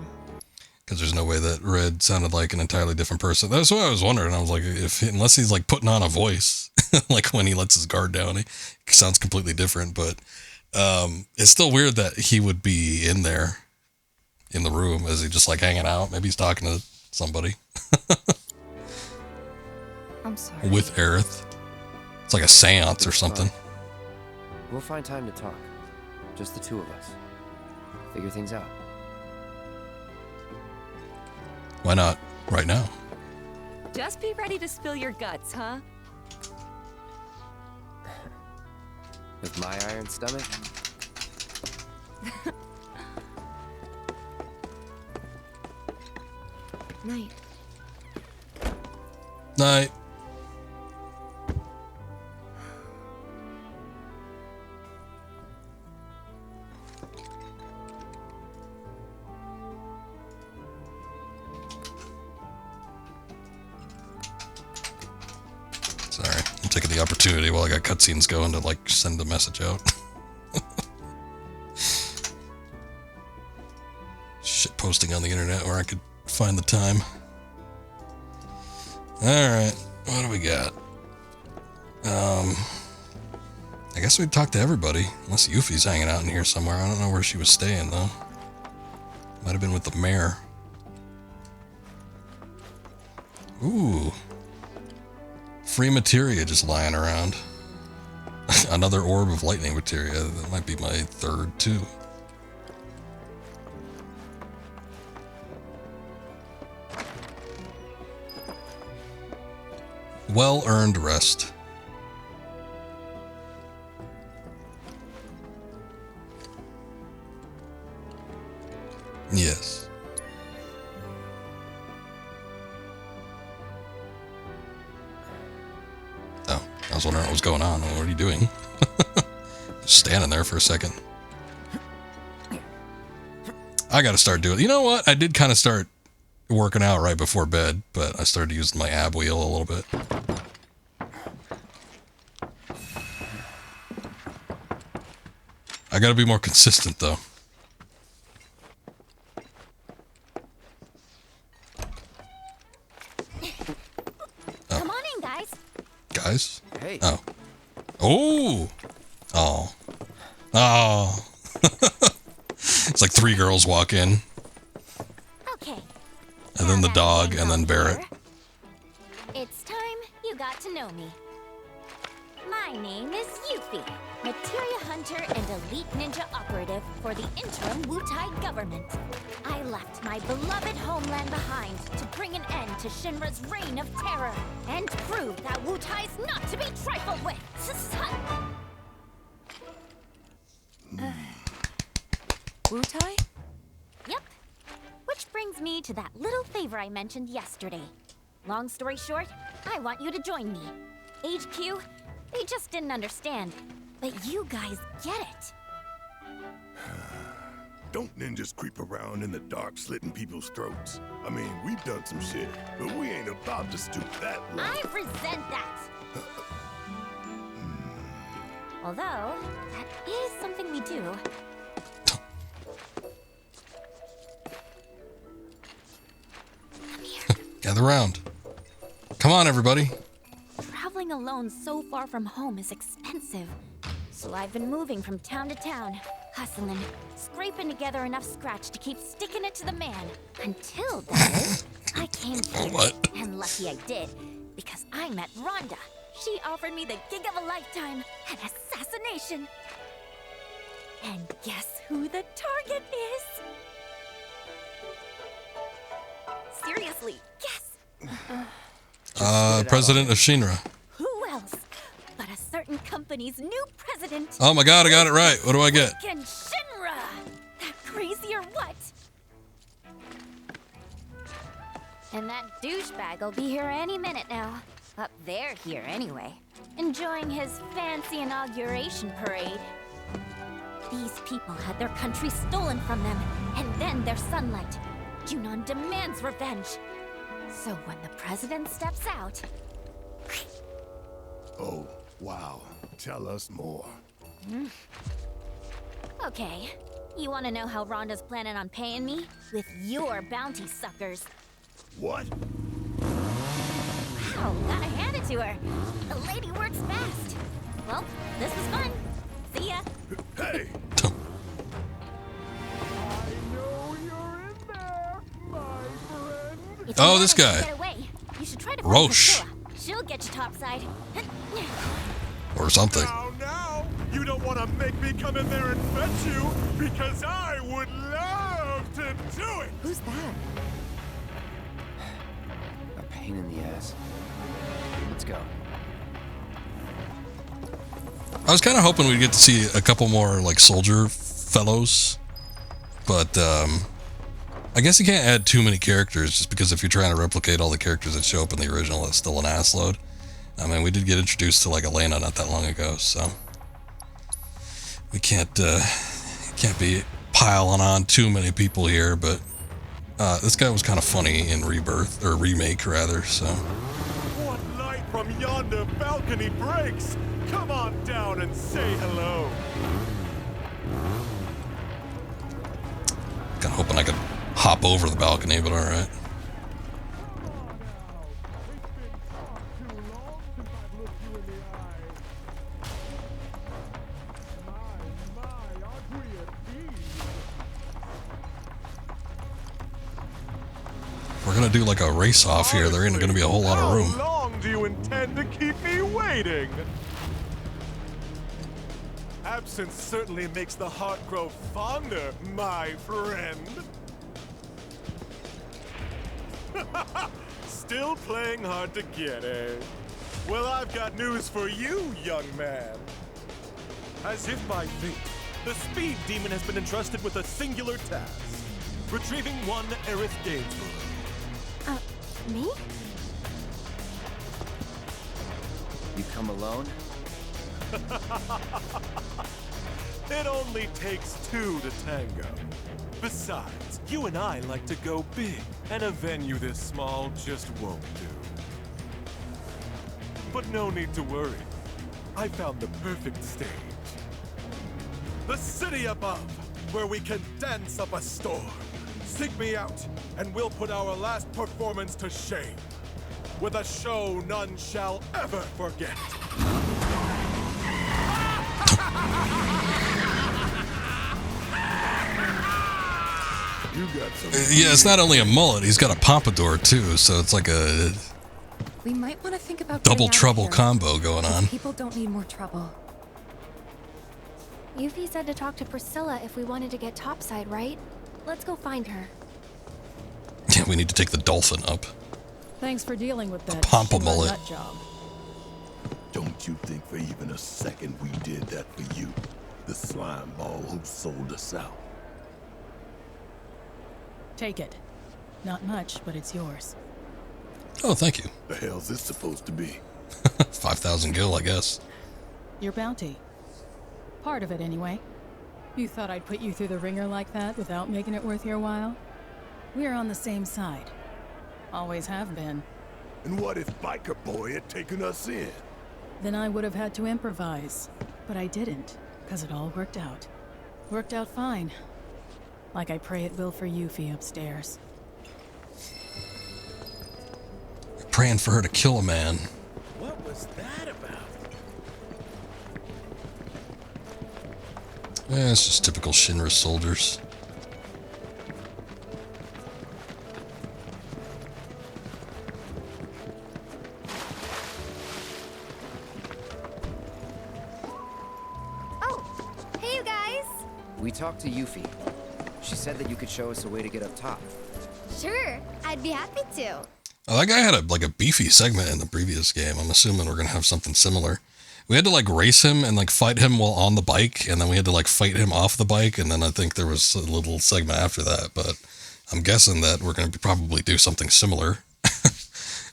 Because there's no way that Red sounded like an entirely different person. That's what I was wondering. I was like, unless he's like putting on a voice, like when he lets his guard down, he sounds completely different. But it's still weird that he would be in there, in the room. Is he just like hanging out? Maybe he's talking to somebody. I'm sorry. With Aerith. It's like a seance or something. We'll find time to talk. Just the two of us. Figure things out. Why not right now? Just be ready to spill your guts, huh? With my iron stomach? Night. Night. taking the opportunity while I got cutscenes going to, like, send the message out. Shit posting on the internet where I could find the time. Alright, what do we got? I guess we'd talk to everybody, unless Yuffie's hanging out in here somewhere. I don't know where she was staying, though. Might have been with the mayor. Ooh. Free materia just lying around. Another orb of lightning materia. That might be my third, too. Well-earned rest. Yes. Oh, I was wondering what was going on. What are you doing? Just standing there for a second. I gotta start doing... You know what? I did kind of start working out right before bed, but I started using my ab wheel a little bit. I gotta be more consistent, though. Come on in, guys. Guys? Hey. Oh. Oh! Oh. Oh. It's like 3 girls walk in. Okay. And then the dog, and then Barrett. It's time you got to know me. My name is Yuffie, materia hunter and elite ninja operative for the interim Wutai government. I left my beloved homeland behind to bring an end to Shinra's reign of terror and prove that Wutai's not to be trifled with. Wutai? Yep. Which brings me to that little favor I mentioned yesterday. Long story short, I want you to join me. HQ, they just didn't understand, but you guys get it. Don't ninjas creep around in the dark slitting people's throats? I mean, we've done some shit, but we ain't about to stoop that low. I resent that. Although, that is something we do. Gather round. Come on, everybody. Traveling alone so far from home is expensive. So I've been moving from town to town, hustling, scraping together enough scratch to keep sticking it to the man. Until then, I came here. What? And lucky I did, because I met Rhonda. She offered me the gig of a lifetime, an assassination. And guess who the target is? Seriously, guess. President of Shinra. Who else but a certain company's new president? Oh my god, I got it right. What do I get? Freaking Shinra! That crazy or what? And that douchebag will be here any minute now. Up there here anyway. Enjoying his fancy inauguration parade. These people had their country stolen from them, and then their sunlight. Junon demands revenge. So when the president steps out... Oh, wow. Tell us more. Okay. You want to know how Rhonda's planning on paying me? With your bounty suckers. What? Wow, gotta hand it to her. The lady works fast. Well, this was fun. See ya. Hey! Oh, this guy. Get away. You should try to Roche. She'll get you topside. Or something. Now, you don't want to make me come in there and fetch you, because I would love to do it! Who's that? A pain in the ass. Let's go. I was kind of hoping we'd get to see a couple more, like, soldier fellows. But, I guess you can't add too many characters, just because if you're trying to replicate all the characters that show up in the original, it's still an ass load. I mean, we did get introduced to, like, Elena not that long ago, so... We can't be piling on too many people here, but... this guy was kind of funny in Rebirth, or Remake, rather, so... What light from yonder balcony breaks, come on down and say hello. Kinda hoping I could hop over the balcony, but alright. We're gonna do like a race off here. There ain't gonna be a whole lot of room. How long do you intend to keep me waiting? Absence certainly makes the heart grow fonder, my friend. Still playing hard to get, eh? Well, I've got news for you, young man. As if by fate, the Speed Demon has been entrusted with a singular task. Retrieving one Aerith Gainesborough. Me? You come alone? It only takes two to tango. Besides, you and I like to go big, and a venue this small just won't do. But no need to worry. I found the perfect stage. The city above, where we can dance up a storm. Seek me out, and we'll put our last performance to shame. With a show none shall ever forget. You got some. Yeah, it's not only a mullet, he's got a pompadour too, so it's like a We might want to think about double getting out of trouble here. combo going on. People don't need more trouble. Yuffie said to talk to Priscilla if we wanted to get topside, right? Let's go find her. Yeah, we need to take the dolphin up. Thanks for dealing with that Pompa Shinra mullet. nut job. Don't you think for even a second we did that for you? The slime ball who sold us out. Take it. Not much, but it's yours. Oh, thank you. The hell's this supposed to be? 5,000 gil, I guess. Your bounty. Part of it, anyway. You thought I'd put you through the ringer like that without making it worth your while? We're on the same side. Always have been. And what if Biker Boy had taken us in? Then I would have had to improvise. But I didn't, because it all worked out. Worked out fine. Like I pray it will for Yuffie upstairs. Praying for her to kill a man. What was that about? Yeah, it's just typical Shinra soldiers. Oh, hey you guys! We talked to Yuffie. She said that you could show us a way to get up top. Sure, I'd be happy to. Oh, that guy had a beefy segment in the previous game. I'm assuming we're gonna have something similar. We had to like race him and like fight him while on the bike, and then we had to like fight him off the bike, and then I think there was a little segment after that, but I'm guessing that we're gonna probably do something similar.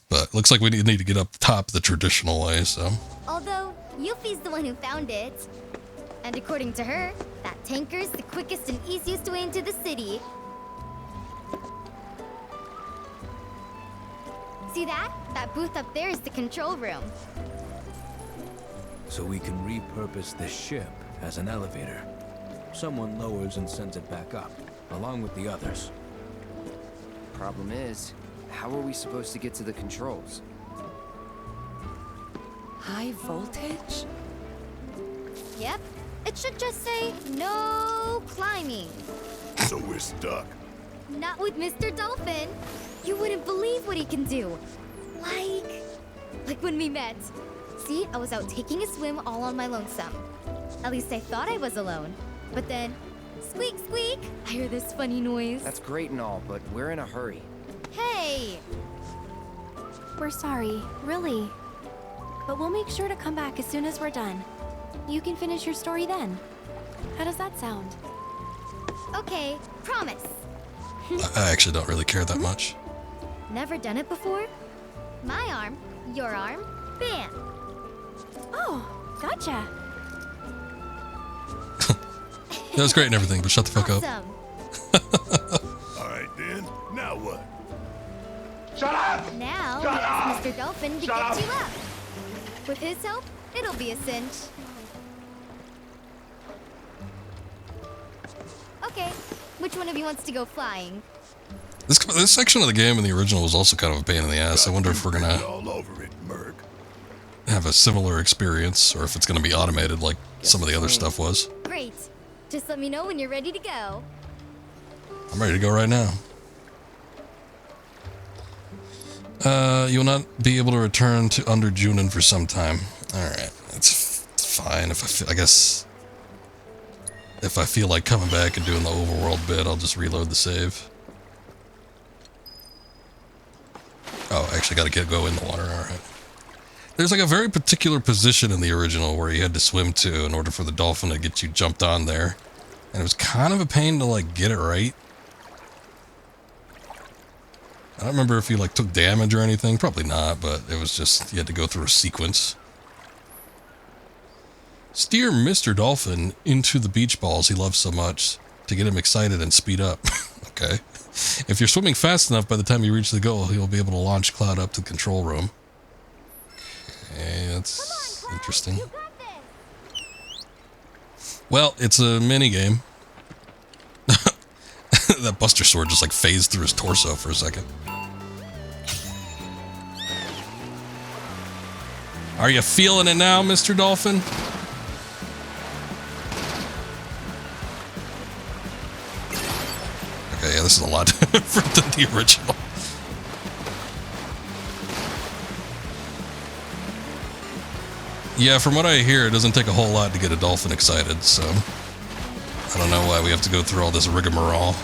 But looks like we need to get up top the traditional way, so. Although, Yuffie's the one who found it. And according to her, that tanker's the quickest and easiest way into the city. See that? That booth up there is the control room. So we can repurpose this ship as an elevator. Someone lowers and sends it back up, along with the others. Problem is, how are we supposed to get to the controls? High voltage? Yep. It should just say, no climbing. So we're stuck. Not with Mr. Dolphin. You wouldn't believe what he can do. Like when we met. See, I was out taking a swim all on my lonesome. At least I thought I was alone. But then, squeak, squeak, I hear this funny noise. That's great and all, but we're in a hurry. Hey! We're sorry, really. But we'll make sure to come back as soon as we're done. You can finish your story then. How does that sound? Okay, promise. I actually don't really care that much. Never done it before? My arm, your arm, bam! Oh, gotcha. That was great and everything, but shut the fuck up. All right then, now what? Now, we ask Mr. Dolphin to get you up. With his help, it'll be a cinch. Okay, which one of you wants to go flying? This section of the game in the original was also kind of a pain in the ass. I wonder if we're gonna have a similar experience, or if it's gonna be automated like some of the other stuff was. Great. Just let me know when you're ready to go. I'm ready to go right now. You will not be able to return to under Junon for some time. Alright, it's fine. I guess if I feel like coming back and doing the overworld bit, I'll just reload the save. Oh, actually gotta go in the water, alright. There's like a very particular position in the original where you had to swim to in order for the dolphin to get you jumped on there. And it was kind of a pain to like get it right. I don't remember if you like took damage or anything, probably not, but it was just, you had to go through a sequence. Steer Mr. Dolphin into the beach balls he loves so much to get him excited and speed up. Okay. If you're swimming fast enough, by the time you reach the goal, you'll be able to launch Cloud up to the control room. Okay, that's interesting. Well, it's a mini game. That Buster Sword just like phased through his torso for a second. Are you feeling it now, Mr. Dolphin? Okay, yeah, this is a lot different than the original. Yeah, from what I hear, it doesn't take a whole lot to get a dolphin excited, so I don't know why we have to go through all this rigmarole.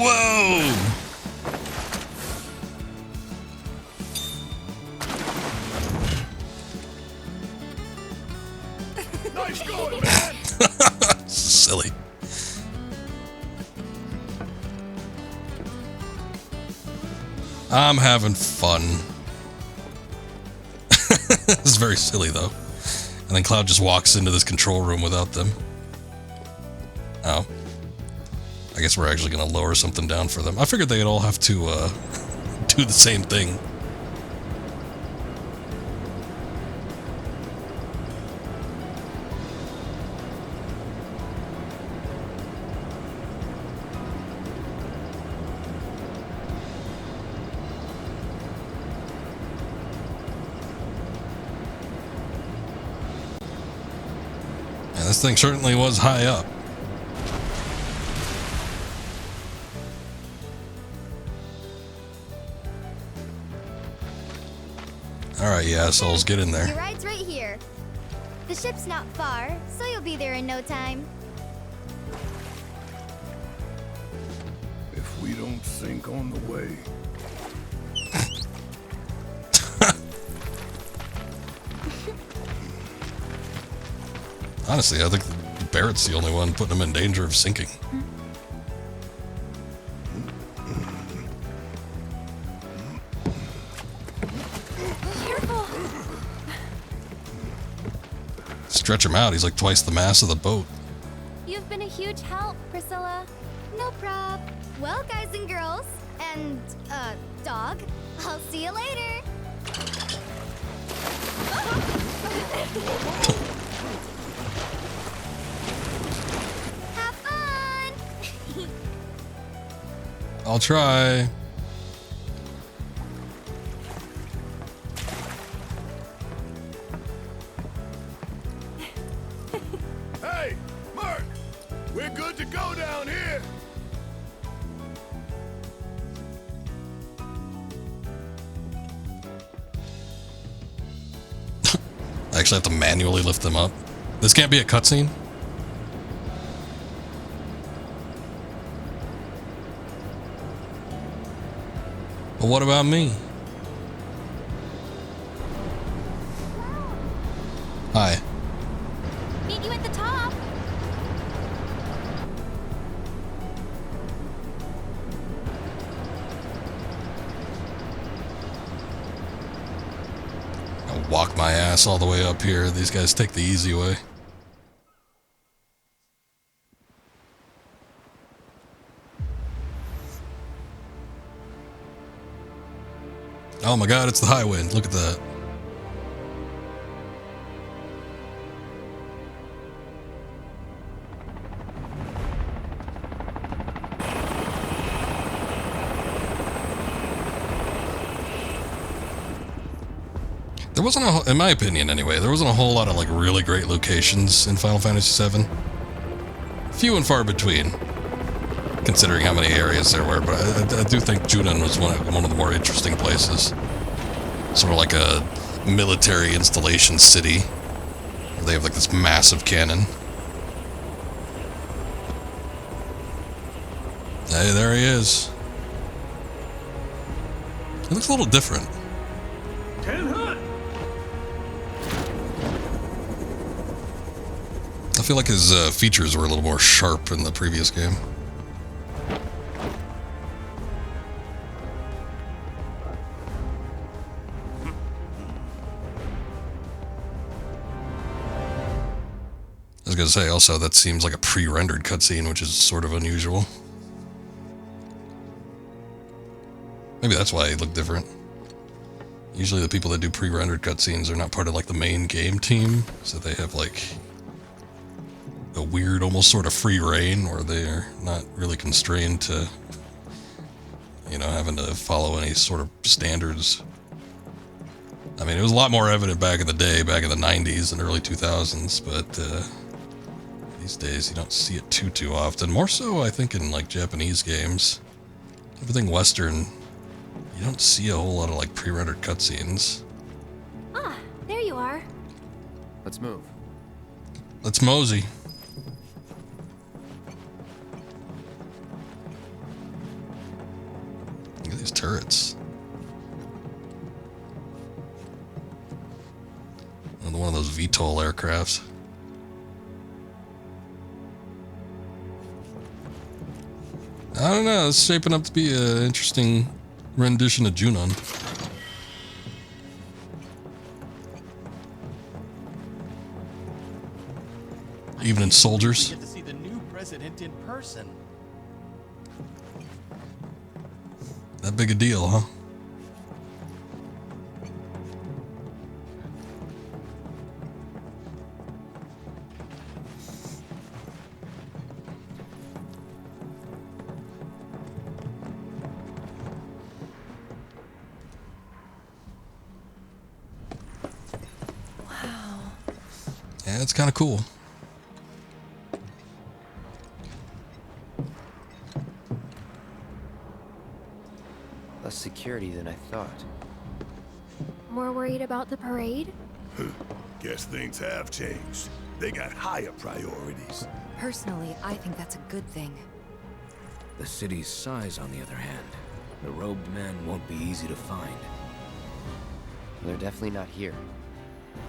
Whoa! Nice going, man! Silly. I'm having fun. It's very silly, though. And then Cloud just walks into this control room without them. Oh. I guess we're actually going to lower something down for them. I figured they'd all have to do the same thing. And this thing certainly was high up. Alright, you assholes, get in there. Your ride's right here. The ship's not far, so you'll be there in no time. If we don't sink on the way. Honestly, I think Barrett's the only one putting him in danger of sinking. Stretch him out, he's like twice the mass of the boat. You've been a huge help, Priscilla. No prob. Well, guys and girls, and, dog, I'll see you later. Have fun! I'll try. Hey, Mark! We're good to go down here! I actually have to manually lift them up. This can't be a cutscene? But what about me? Hi. Meet you at the top. I'll walk my ass all the way up here. These guys take the easy way. Oh my god, it's the high wind. Look at that. There wasn't a, in my opinion anyway, there wasn't a whole lot of like really great locations in Final Fantasy VII. Few and far between, considering how many areas there were, but I do think Junon was one of the more interesting places. Sort of like a military installation city. They have like this massive cannon. Hey, there he is. He looks a little different. I feel like his features were a little more sharp in the previous game. I was gonna say, also, that seems like a pre-rendered cutscene, which is sort of unusual. Maybe that's why he looked different. Usually the people that do pre-rendered cutscenes are not part of like the main game team, so they have like a weird, almost sort of free reign, where they're not really constrained to, you know, having to follow any sort of standards. I mean, it was a lot more evident back in the day, back in the 90s and early 2000s, but these days you don't see it too often. More so, I think, in like Japanese games. Everything Western, you don't see a whole lot of like pre-rendered cutscenes. Ah, there you are. Let's move. Let's mosey. Look at these turrets. Another one of those VTOL aircrafts. I don't know, it's shaping up to be an interesting rendition of Junon. Even in soldiers. You get to see the new president in person. That big a deal, huh? Wow. Yeah, it's kind of cool. Less security than I thought. More worried about the parade? Guess things have changed. They got higher priorities. Personally, I think that's a good thing. The city's size, on the other hand, the robed men won't be easy to find. They're definitely not here.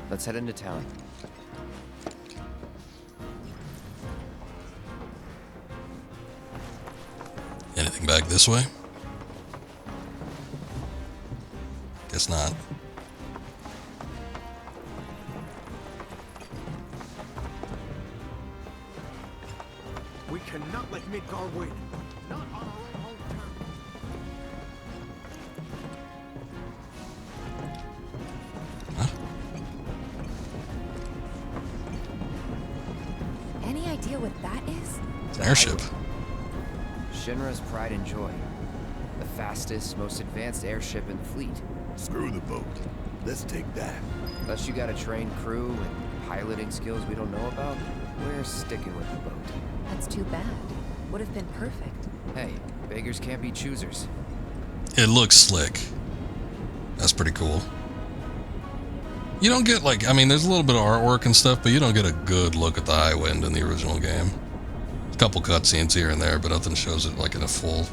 Let's head into town. Anything back this way? Guess not. We cannot let Midgar win. Not on our own home turf. Any idea what that is? It's an airship. Shinra's pride and joy. The fastest, most advanced airship in the fleet. Screw the boat. Let's take that. Unless you got a trained crew and piloting skills we don't know about, we're sticking with the boat. That's too bad. Would have been perfect. Hey, beggars can't be choosers. It looks slick. That's pretty cool. You don't get like, I mean, there's a little bit of artwork and stuff, but you don't get a good look at the high wind in the original game. A couple cutscenes here and there, but nothing shows it like in a full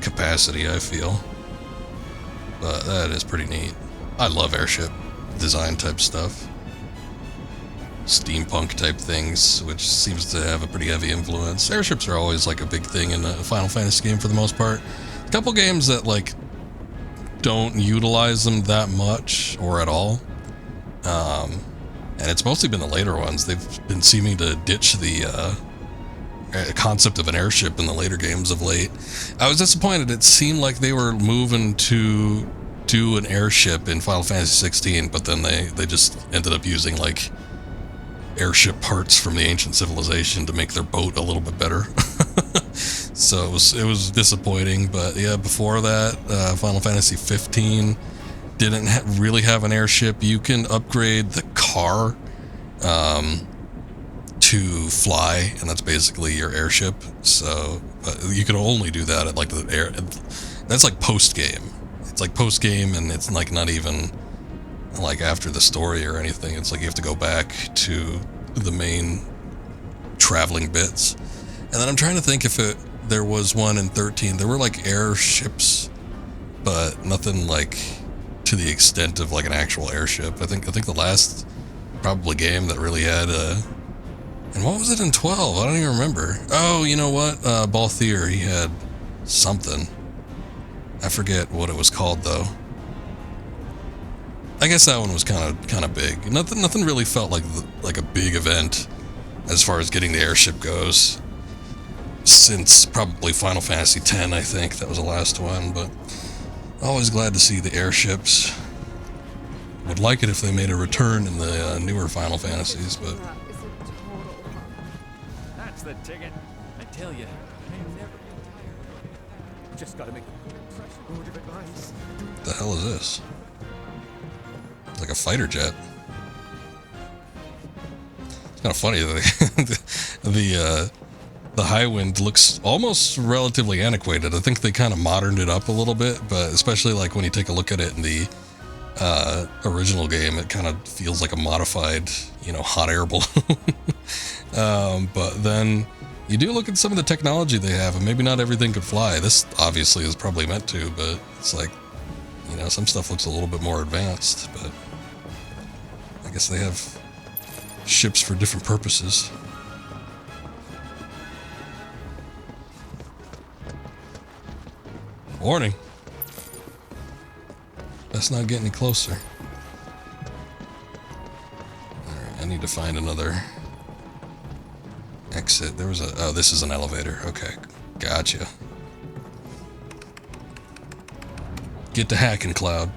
capacity, I feel. But that is pretty neat. I love airship design type stuff. steampunk type things, which seems to have a pretty heavy influence. Airships are always like a big thing in a Final Fantasy game for the most part. A couple games that like don't utilize them that much or at all. And it's mostly been the later ones. They've been seeming to ditch the concept of an airship in the later games of late. I was disappointed. It seemed like they were moving to do an airship in Final Fantasy 16, but then they just ended up using like airship parts from the ancient civilization to make their boat a little bit better. So it was disappointing. But yeah, before that, Final Fantasy 15 didn't really have an airship. You can upgrade the car to fly, and that's basically your airship. So you can only do that at like the air. That's like post game. It's like post game, and it's like not even like after the story or anything. It's like you have to go back to the main traveling bits. And then I'm trying to think if there was one in 13. There were like airships, but nothing like to the extent of like an actual airship. I think the last probably game that really had and what was it in 12? I don't even remember. Oh, you know what? Balthier, he had something. I forget what it was called though. I guess that one was kind of big. Nothing really felt like a big event as far as getting the airship goes. Since probably Final Fantasy X, I think that was the last one. But always glad to see the airships. Would like it if they made a return in the newer Final Fantasies, but. That's the ticket. I tell you, I never get tired. Just gotta make a good impression. Word of advice. What the hell is this? It's like a fighter jet. It's kind of funny. The Highwind looks almost relatively antiquated. I think they kind of moderned it up a little bit, but especially like when you take a look at it in the original game, it kind of feels like a modified, hot air balloon. But then you do look at some of the technology they have, and maybe not everything could fly. This obviously is probably meant to, but it's like, some stuff looks a little bit more advanced, but I guess they have ships for different purposes. Warning. Let's not get any closer. Alright, I need to find another exit. There was oh, this is an elevator. Okay, gotcha. Get to hacking, Cloud.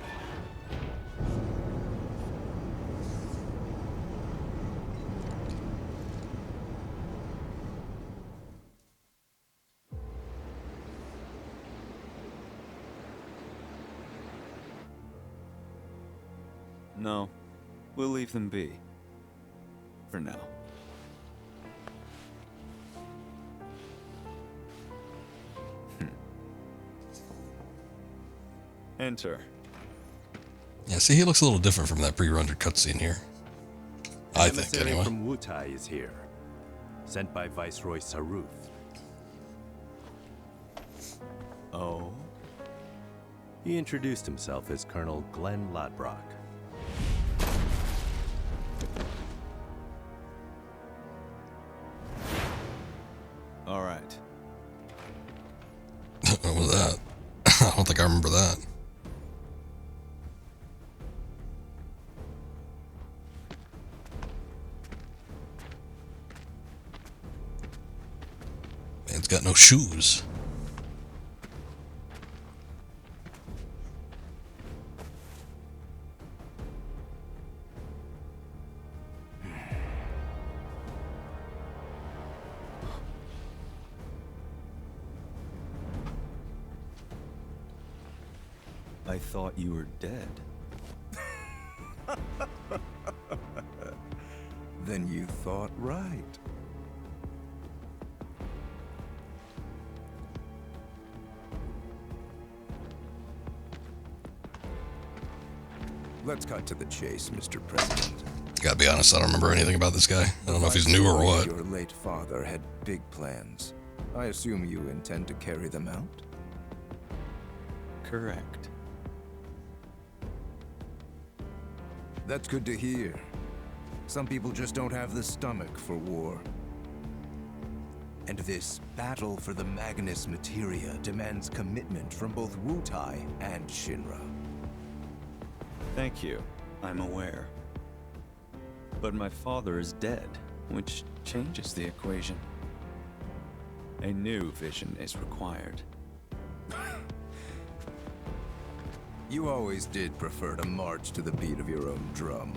No, we'll leave them be. For now. Enter. Yeah, see, he looks a little different from that pre-rendered cutscene here. I think, anyway. From Wutai is here, sent by Viceroy Saruth. Oh? He introduced himself as Colonel Glenn Ladbrock. All right. What was that? I don't think I remember that. Man's got no shoes. I thought you were dead. Then you thought right. Let's cut to the chase, Mr. President. Gotta be honest, I don't remember anything about this guy. I don't know if he's new or what. Your late father had big plans. I assume you intend to carry them out? Correct. That's good to hear. Some people just don't have the stomach for war. And this battle for the Magnus Materia demands commitment from both Wutai and Shinra. Thank you. I'm aware. But my father is dead, which changes the equation. A new vision is required. You always did prefer to march to the beat of your own drum.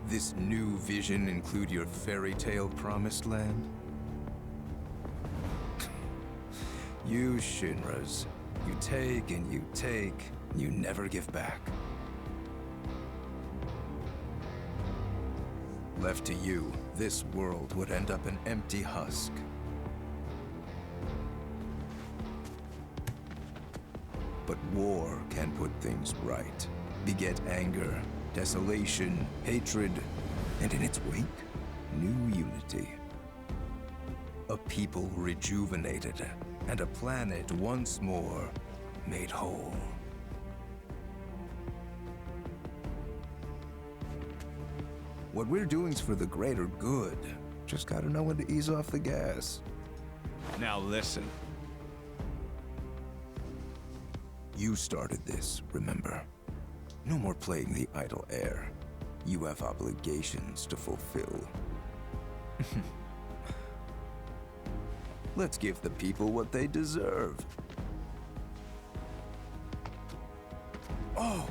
This new vision include your fairy tale promised land? You Shinras, you take and you never give back. Left to you, this world would end up an empty husk. But war can put things right, beget anger, desolation, hatred, and in its wake, new unity. A people rejuvenated, and a planet once more made whole. What we're doing's for the greater good. Just gotta know when to ease off the gas. Now listen. You started this, remember? No more playing the idle heir. You have obligations to fulfill. Let's give the people what they deserve. Oh,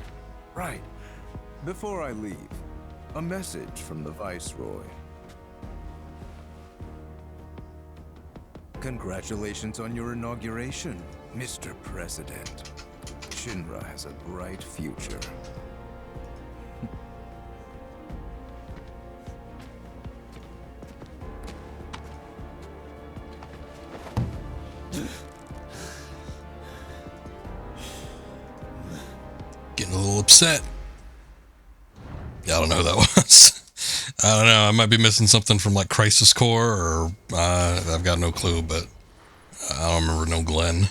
right. Before I leave, a message from the Viceroy. Congratulations on your inauguration, Mr. President. Shinra has a bright future. Getting a little upset. Yeah, I don't know who that was. I don't know. I might be missing something from like Crisis Core, or I've got no clue, but I don't remember no Glenn.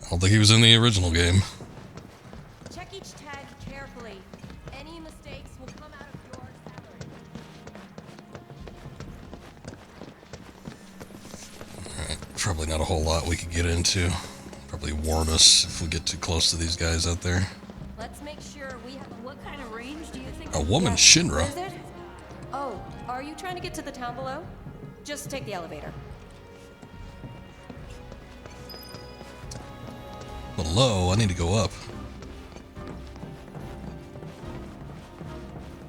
I don't think he was in the original game. Check each tag carefully. Any mistakes will come out of your salary. Alright, probably not a whole lot we could get into. Probably warn us if we get too close to these guys out there. Let's make sure we have. What kind of range do you think? A woman, Shinra. Is it? Oh, are you trying to get to the town below? Just take the elevator. Below, I need to go up.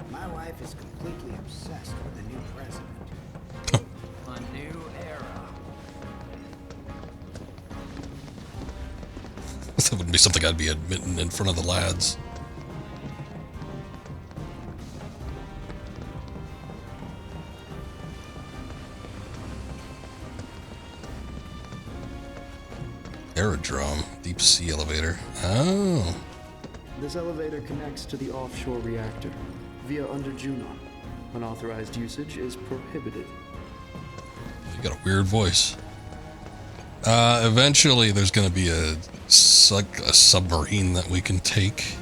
My wife is completely obsessed with the new president. A new era. That wouldn't be something I'd be admitting in front of the lads. Aerodrome, deep sea elevator. Oh. This elevator connects to the offshore reactor via under Junon. Unauthorized usage is prohibited. You got a weird voice. Eventually there's going to be a submarine that we can take,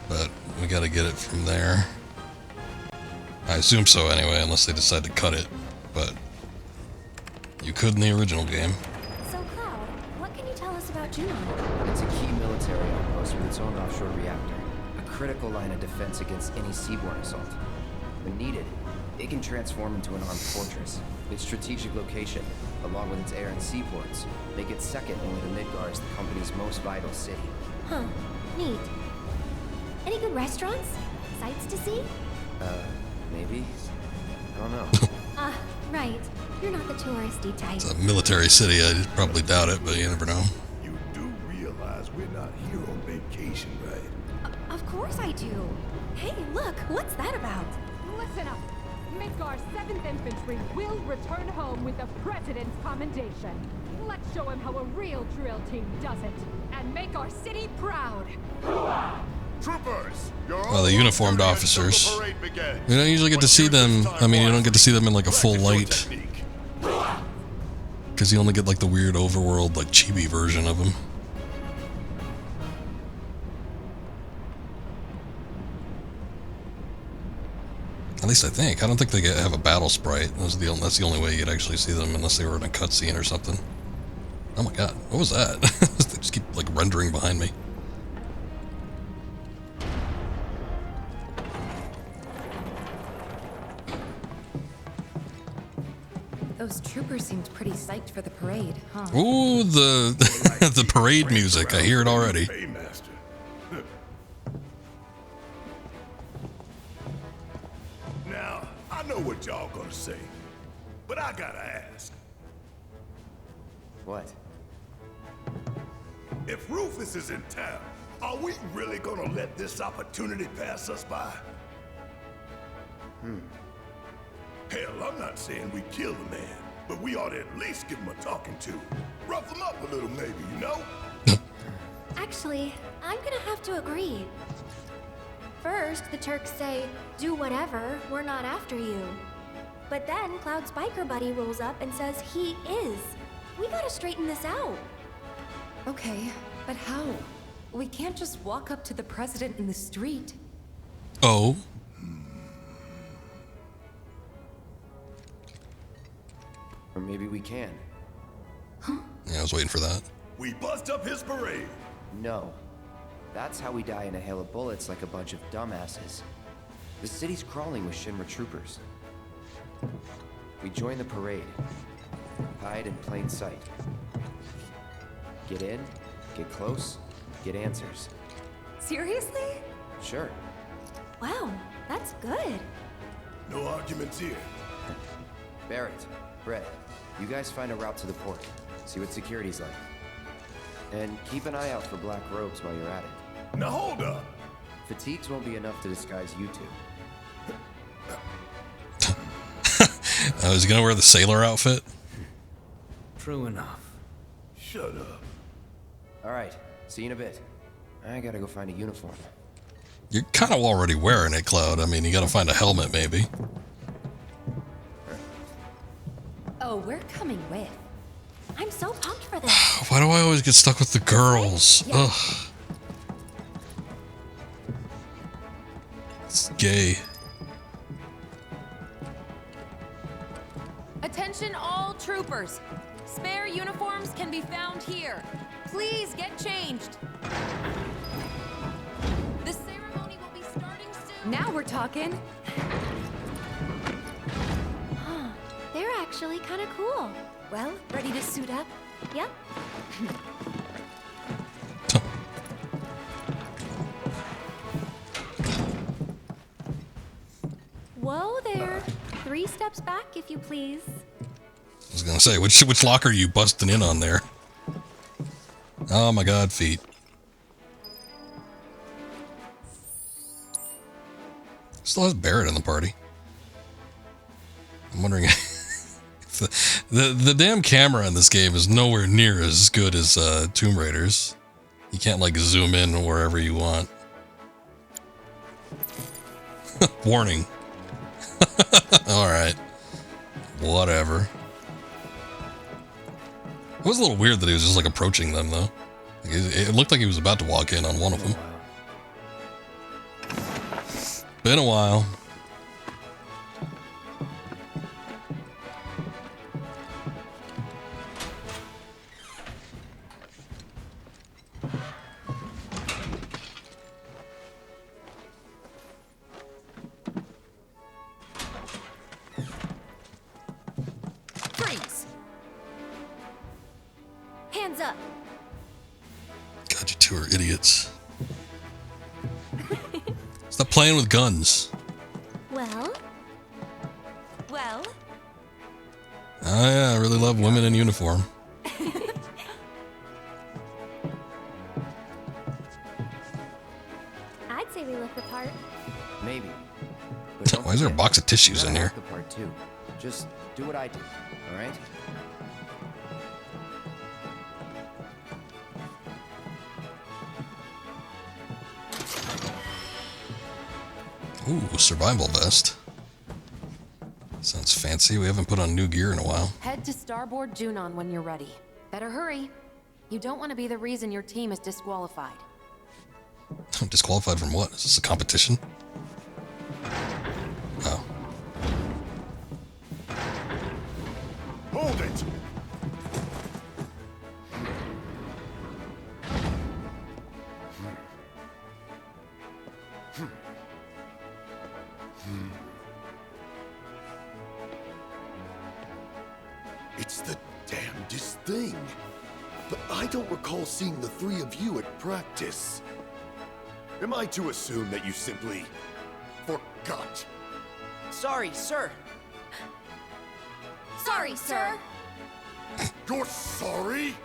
but we got to get it from there. I assume so anyway, unless they decide to cut it, but you could in the original game. About Junon. It's a key military outpost with its own offshore reactor. A critical line of defense against any seaborne assault. When needed, it can transform into an armed fortress. Its strategic location, along with its air and seaports, make it second only to Midgar as the company's most vital city. Huh. Neat. Any good restaurants? Sights to see? Maybe? I don't know. Right. You're not the touristy type. It's a military city. I probably doubt it, but you never know. We're not here on vacation, right? Of course I do. Hey, look, what's that about? Listen up. Midgar's 7th Infantry will return home with the President's commendation. Let's show him how a real drill team does it, and make our city proud. Troopers, well, the uniformed officers. You don't usually get to see them. I mean, you don't get to see them in like a full light, because you only get like the weird overworld, like chibi version of them. least I think. I don't think they have a battle sprite. That's the only way you'd actually see them unless they were in a cutscene or something. Oh my god, what was that? They just keep like rendering behind me. Those troopers seemed pretty psyched for the parade, huh? Ooh, the parade music. I hear it already. Paymaster. Now, I know what y'all gonna say, but I gotta ask. What? If Rufus is in town, are we really gonna let this opportunity pass us by? Hell, I'm not saying we kill the man, but we ought to at least give him a talking to. Rough him up a little maybe, you know? Actually, I'm gonna have to agree. First, the Turks say, do whatever, we're not after you. But then Cloud's biker buddy rolls up and says he is. We gotta straighten this out. Okay, but how? We can't just walk up to the president in the street. Oh. Or maybe we can. Yeah, I was waiting for that. We bust up his parade. No. That's how we die in a hail of bullets like a bunch of dumbasses. The city's crawling with Shinra troopers. We join the parade. Hide in plain sight. Get in, get close, get answers. Seriously? Sure. Wow, that's good. No arguments here. Barrett, Brett, you guys find a route to the port. See what security's like. And keep an eye out for black robes while you're at it. Now hold up! Fatigues won't be enough to disguise you two. I was gonna wear the sailor outfit. True enough. Shut up. Alright, see you in a bit. I gotta go find a uniform. You're kind of already wearing it, Cloud. I mean, you gotta find a helmet, maybe. Oh, we're coming with. I'm so pumped for this. Why do I always get stuck with the girls? Yeah. Ugh. It's gay. Attention all troopers. Spare uniforms can be found here. Please get changed. The ceremony will be starting soon. Now we're talking. Huh. They're actually kind of cool. Well, ready to suit up? Yep. Whoa there. 3 steps back, if you please. I was gonna say, which locker are you busting in on there? Oh my god, feet. Still has Barrett in the party. I'm wondering if the damn camera in this game is nowhere near as good as Tomb Raider's. You can't like zoom in wherever you want. Warning. Alright. Whatever. It was a little weird that he was just like approaching them though. Like, it looked like he was about to walk in on one of them. Been a while. Freeze! Hands up. God, you two are idiots. Stop playing with guns. Well? Well? Oh yeah, I really love women in uniform. I'd say we look the part. Maybe. Why is there a box of tissues in here? The part too. Just do what I do, alright? Ooh, survival vest. Sounds fancy. We haven't put on new gear in a while. Head to starboard Junon when you're ready. Better hurry. You don't want to be the reason your team is disqualified. Disqualified from what? Is this a competition? Oh. It's the damnedest thing. But I don't recall seeing the three of you at practice. Am I to assume that you simply forgot? Sorry, sir. Sorry, sir. You're sorry?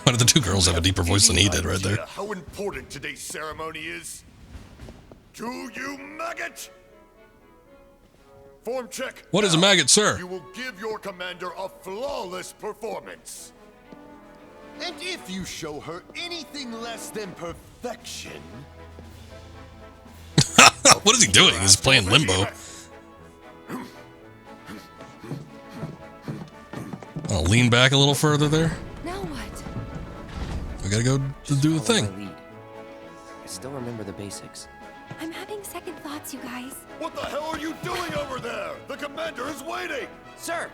Why did the two girls have a deeper voice than he did right there? Idea how important today's ceremony is? Do you, maggot? Form check. What is a maggot, sir? You will give your commander a flawless performance. And if you show her anything less than perfection... What is he doing? He's playing Limbo. I'll lean back a little further there. Now what? We gotta go to do the thing. I still remember the basics. I'm having second thoughts, you guys. What the hell are you doing over there? The commander is waiting! Sir!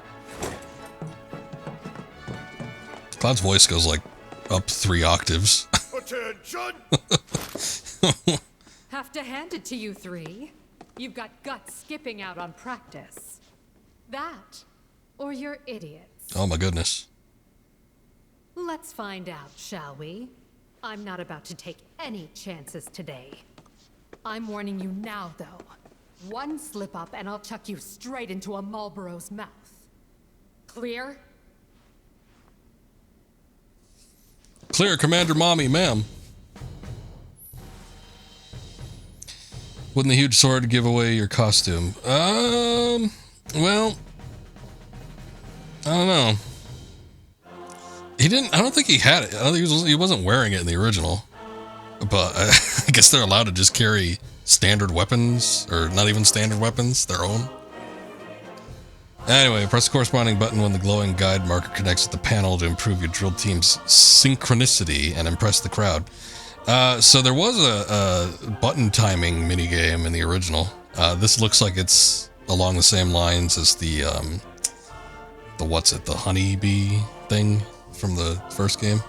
Cloud's voice goes like up 3 octaves. Attention! Have to hand it to you three. You've got guts skipping out on practice. That, or you're idiots. Oh my goodness. Let's find out, shall we? I'm not about to take any chances today. I'm warning you now, though. One slip up and I'll chuck you straight into a Marlboro's mouth. Clear? Clear, Commander Mommy, ma'am. Wouldn't the huge sword give away your costume? Well, I don't know. He didn't. I don't think he had it. I don't think he wasn't wearing it in the original. But I guess they're allowed to just carry standard weapons, or not even standard weapons, their own. Anyway, press the corresponding button when the glowing guide marker connects with the panel to improve your drill team's synchronicity and impress the crowd. So there was a button timing minigame in the original. This looks like it's along the same lines as the the honeybee thing from the first game.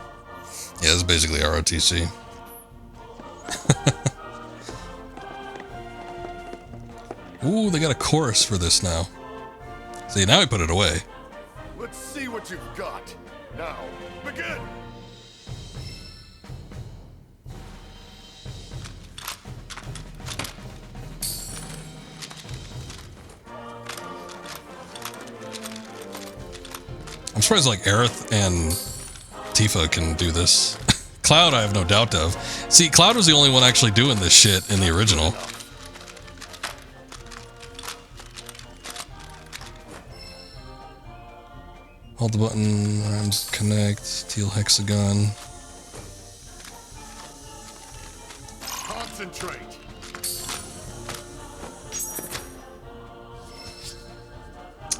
Yeah, it's basically ROTC. Ooh, they got a chorus for this now. See, now we put it away. Let's see what you've got. Now, begin! I'm surprised like Aerith and Tifa can do this. Cloud, I have no doubt of. See, Cloud was the only one actually doing this shit in the original. Hold the button, arms connect, teal hexagon. Concentrate.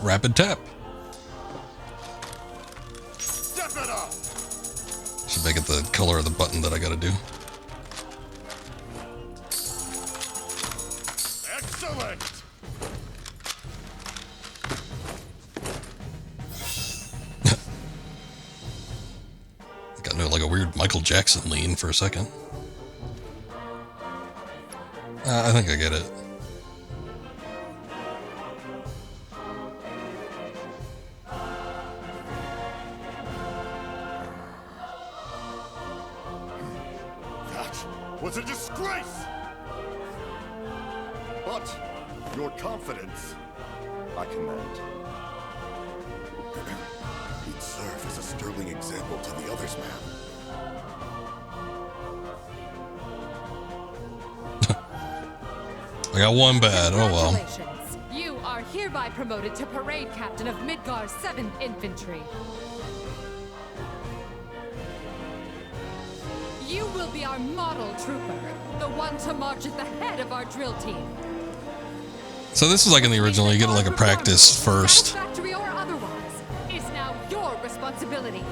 Rapid tap. Step it up. Should make it the color of the button that I gotta do. Excellent. Got into like a weird Michael Jackson lean for a second. I think I get it. That was a disgrace! But your confidence, I commend. He'd serve as a sterling example to the others, man. I got one bad, oh well. Congratulations. You are hereby promoted to Parade Captain of Midgar's 7th Infantry. You will be our model trooper, the one to march at the head of our drill team. So this is like in the original, you get like a practice first, Factory or otherwise is now your responsibility.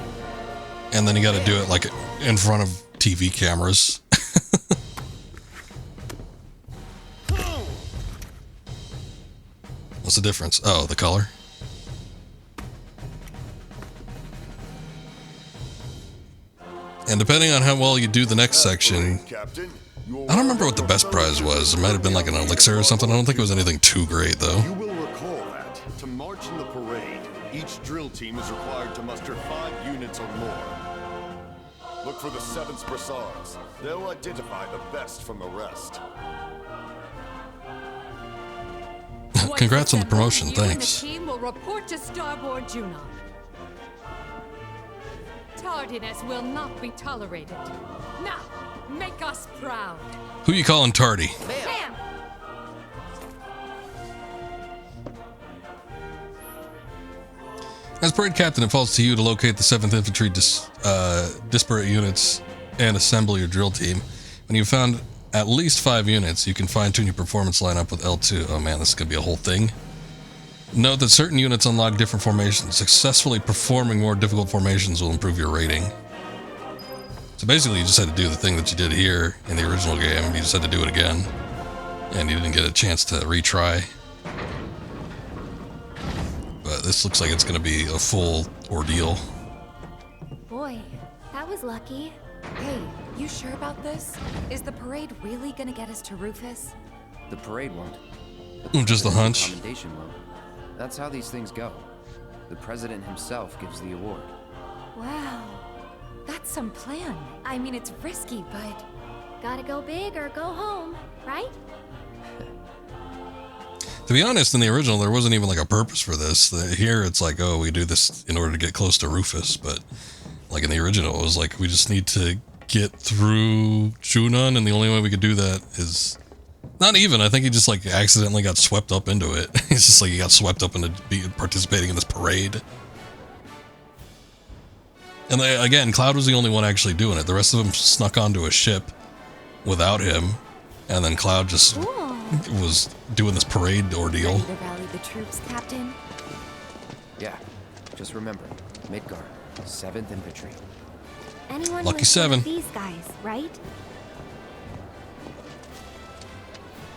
and then you gotta do it like in front of TV cameras. What's the difference? Oh, the color. And depending on how well you do the next section, Captain, I don't remember what the best prize was. It might have been like an elixir or something. I don't think it was anything too great, though. You will recall that, to march in the parade, each drill team is required to muster 5 units or more. Look for the 7th Brassards. They'll identify the best from the rest. Congrats on the promotion, thanks. The team will report to Starboard Junon. Tardiness will not be tolerated. Now, make us proud. Who you calling tardy? Bam! As parade captain, it falls to you to locate the 7th Infantry disparate units and assemble your drill team. When you've found at least 5 units, you can fine-tune your performance lineup with L2. Oh man, this is going to be a whole thing. Note that certain units unlock different formations. Successfully performing more difficult formations will improve your rating. So basically, you just had to do the thing that you did here in the original game. You just had to do it again. And you didn't get a chance to retry. But this looks like it's going to be a full ordeal. Boy, that was lucky. Hey, you sure about this? Is the parade really gonna get us to Rufus? The parade won't. Just a hunch. Commendation won't. That's how these things go. The president himself gives the award. Wow, that's some plan. I mean, it's risky, but... Gotta go big or go home, right? To be honest, in the original, there wasn't even like a purpose for this. Here, it's like, oh, we do this in order to get close to Rufus, but like in the original, it was like, we just need to get through Junon, and the only way we could do that is... Not even, I think he just like accidentally got swept up into it. It's just like he got swept up into participating in this parade. And again, Cloud was the only one actually doing it. The rest of them snuck onto a ship without him, and then Cloud just was doing this parade ordeal. Ready to rally the troops, Captain? Yeah, just remember, Midgard, 7th Infantry. Anyone Lucky with 7. one of these guys, right?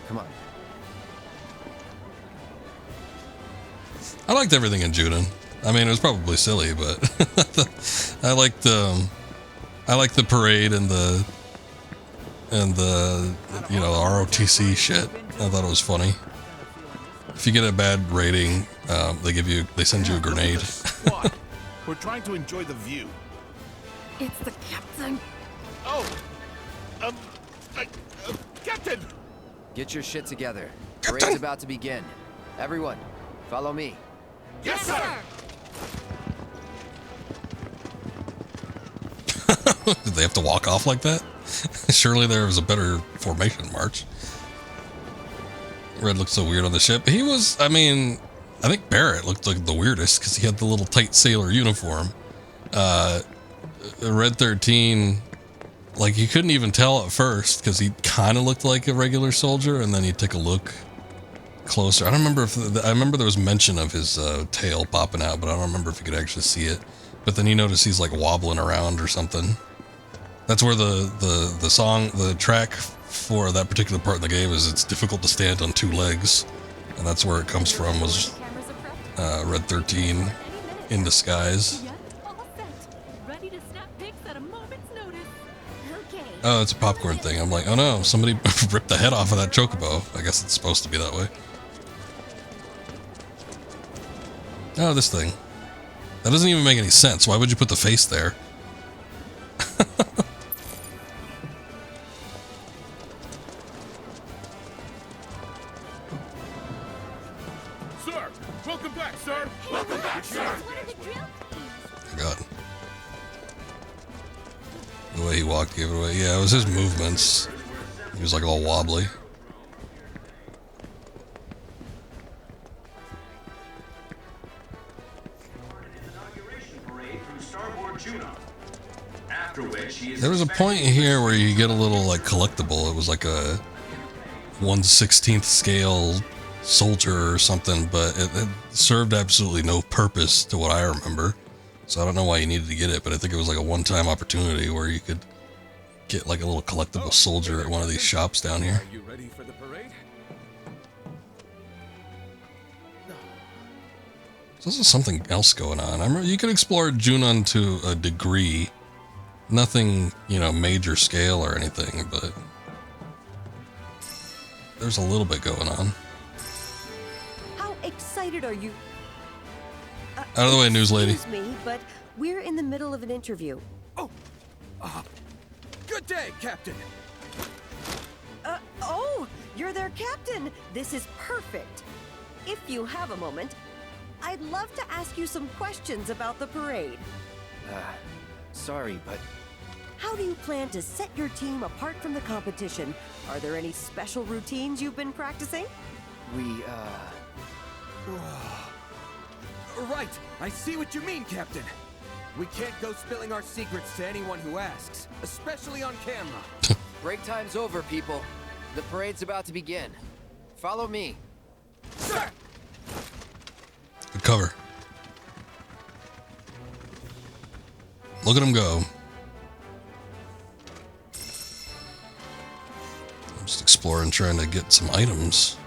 Come on. I liked everything in Junon. I mean, it was probably silly, but I liked the parade and the you know, the ROTC shit. I thought it was funny. If you get a bad rating, they send you a grenade. We're trying to enjoy the view. It's the captain. Oh, Captain. Get your shit together. Parade's about to begin. Everyone, follow me. Yes, sir. Did they have to walk off like that? Surely there was a better formation march. Red looked so weird on the ship. He was, I mean, I think Barrett looked like the weirdest because he had the little tight sailor uniform. Red 13, like you couldn't even tell at first because he kind of looked like a regular soldier, and then you take a look closer. I don't remember if I remember there was mention of his tail popping out, but I don't remember if you could actually see it. But then you notice he's like wobbling around or something. That's where the track for that particular part in the game is. It's difficult to stand on 2 legs, and that's where it comes from. Was Red 13 in disguise. Oh, it's a popcorn thing. I'm like, oh no, somebody ripped the head off of that chocobo. I guess it's supposed to be that way. Oh, this thing. That doesn't even make any sense. Why would you put the face there? Sir, welcome back, sir. Welcome back, sir. Oh, God. The way he walked gave it away. Yeah, it was his movements. He was like all wobbly. There was a point here where you get a little like collectible. It was like a 1/16th scale soldier or something, but it served absolutely no purpose to what I remember. So I don't know why you needed to get it, but I think it was like a one-time opportunity where you could get like a little collectible soldier at one of these shops down here. Are you ready for the parade? So this is something else going on. I remember you could explore Junon to a degree. Nothing, you know, major scale or anything, but there's a little bit going on. How excited are you? Out of the way, news lady. Excuse me, but we're in the middle of an interview. Good day, Captain. Oh, you're their captain. This is perfect. If you have a moment, I'd love to ask you some questions about the parade. Sorry, but How do you plan to set your team apart from the competition? Are there any special routines you've been practicing? Right, I see what you mean, Captain. We can't go spilling our secrets to anyone who asks, especially on camera. break time's over, people. The parade's about to begin. Follow me. Sir! Good cover. Look at him go. I'm just exploring, trying to get some items.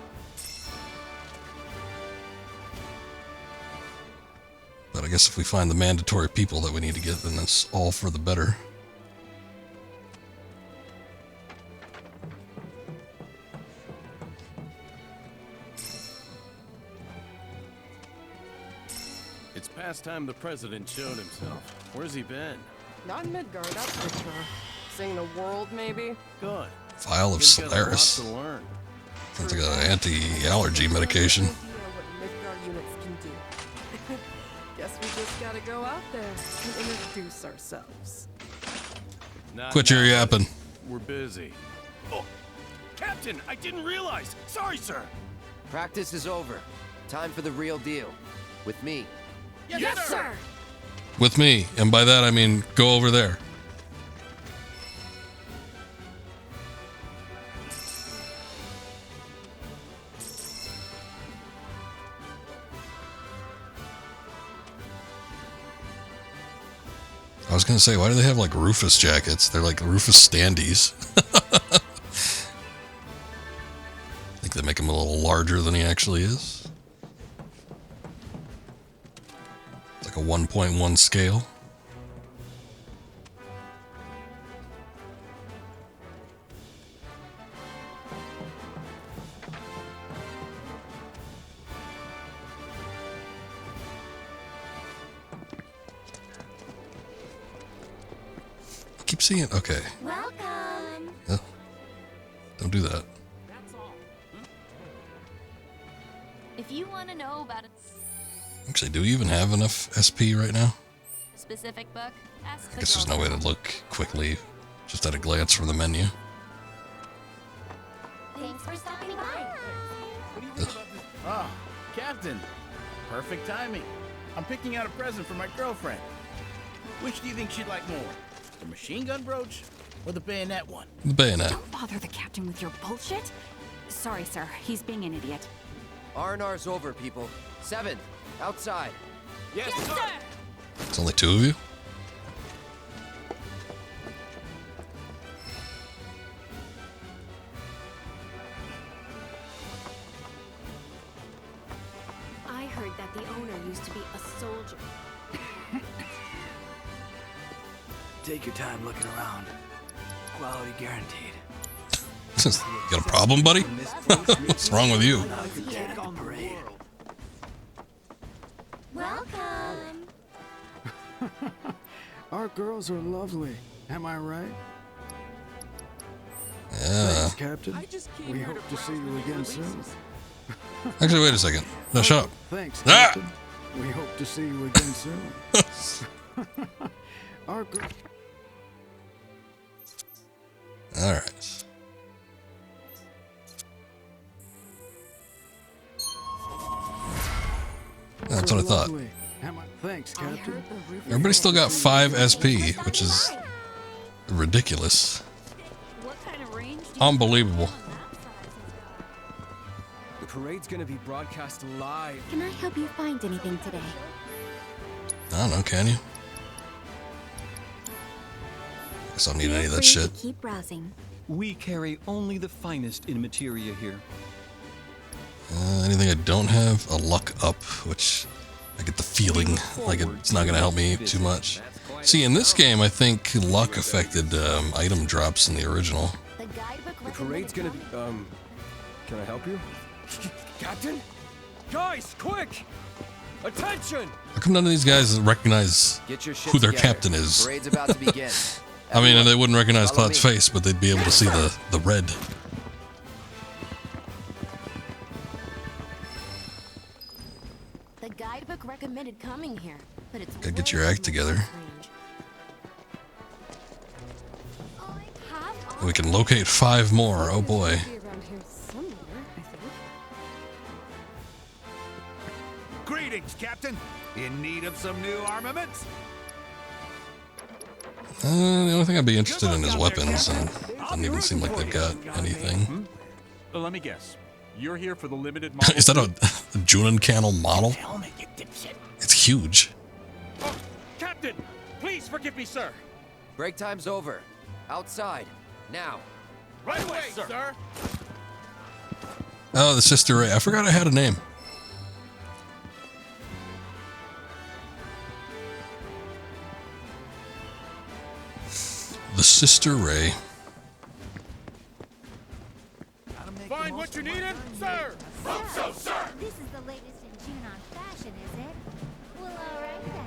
But I guess if we find the mandatory people that we need to get, then that's all for the better. It's past time the president showed himself. Where's he been? Not in Midgard, that's for sure. Seeing the world, maybe? Good. Vial of He's got Solaris. lots to learn. Sounds like an anti-allergy medication. What Midgard units can do. Guess we just gotta go out there and introduce ourselves. Not Quit your now. yapping. We're busy. Oh, Captain, I didn't realize. Sorry, sir. Practice is over. Time for the real deal. With me. Yes, sir. With me, and by that I mean go over there. I was gonna say, why do they have like Rufus jackets? They're like Rufus standees. I think they make him a little larger than he actually is. It's like a 1.1 scale. I keep seeing it. Okay. Welcome. Yeah. Don't do that. If you want to know about a Actually, do we even have enough SP right now? specific book, ask I the guess there's girl. no way to look quickly, just at a glance from the menu. Thanks for stopping by. Oh, Captain. Perfect timing. I'm picking out a present for my girlfriend. Which do you think she'd like more? The machine gun brooch or the bayonet one? The bayonet. Don't bother the captain with your bullshit. Sorry, sir. He's being an idiot. R&R's over, people. 7th, outside. Yes, sir. It's only 2 of you? I heard that the owner used to be a soldier. Take your time looking around. Quality guaranteed. You got a problem, buddy? What's wrong with you? Welcome. Our girls are lovely. Am I right? Yeah. Thanks, Captain. We hope to see you again soon. Actually, wait a second. No, shut up. Thanks, Ah! Captain. We hope to see you again soon. Our girls. All right. That's what I thought. Thanks, Captain. Everybody still got 5 SP, which is ridiculous. Unbelievable. The parade's gonna be broadcast live. Can I help you find anything today? I don't know, can you? Guess I don't need any of that shit. Keep browsing. We carry only the finest in materia here. Anything I don't have? A luck up, which I get the feeling like it's not going to help me too much. See, in this game, I think luck affected item drops in the original. The parade's gonna be, Can I help you? Captain? Guys, quick! Attention! How come none of these guys recognize Get your shit who their together. captain is? Parade's about to begin. I mean, they wouldn't recognize Follow Cloud's me. face, but they'd be able to see the red. The guidebook recommended coming here, but it's Gotta get your act together. We can locate 5 more. Oh boy. Around here somewhere, I think. Greetings, Captain. In need of some new armaments? The only thing I'd be interested in is weapons, and it doesn't even seem like they've got anything. Let me guess. You're here for the limited Is that a Junon Canal model? It's huge. Oh, Captain, please forgive me, sir. Break time's over. Outside. Now. Right away, sir. Oh, the Sister Ray. I forgot I had a name. The Sister Ray. Find what you needed, sir. So, sir. This is the latest in Junon fashion, is it? Well, all right then.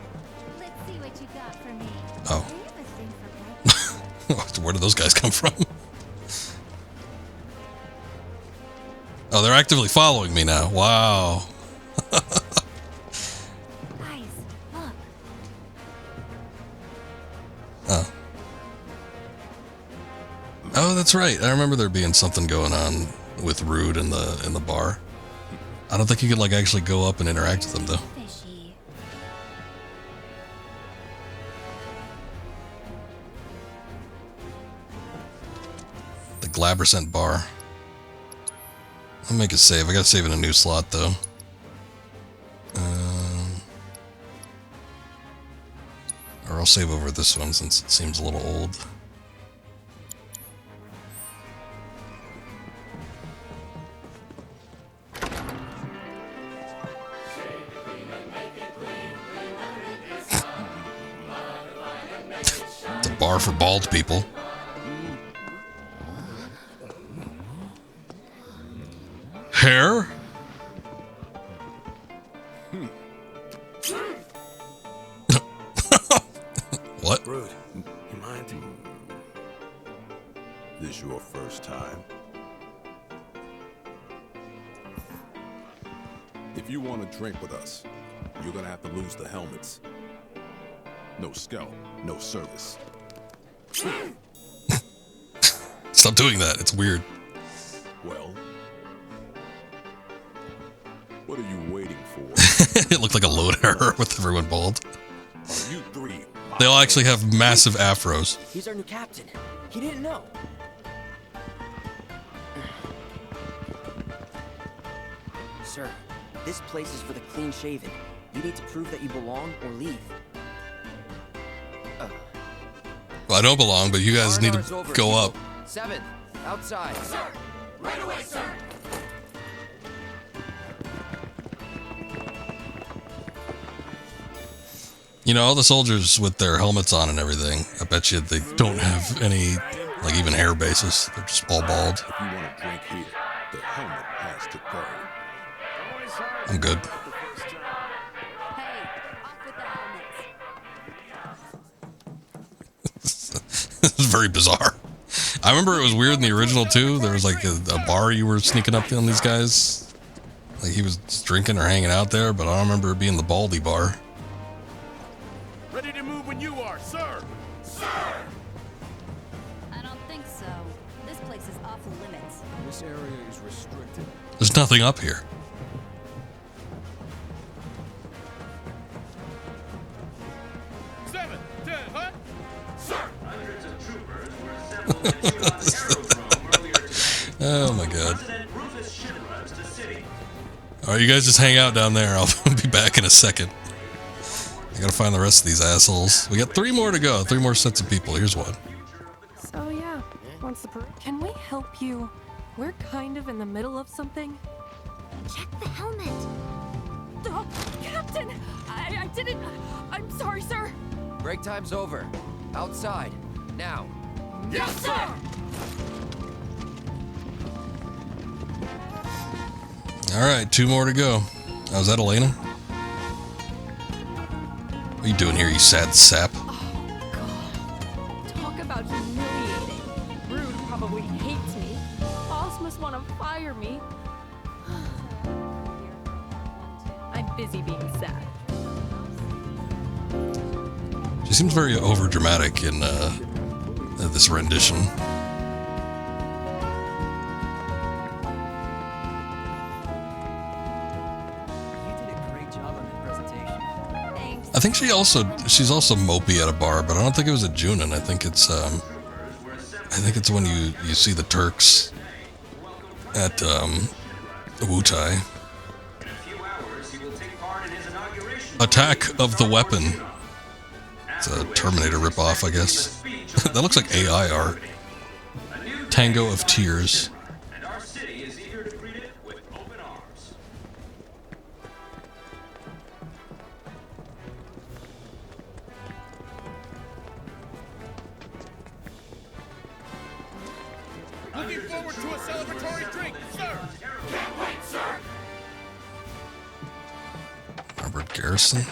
Let's see what you got for me. Oh. I have a thing for Where do those guys come from? Oh, they're actively following me now. Wow. Guys, look. Oh. Oh, that's right. I remember there being something going on with Rude in the bar. I don't think you could like actually go up and interact with them though. Fishy. The Glabricent bar. I'll make a save. I gotta save in a new slot though. Or I'll save over this one since it seems a little old. It's a bar for bald people. Hair? What? Rude, you mind? This your first time? If you want to drink with us, you're gonna have to lose the helmets. No scalp, no service. Stop doing that. It's weird. Well, what are you waiting for? It looked like a load error with everyone bald. Are you three? They all actually have massive afros. He's our new captain. He didn't know. Sir, this place is for the clean-shaven. You need to prove that you belong or leave. Well, I don't belong, but you guys need to go up. 7. Outside. Sir! Right away, sir! You know, all the soldiers with their helmets on and everything, I bet you they don't have any, like, even hair bases. They're just all bald. If you want to drink here, the helmet has to go. I'm good. This is very bizarre. I remember it was weird in the original too. There was like a bar you were sneaking up on these guys. Like he was drinking or hanging out there, but I don't remember it being the Baldy bar. Ready to move when you are, sir. Sir. I don't think so. This place is off limits. This area is restricted. There's nothing up here. Seven, 10, huh? Sir. Hundreds of troopers were assembled at Junon's aerodrome earlier today. Oh my god. President Rufus Shinra to the city. Alright, you guys just hang out down there. I'll be back in a second. I gotta find the rest of these assholes. We got 3 more to go. 3 more sets of people. Here's one. So yeah, once the can we help you? We're kind of in the middle of something. Check the helmet. Oh, Captain! I didn't... I'm sorry, sir. Break time's over. Outside. Now. Yes, sir! Alright, 2 more to go. Oh, is that Elena? What are you doing here, you sad sap? Talk about humiliating. Brood probably hates me. Boss must want to fire me. I'm busy being sad. She seems very overdramatic in this rendition. I think she's also mopey at a bar, but I don't think it was at Junon. I think it's when you see the Turks at Wutai. Attack of the Weapon. It's a Terminator ripoff, I guess. That looks like AI art. Tango of Tears. Looking forward to a celebratory drink, sir! Can't wait, sir! Robert Garrison.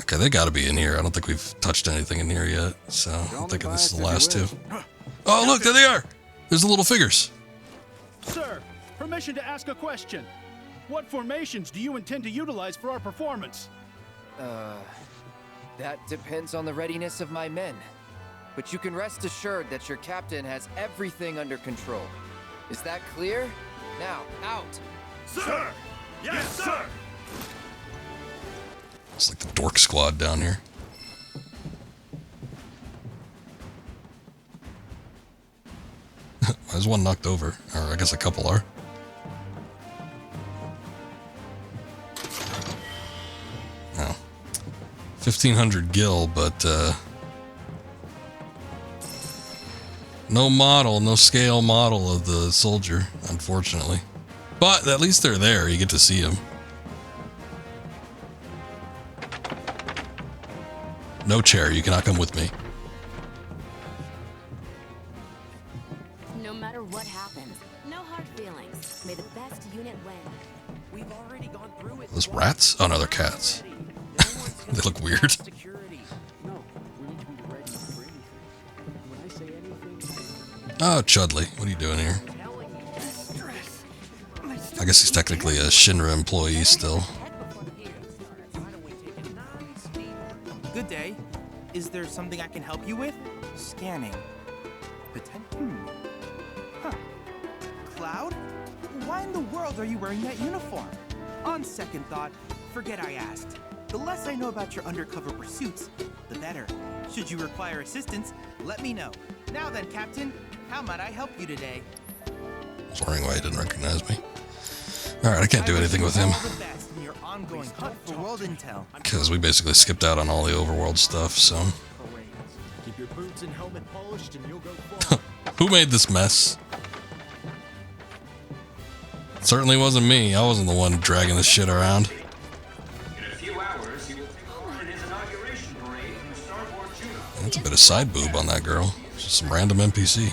Okay, they gotta be in here. I don't think we've touched anything in here yet, so I'm thinking this is the last 2. Oh, look, there they are! There's the little figures. Sir, permission to ask a question. What formations do you intend to utilize for our performance? That depends on the readiness of my men. But you can rest assured that your captain has everything under control. Is that clear? Now, out! Sir! Yes, sir! It's like the Dork Squad down here. There's one knocked over. Or I guess a couple are. Oh. 1,500 gil, but no model, no scale model of the soldier, unfortunately. But at least they're there. You get to see them. No chair, you cannot come with me. No matter what happens, no hard feelings. May the best unit win. We've already gone through it. Those rats? Oh no, they're cats. They look weird. Oh, Chudley, what are you doing here? I guess he's technically a Shinra employee still. Good day. Is there something I can help you with? Scanning. Huh. Cloud? Why in the world are you wearing that uniform? On second thought, forget I asked. The less I know about your undercover pursuits, the better. Should you require assistance, let me know. Now then, Captain, how might I help you today? I was wondering why he didn't recognize me. Alright, I can't do anything with him. Ongoing hunt for world intel. Because we basically skipped out on all the overworld stuff, so. Keep your boots and helmet polished and you'll go far. Who made this mess? It certainly wasn't me. I wasn't the one dragging this shit around. In a few hours, he will take part in his inauguration parade in the starboard Junon. That's a bit of side boob on that girl. Just some random NPC.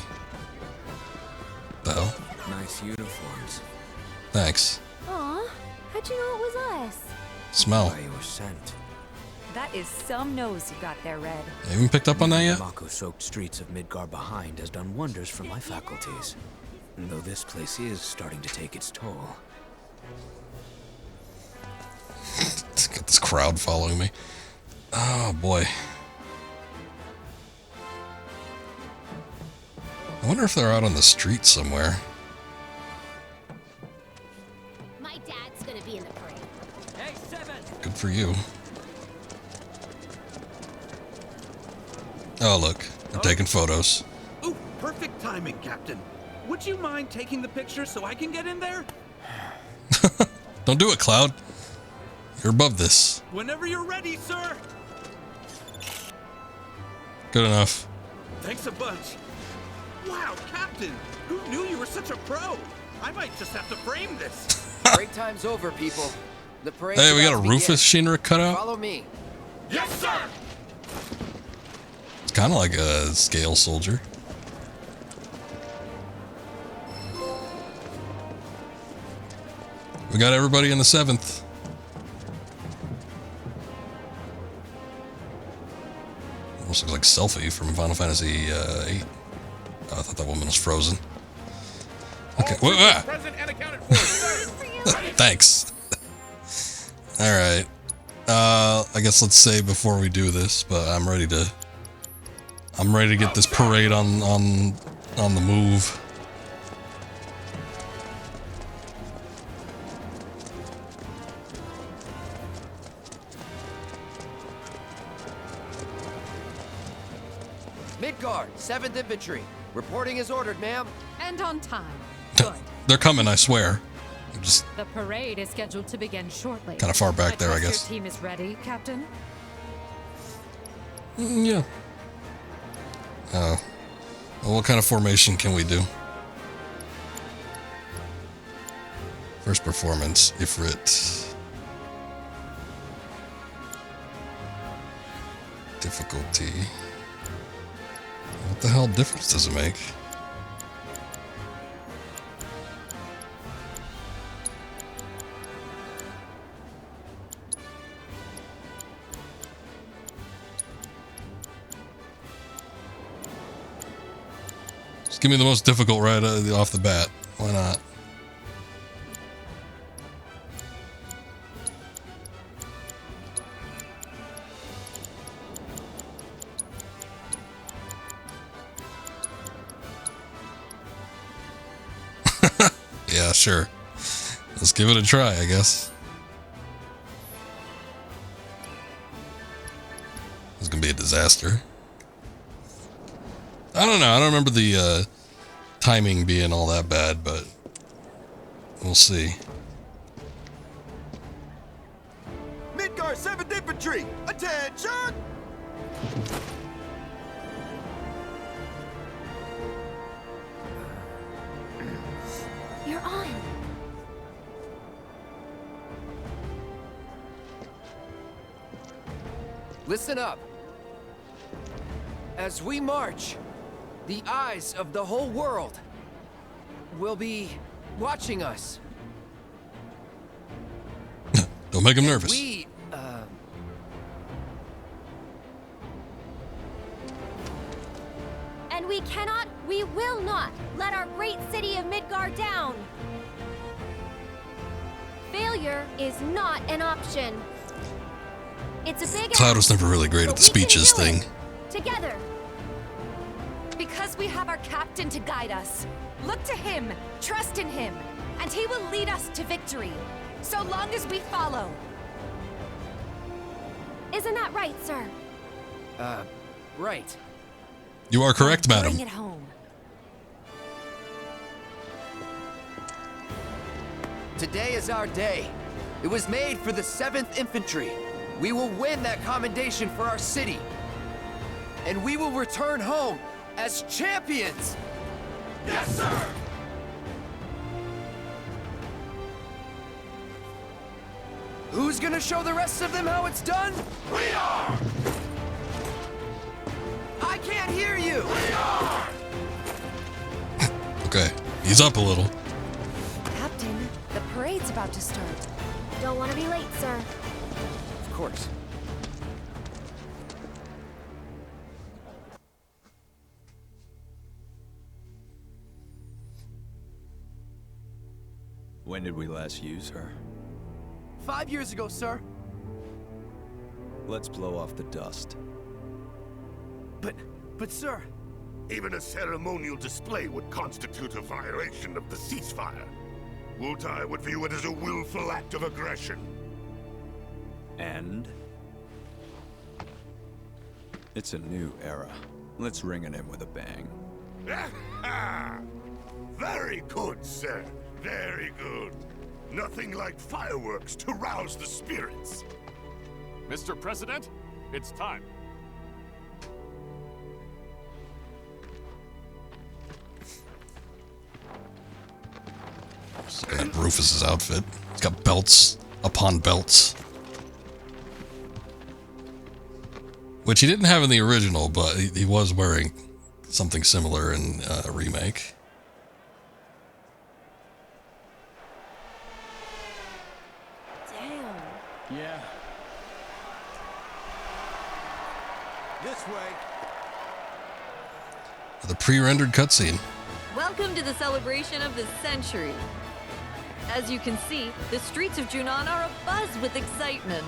The hell? Nice uniforms. Thanks. Aw, how'd you know it was us? Smell. By your scent. That is some nose you got there, Red. You haven't picked up on that yet? The Mako-soaked streets of Midgar behind has done wonders for my faculties. Though this place is starting to take its toll. Let's get this crowd following me. Oh boy. I wonder if they're out on the street somewhere. My dad's gonna be in the parade. Hey, Seven! Good for you. Oh look, they're taking photos. Ooh, perfect timing, Captain. Would you mind taking the picture so I can get in there? Don't do it, Cloud. You're above this. Whenever you're ready, sir. Good enough. Thanks a bunch. Wow, Captain, who knew you were such a pro? I might just have to frame this. Break time's over, people. The parade. Hey, we got a Rufus Shinra cutout. Follow me. Yes, sir. It's kind of like a scale soldier. We got everybody in the 7th. Almost looks like Selphie from Final Fantasy VIII. Oh, I thought that woman was frozen. Okay. Whoa, ah! Present and accounted for, sir. Thanks. All right. I guess let's say before we do this, but I'm ready to get this parade on the move. Midgard, 7th Infantry. Reporting as ordered, ma'am. And on time. They're coming, I swear. I'm just The parade is scheduled to begin shortly. kind of far back there, I trust guess. Your team is ready, Captain? Yeah. Well, what kind of formation can we do? First performance, Ifrit. Difficulty. What the hell difference does it make? Just give me the most difficult right off the bat. Why not? Yeah, sure. Let's give it a try, I guess. This is gonna be a disaster. I don't know. I don't remember the timing being all that bad, but we'll see. Midgard 7th Infantry, attention! You're on. Listen up. As we march, the eyes of the whole world will be watching us. Don't make him nervous. We, And we cannot, we will not let our great city of Midgard down. Failure is not an option. It's a big Cloud was ask, never really great but at the we can speeches do it. thing. Together. Because we have our captain to guide us. Look to him, trust in him, and he will lead us to victory, so long as we follow. Isn't that right, sir? Right. You are correct, madam. Bring it home. Today is our day. It was made for the 7th Infantry. We will win that commendation for our city. And we will return home as champions! Yes, sir! Who's gonna show the rest of them how it's done? We are! I can't hear you! We are! Okay, he's up a little. Captain, the parade's about to start. Don't want to be late, sir. Of course. When did we last use her? 5 years ago, sir. Let's blow off the dust. But sir... Even a ceremonial display would constitute a violation of the ceasefire. Wutai would view it as a willful act of aggression. And? It's a new era. Let's ring it in with a bang. Very good, sir. Very good. Nothing like fireworks to rouse the spirits. Mr. President, it's time. Looking at Rufus's outfit. He's got belts upon belts. Which he didn't have in the original, but he was wearing something similar in a remake. Yeah. This way. The pre-rendered cutscene. Welcome to the celebration of the century. As you can see, the streets of Junon are abuzz with excitement.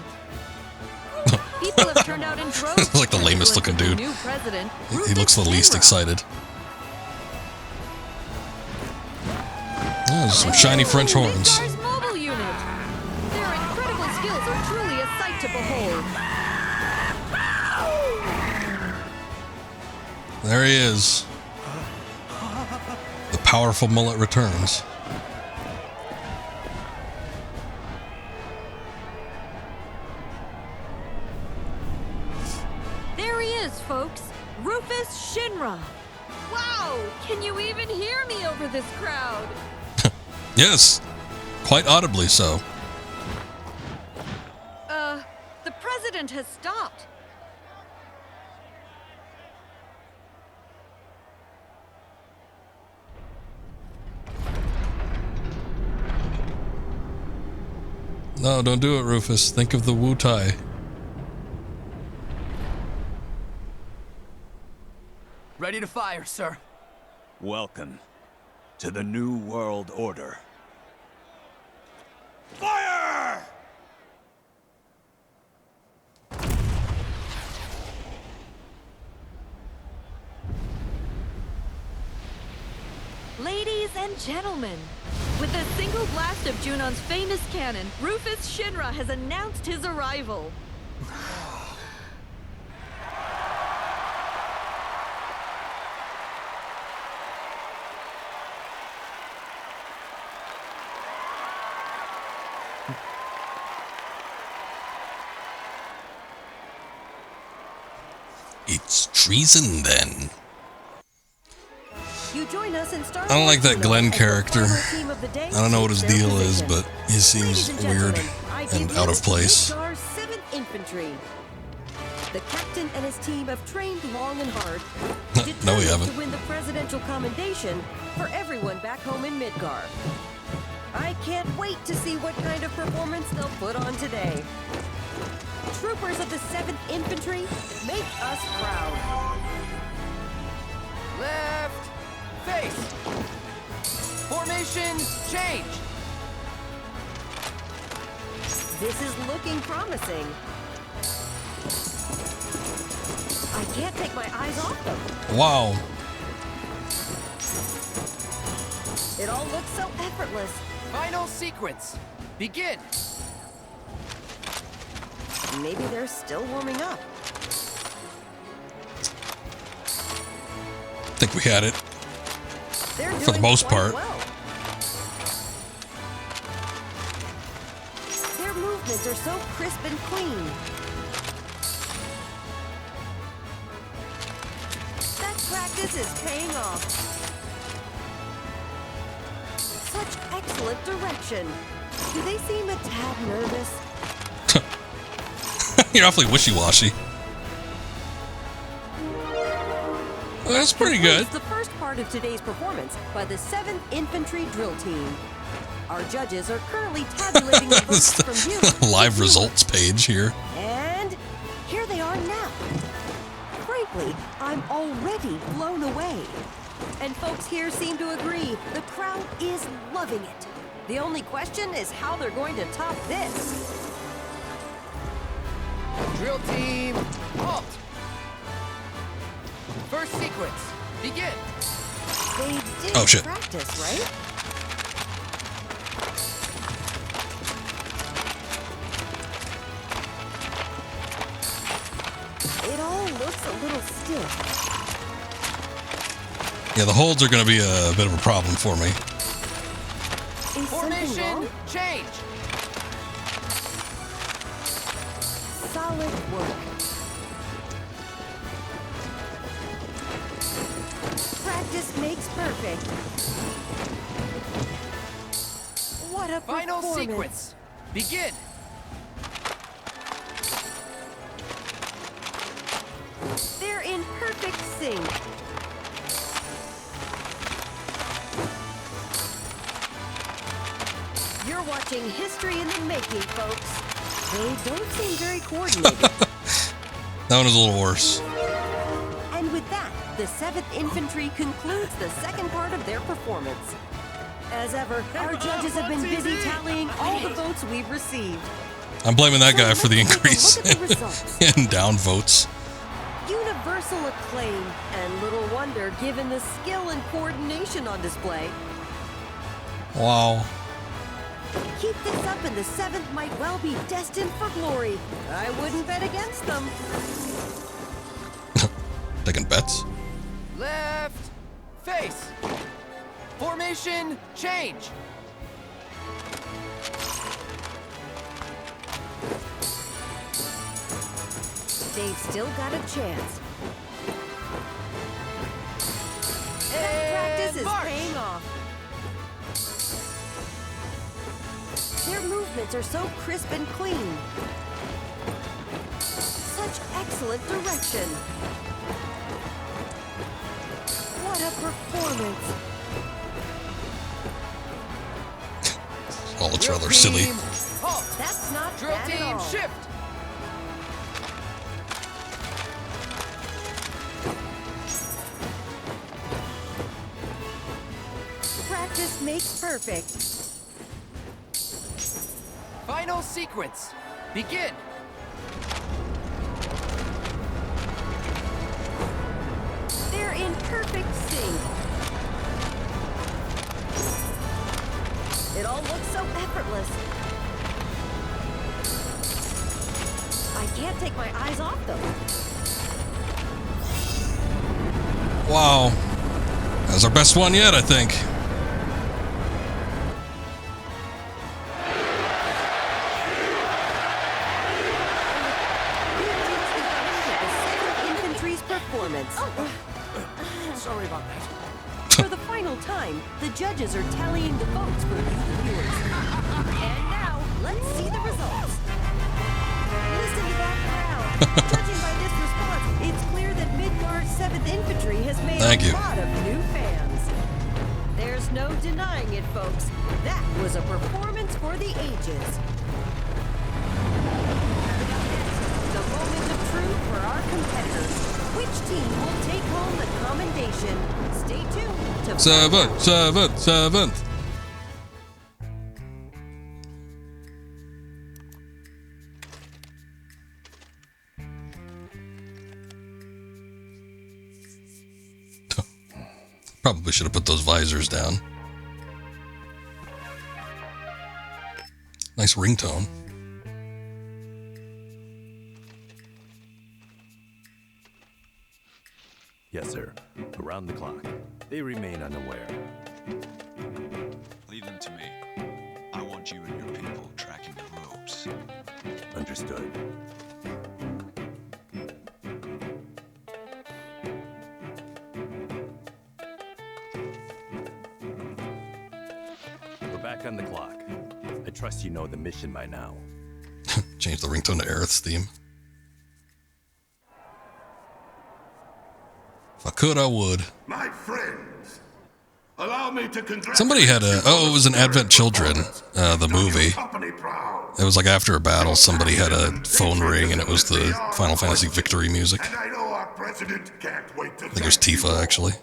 People have turned out in droves. It's like the lamest looking dude. New president, He looks the least excited. Oh, some shiny French horns. Midgar's mobile unit. Their incredible skills are truly a sight to behold. There he is. The powerful mullet returns. There he is, folks. Rufus Shinra. Wow, can you even hear me over this crowd? Yes, quite audibly so. The president has stopped. No, don't do it, Rufus. Think of the Wutai. Ready to fire, sir. Welcome to the New World Order. Fire! Ladies and gentlemen, with a single blast of Junon's famous cannon, Rufus Shinra has announced his arrival. It's treason, then. You join us in Star I don't like that Wars Glenn as the character. final team of the day I don't know what his takes their deal is, position. but he seems Ladies and weird gentlemen, I and give out you of place. Midgar's 7th Infantry. The captain and his team have trained long and hard, No, we determined haven't. to win the presidential commendation for everyone back home in Midgar. I can't wait to see what kind of performance they'll put on today. Troopers of the 7th Infantry, make us proud. Left. Face. Formation change. This is looking promising. I can't take my eyes off them. Wow. It all looks so effortless. Final sequence. Begin. Maybe they're still warming up. I think we had it. They're For the doing most quite part. well. Their movements are so crisp and clean. That practice is paying off. Such excellent direction. Do they seem a tad nervous? You're awfully wishy-washy. Well, that's pretty good. It's the first part of today's performance by the 7th Infantry Drill Team. Our judges are currently tabulating the votes from you. Live results page here. And here they are now. Frankly, I'm already blown away. And folks here seem to agree. The crowd is loving it. The only question is how they're going to top this. Drill team, halt. First sequence, begin. They did Oh, shit. practice, right? It all looks a little stiff. Yeah, the holds are going to be a bit of a problem for me. Is something Formation wrong? change. Solid work. Practice makes perfect. What a Final performance. sequence, begin. They're in perfect sync. You're watching history in the making, folks. They don't seem very coordinated. That one is a little worse. And with that, the 7th Infantry concludes the second part of their performance. As ever, our judges have been busy tallying all the votes we've received. I'm blaming that guy for the increase in down votes. Universal acclaim, and little wonder given the skill and coordination on display. Wow. Keep this up and the 7th might well be destined for glory. I wouldn't bet against them. Taking bets? Left, face. Formation, change. They've still got a chance. And practice is march. paying off. Their movements are so crisp and clean. Such excellent direction. What a performance. All looks rather silly. Halt. That's not Drill bad at team, all. shift. Practice makes perfect. Final sequence. Begin. They're in perfect sync. It all looks so effortless. I can't take my eyes off them. Wow. That's our best one yet, I think. Infantry's performance. Sorry about that. For the final time, the judges are tallying the votes for you, the viewers. And now, let's see the results. Listen to that crowd. Judging by this response, it's clear that Midgard's 7th Infantry has made a lot of new fans. There's no denying it, folks. That was a performance for the ages. The moment of truth for our competitors. Which team will take home the commendation? Stay tuned to Seventh. Probably should have put those visors down. Nice ringtone. Yes, sir. Around the clock. They remain unaware. Leave them to me. I want you and your people tracking the roads. Understood. We're back on the clock. I trust you know the mission by now. Change the ringtone to Aerith's theme. If I could, I would. My friends, allow me to congratulate Somebody had a... Oh, it was an Advent Children, the movie. It was like after a battle, somebody had a phone ring, and it was the Final Fantasy victory music. And I know our president can't wait to I think it was Tifa, actually.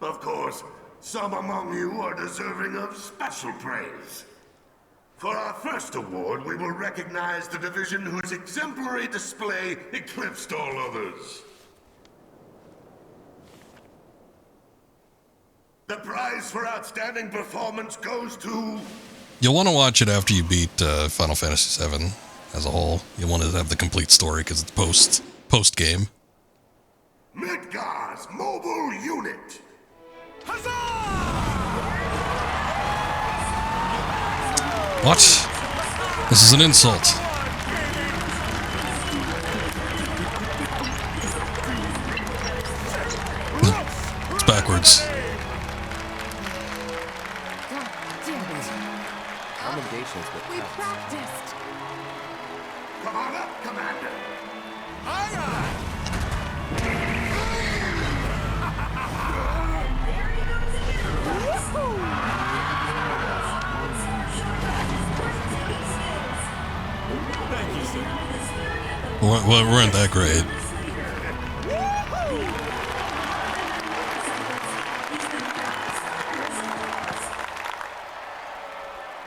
Of course, some among you are deserving of special praise. For our first award, we will recognize the division whose exemplary display eclipsed all others. The prize for outstanding performance goes to... You'll want to watch it after you beat Final Fantasy VII as a whole. You'll want to have the complete story because it's post-game. Midgar's mobile unit. What? This is an insult. It's backwards. God damn it. Commendations, but We practiced. Come on up, Commander. Aye, aye. There you go. Thank you, sir. Weren't that great.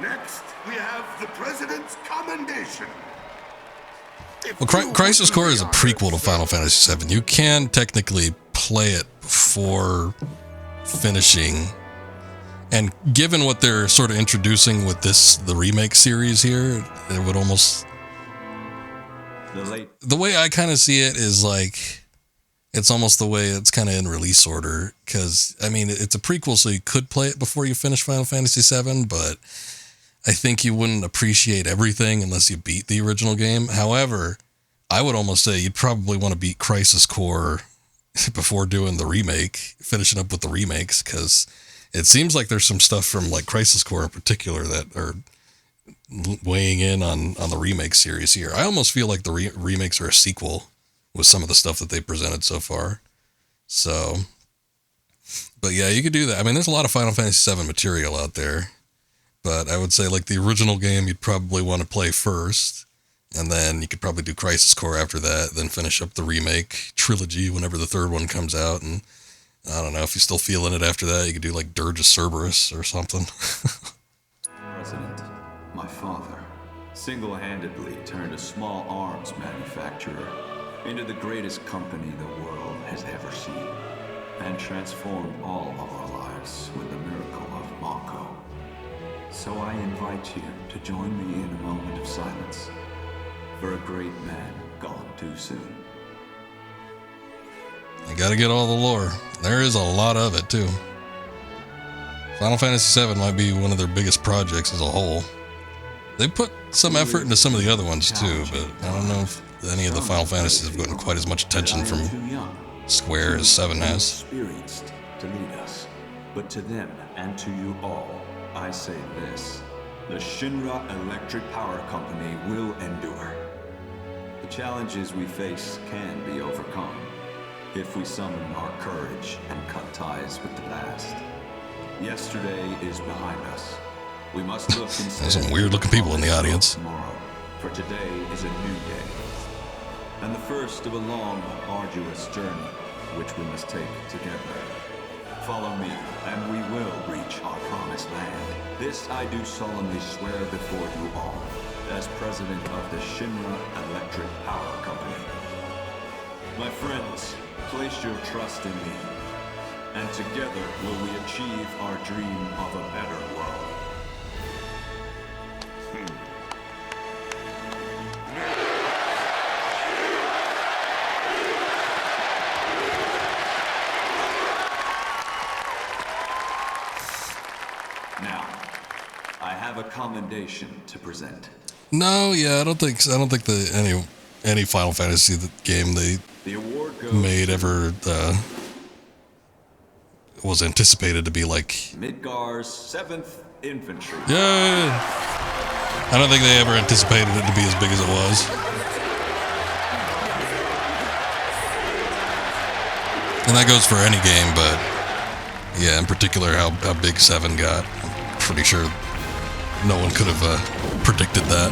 Next, we have the President's Commendation. Well, Crisis Core is a prequel to Final Fantasy VII. You can technically play it before finishing. And given what they're sort of introducing with the remake series here, it would almost... The way I kind of see it is like, it's almost the way it's kind of in release order. Because, I mean, it's a prequel, so you could play it before you finish Final Fantasy VII, but I think you wouldn't appreciate everything unless you beat the original game. However, I would almost say you'd probably want to beat Crisis Core before doing the remake, finishing up with the remakes, because it seems like there's some stuff from like Crisis Core in particular that are weighing in on the remake series here. I almost feel like the remakes are a sequel with some of the stuff that they presented so far. So, but yeah, you could do that. I mean, there's a lot of Final Fantasy VII material out there, but I would say like the original game, you'd probably want to play first, and then you could probably do Crisis Core after that, then finish up the remake trilogy whenever the third one comes out. And I don't know, if you're still feeling it after that, you could do like Dirge of Cerberus or something. President, my father, single-handedly turned a small arms manufacturer into the greatest company the world has ever seen, and transformed all of our lives with the miracle of Mako. So I invite you to join me in a moment of silence for a great man gone too soon. You gotta get all the lore. There is a lot of it, too. Final Fantasy VII might be one of their biggest projects as a whole. They put some effort into some of the other ones, too, but I don't know if any of the Final Fantasies have gotten quite as much attention from Square as 7 has. Experienced to lead us, but to them and to you all, I say this: the Shinra Electric Power Company will endure. The challenges we face can be overcome if we summon our courage and cut ties with the past. Yesterday is behind us. We must look instead. There's some weird-looking people in the audience. Tomorrow, for today is a new day, and the first of a long, arduous journey, which we must take together. Follow me, and we will reach our promised land. This I do solemnly swear before you all, as president of the Shinra Electric Power Company. My friends, place your trust in me, and together will we achieve our dream of a better world. Now, I have a commendation to present. No, yeah, I don't think any Final Fantasy game they made ever was anticipated to be like Midgar's 7th Infantry. Yeah, I don't think they ever anticipated it to be as big as it was. And that goes for any game, but yeah, in particular how big 7 got. I'm pretty sure no one could have predicted that.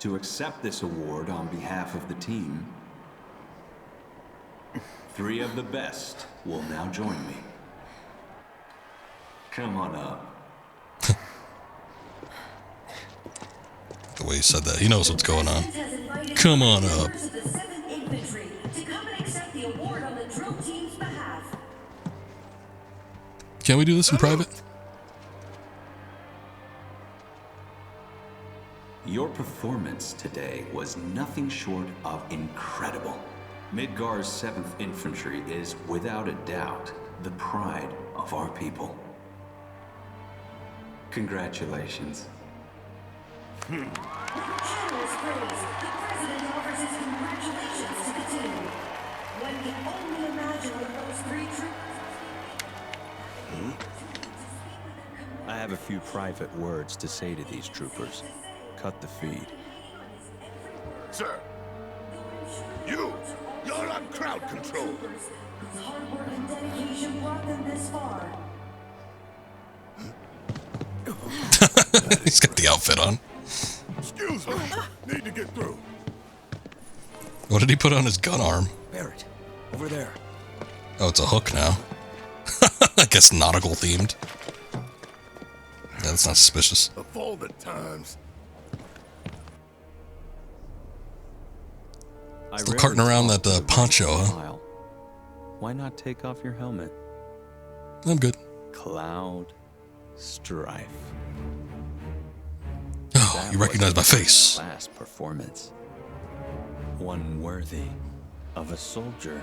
To accept this award on behalf of the team, 3 of the best will now join me. Come on up. The way he said that, he knows what's going on. Come on up. Can we do this in private? Your performance today was nothing short of incredible. Midgar's 7th Infantry is, without a doubt, the pride of our people. Congratulations. The generous praise. The president offers his congratulations to the team. One can only imagine what those 3 troops I have a few private words to say to these troopers. Cut the feed. Sir, you're on crowd control. Hard work and dedication brought them this far. He's got the outfit on. Excuse me. Need to get through. What did he put on his gun arm? Barrett, over there. Oh, it's a hook now. I guess nautical themed. Yeah, that's not suspicious. Of all the times. Still carting around that poncho, huh? Why not take off your helmet? I'm good. Cloud Strife. Oh, you recognize my face. Class performance. One worthy of a soldier.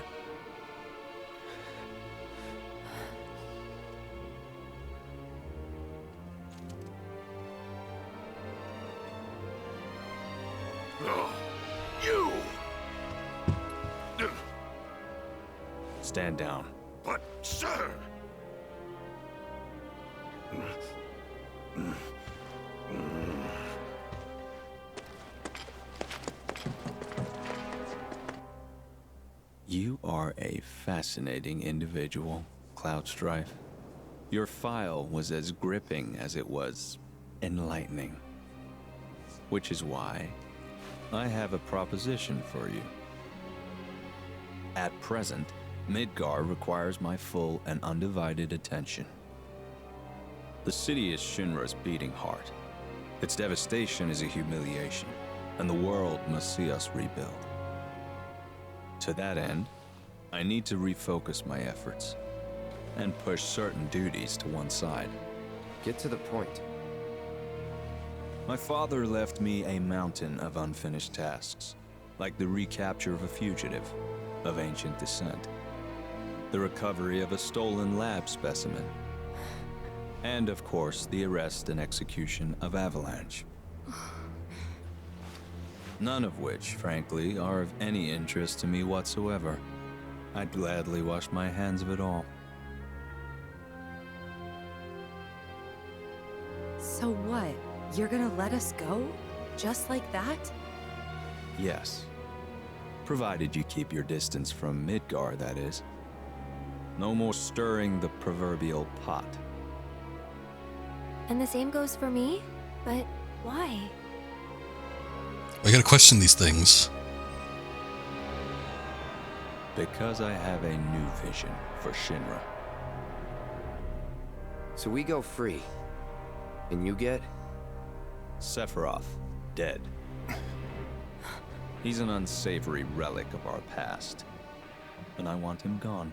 Oh, you! Stand down. But, sir! You are a fascinating individual, Cloud Strife. Your file was as gripping as it was enlightening. Which is why I have a proposition for you. At present, Midgar requires my full and undivided attention. The city is Shinra's beating heart. Its devastation is a humiliation, and the world must see us rebuild. To that end, I need to refocus my efforts and push certain duties to one side. Get to the point. My father left me a mountain of unfinished tasks, like the recapture of a fugitive of ancient descent, the recovery of a stolen lab specimen, and of course, the arrest and execution of Avalanche. None of which, frankly, are of any interest to me whatsoever. I'd gladly wash my hands of it all. So what? You're gonna let us go? Just like that? Yes. Provided you keep your distance from Midgar, that is. No more stirring the proverbial pot. And the same goes for me? But why? I gotta question these things. Because I have a new vision for Shinra. So we go free. And you get? Sephiroth, dead. He's an unsavory relic of our past, and I want him gone.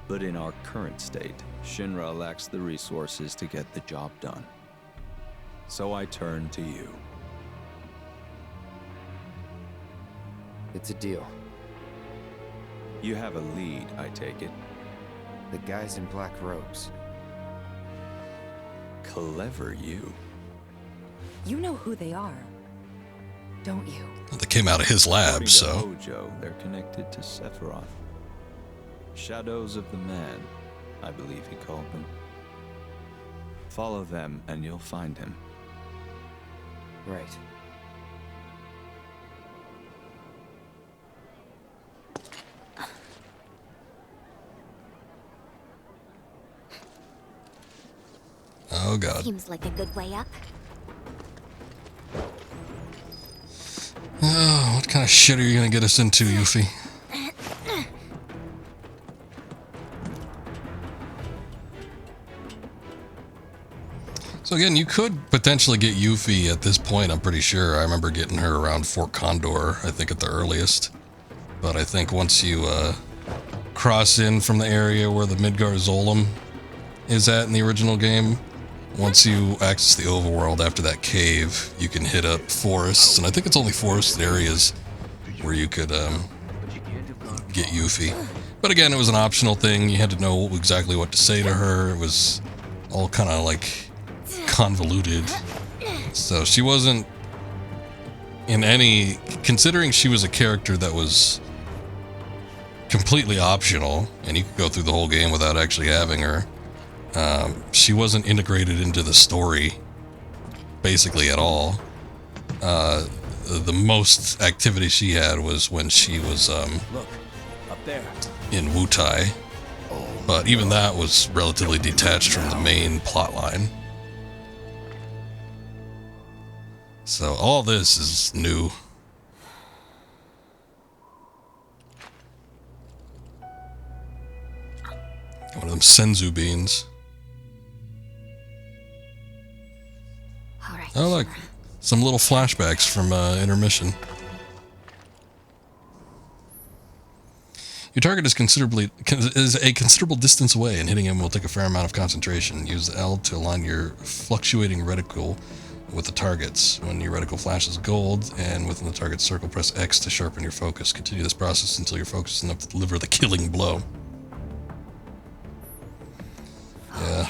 But in our current state, Shinra lacks the resources to get the job done. So I turn to you. It's a deal. You have a lead, I take it. The guys in black robes. Clever you. You know who they are, don't you? Well, they came out of his lab, so. Hojo, they're connected to Sephiroth. Shadows of the Man, I believe he called them. Follow them and you'll find him. Right. Oh god. Seems like a good way up. Oh, what kind of shit are you gonna get us into, Yuffie? So again, you could potentially get Yuffie at this point, I'm pretty sure. I remember getting her around Fort Condor, I think at the earliest. But I think once you cross in from the area where the Midgar Zolom is at in the original game, once you access the overworld after that cave, you can hit up forests, and I think it's only forested areas where you could get Yuffie. But again, it was an optional thing. You had to know exactly what to say to her. It was all kind of like convoluted. So she wasn't in any... Considering she was a character that was completely optional, and you could go through the whole game without actually having her, She wasn't integrated into the story basically at all. The most activity she had was when she was Look, up there. in Wutai, but even that was relatively detached from the main plot line. So all this is new. One of them senzu beans. All right. Oh, look, some little flashbacks from intermission. Your target is a considerable distance away, and hitting him will take a fair amount of concentration. Use L to align your fluctuating reticle with the targets. When your reticle flashes gold and within the target circle, press X to sharpen your focus. Continue this process until your focus is enough to deliver the killing blow. Yeah.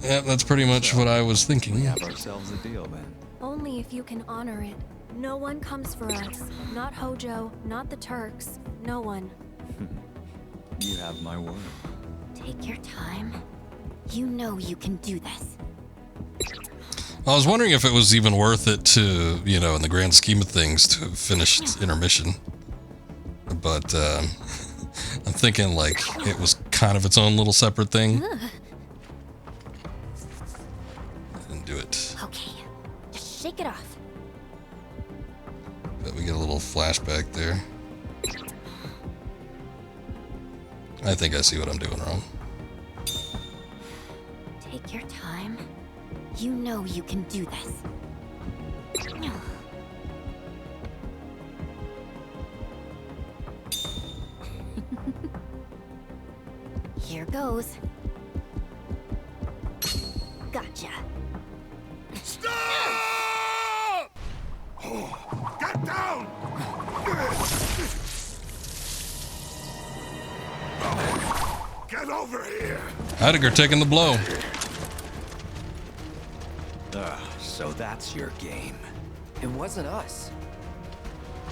Yeah, that's pretty much what I was thinking. We have ourselves a deal then. Only if you can honor it. No one comes for us. Not Hojo, not the Turks. No one. You have my word. Take your time. You know you can do this. I was wondering if it was even worth it to, you know, in the grand scheme of things, to have finished intermission. But I'm thinking like it was kind of its own little separate thing. I didn't do it. Okay, just shake it off. But we get a little flashback there. I think I see what I'm doing wrong. Take your time. You know you can do this. Here goes. Gotcha. Stop! Get down! Get over here! Heidegger taking the blow. So that's your game. It wasn't us.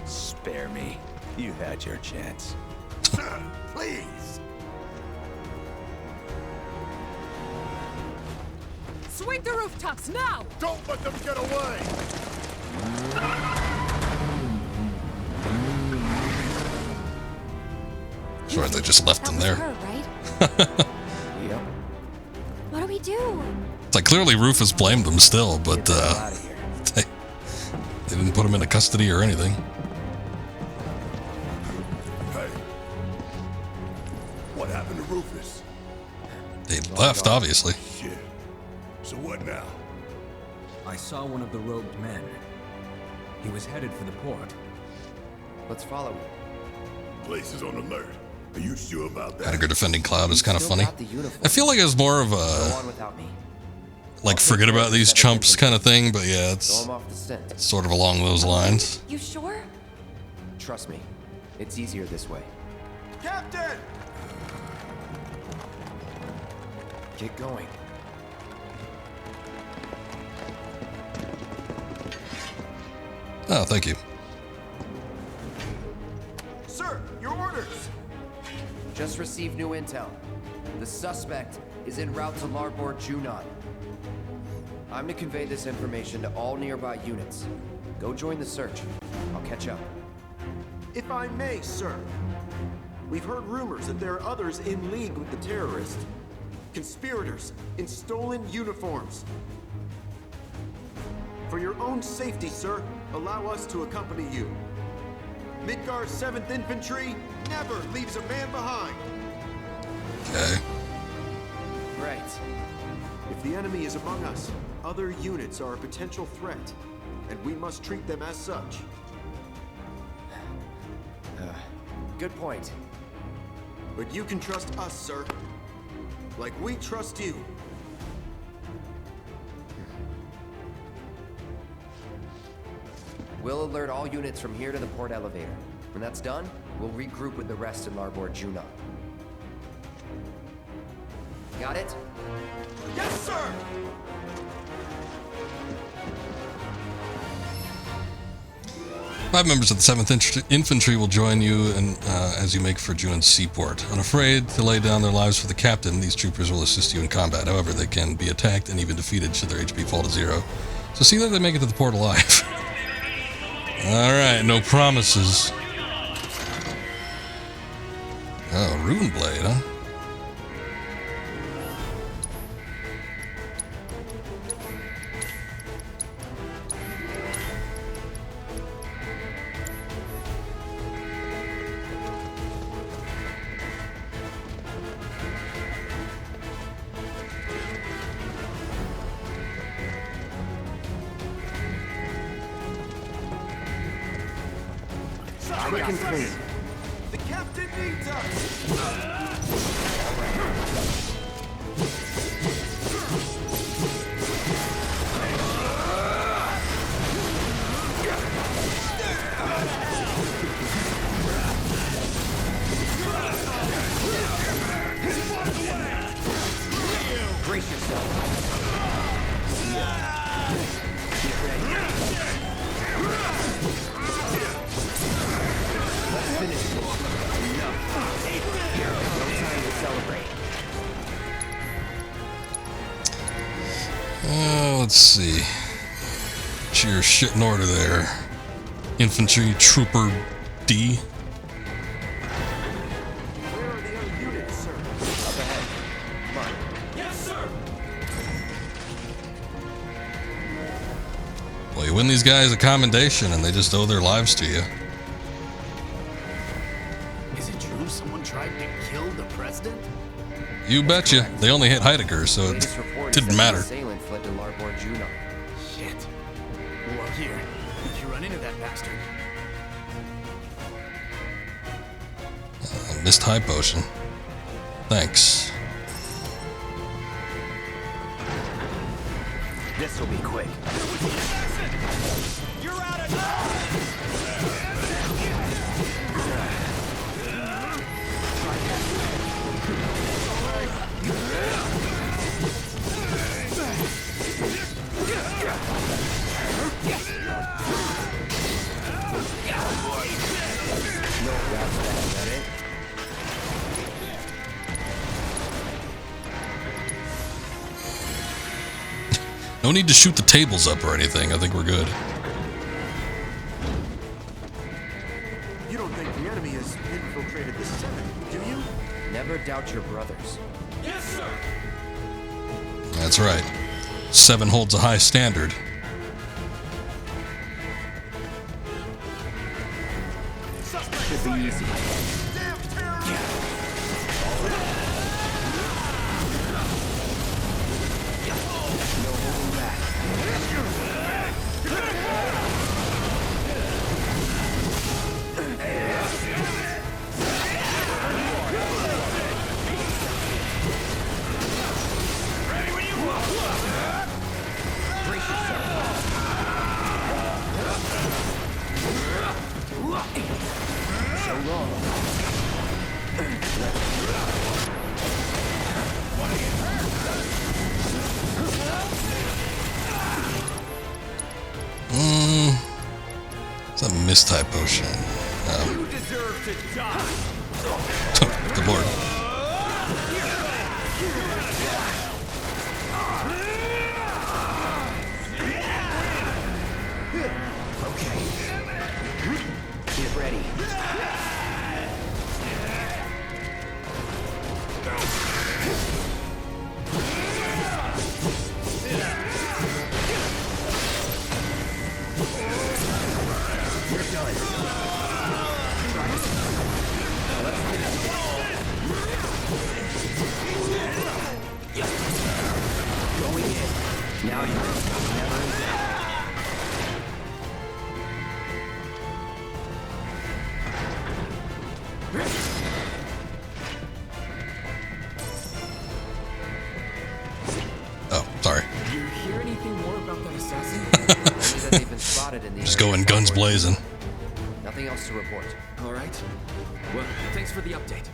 Spare me. You had your chance. Sir, please! Swing the rooftops now! Don't let them get away! Sorry, they just left them there. Her, right? Yep. What do we do? It's like clearly Rufus blamed them still, but they didn't put him into custody or anything. Hey. What happened to Rufus? They left, obviously. Shit. So what now? I saw one of the robed men. He was headed for the port. Let's follow him. Place is on alert. Are you sure about that? Heidegger defending Cloud is kind of Still funny. got the uniform. I feel like it's more of Go a on without me. like forget about these chumps kind of thing, but yeah, Throw it's him off the scent. sort of along those lines. You sure? Trust me, it's easier this way. Captain! Get going. Oh, thank you. Sir, your orders! Just received new intel. The suspect is en route to Larboard Junon. I'm to convey this information to all nearby units. Go join the search. I'll catch up. If I may, sir. We've heard rumors that there are others in league with the terrorists. Conspirators in stolen uniforms. For your own safety, sir, allow us to accompany you. Midgar's 7th Infantry never leaves a man behind. Okay. Right. If the enemy is among us, other units are a potential threat, and we must treat them as such. Good point. But you can trust us, sir. Like we trust you. We'll alert all units from here to the port elevator. When that's done, we'll regroup with the rest in Larboard Junon. Got it? Yes, sir! 5 members of the 7th Infantry will join you as you make for Junon's seaport. Unafraid to lay down their lives for the captain, these troopers will assist you in combat. However, they can be attacked and even defeated should their HP fall to 0. So see that they make it to the port alive. Alright, no promises. Oh, Rune Blade, huh? Quick and clean. The captain needs us! Brace yourself. Get ready. Let's finish this. Enough. No time to celebrate. Let's see. Get your shit in order there. Infantry Trooper D. Where are the other units, sir? Up ahead. Come on. Yes, sir! Well, you win these guys a commendation and they just owe their lives to you. Is it true someone tried to kill the president? You betcha. They only hit Heidegger, so it didn't matter. Assailant fled to Larboard Junon. Shit. Well, here. If you run into that bastard. Missed high potion. Thanks. This will be quick. You're out of No need to shoot the tables up or anything. I think we're good. You don't think the enemy has infiltrated the 7th, do you? Never doubt your brothers. Yes, sir! That's right. 7 holds a high standard. Should be easy. No holding back. Brace yourself. So long. It's a mistype potion. You deserve to die! Good lord. Okay. Get ready. You're done. Let's finish this. Going in. Now you're never in doubt. Oh, sorry. You hear anything more about that assassin? That they've been spotted in the Just going guns blazing. Nothing else to report. All right. Well, thanks for the update.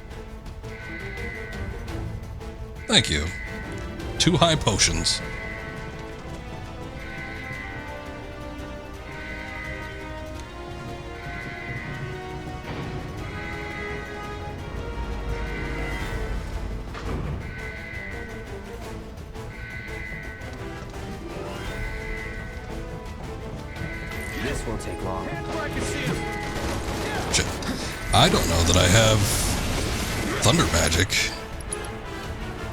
Thank you. 2 high potions. This won't take long. Shit. I don't know that I have thunder magic.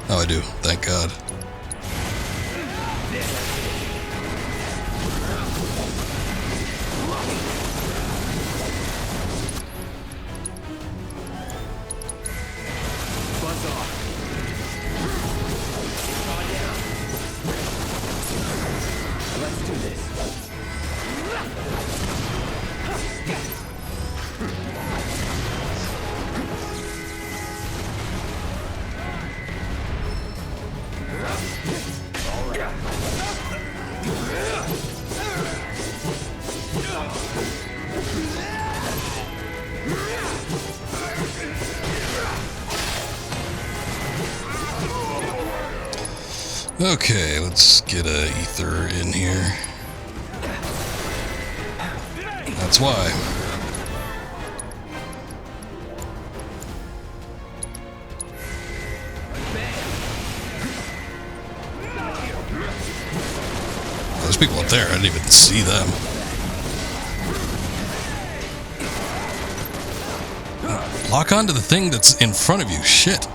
Oh, I do. Thank God. Let's do this. Okay, let's get a ether in here. That's why. There's people up there, I didn't even see them. Lock onto the thing that's in front of you, shit.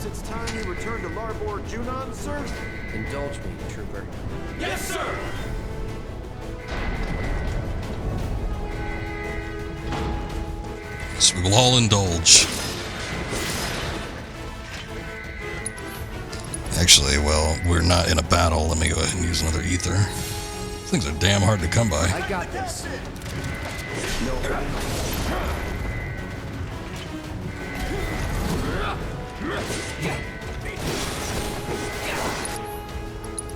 It's time you return to Larboard Junon, sir? Indulge me, trooper. Yes, sir! So we will all indulge. Actually, well, we're not in a battle. Let me go ahead and use another ether. These things are damn hard to come by. I got this. No problem.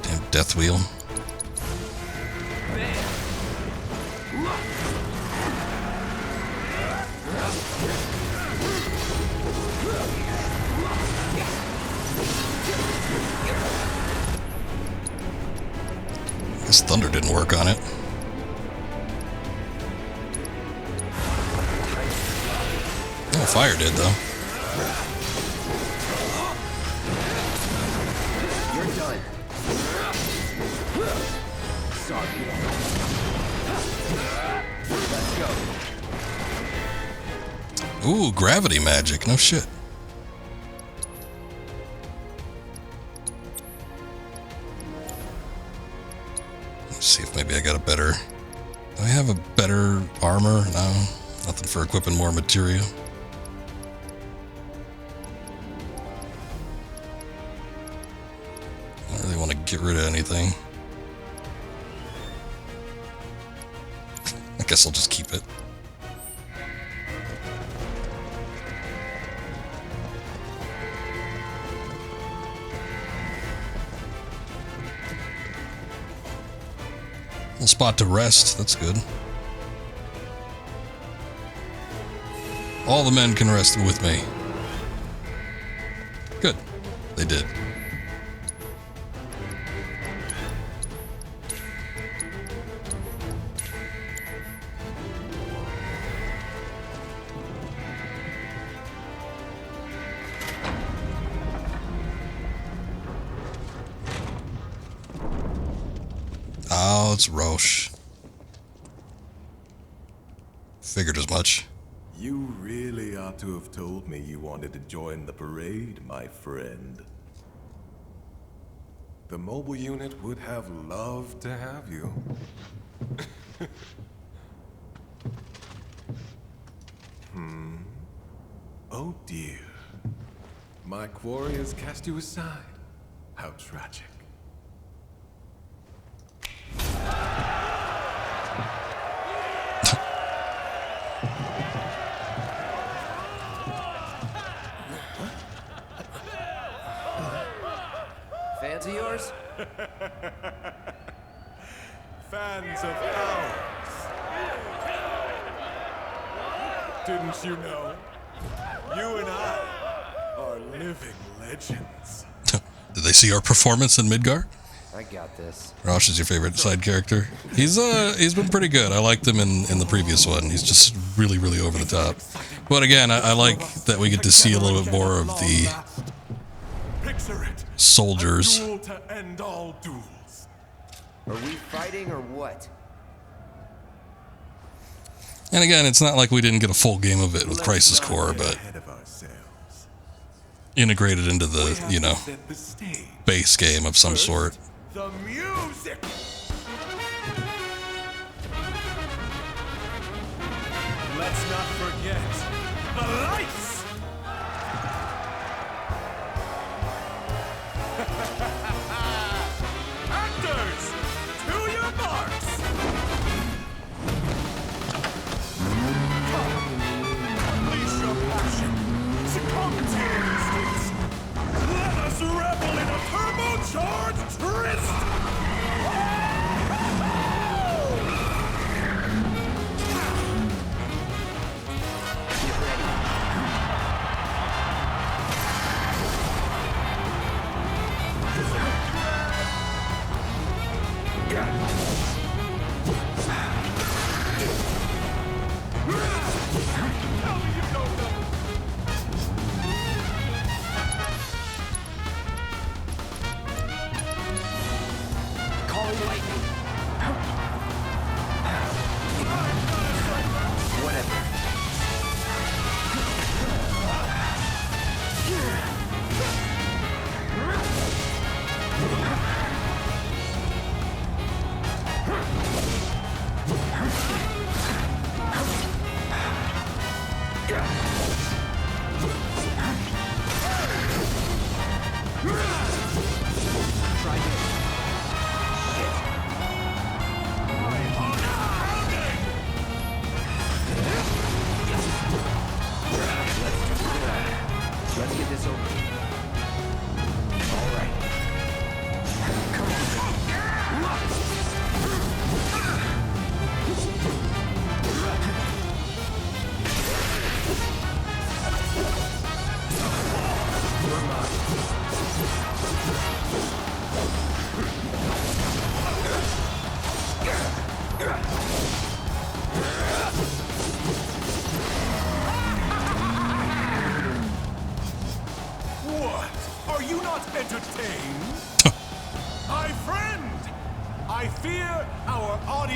Damn death wheel. Guess thunder didn't work on it. Oh, fire did though. You're done. Sorry. Let's go. Ooh, gravity magic. No shit. Let's see if maybe I got a better... Do I have a better armor? No. Nothing for equipping more materia. I don't really want to get rid of anything. I guess I'll just keep it. Little spot to rest, that's good. All the men can rest with me. Good. They did. Oh, it's Roche. Figured as much. You really ought to have told me you wanted to join the parade, my friend. The mobile unit would have loved to have you. Oh dear. My quarry has cast you aside. How tragic. Fans of yours? Fans of ours. Didn't you know? You and I are living legends. Did they see our performance in Midgar? I got this. Rosh is your favorite side character. He's been pretty good. I liked him in the previous one. He's just really, really over the top. But again, I like that we get to see a little bit more of the soldiers. Duel to end all duels. Are we fighting or what? And again, it's not like we didn't get a full game of it with Crisis Core, but integrated into the, you know, base game of some sort. The music. Let's not forget the lights. Actors, to your marks. Come, unleash your passion. Succumb to your instincts. Let us revel in a turbocharged tryst.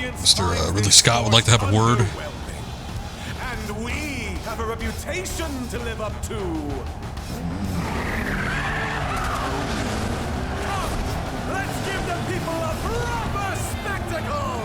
Mr. Ridley Scott would like to have a word. And we have a reputation to live up to. Come, let's give the people a proper spectacle.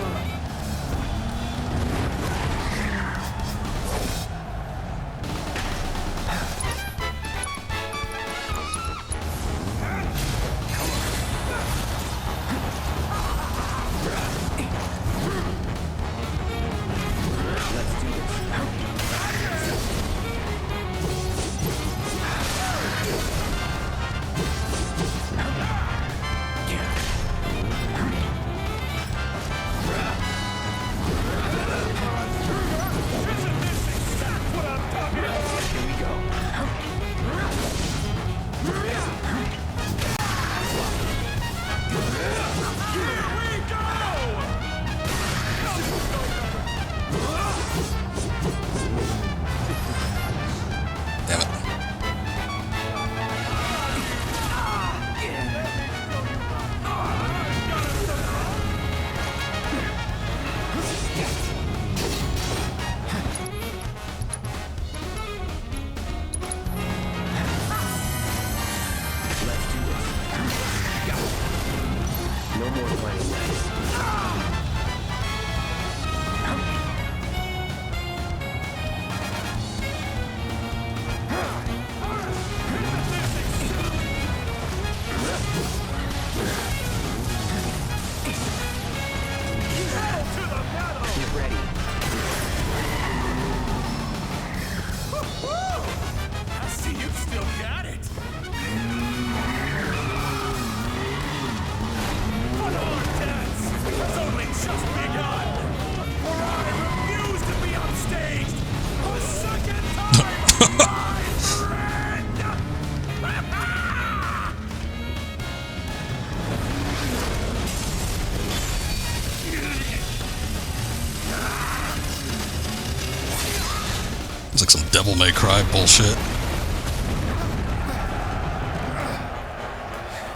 Devil May Cry bullshit.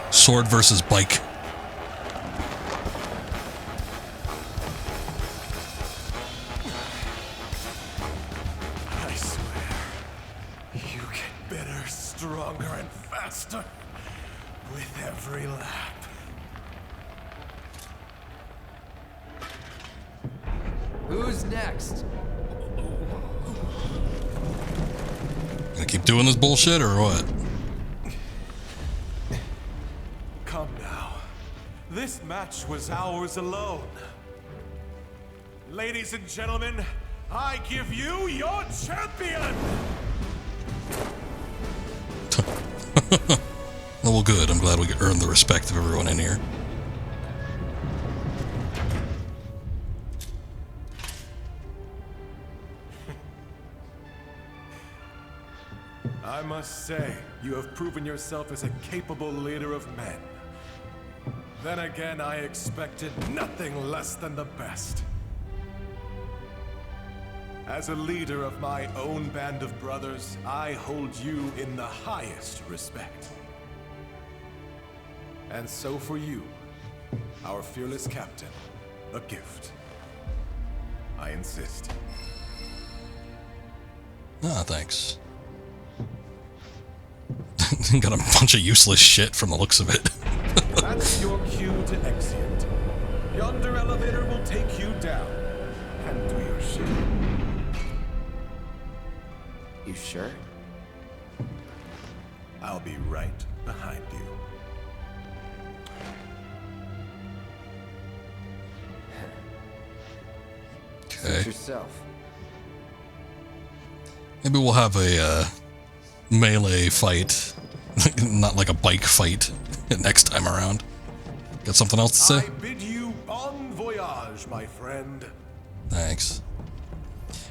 Sword versus bike. I swear, you get better, stronger, and faster with every lap. Who's next? Gonna keep doing this bullshit or what? Come now. This match was ours alone. Ladies and gentlemen, I give you your champion! Well, good. I'm glad we could earn the respect of everyone in here. I must say, you have proven yourself as a capable leader of men. Then again, I expected nothing less than the best. As a leader of my own band of brothers, I hold you in the highest respect. And so for you, our fearless captain, a gift. I insist. Ah, thanks. Got a bunch of useless shit from the looks of it. That's your cue to exit. Yonder elevator will take you down. And do your shit. You sure? I'll be right behind you. Suit yourself. Maybe we'll have a melee fight, not like a bike fight, next time around. Got something else to say? I bid you bon voyage, my friend. Thanks.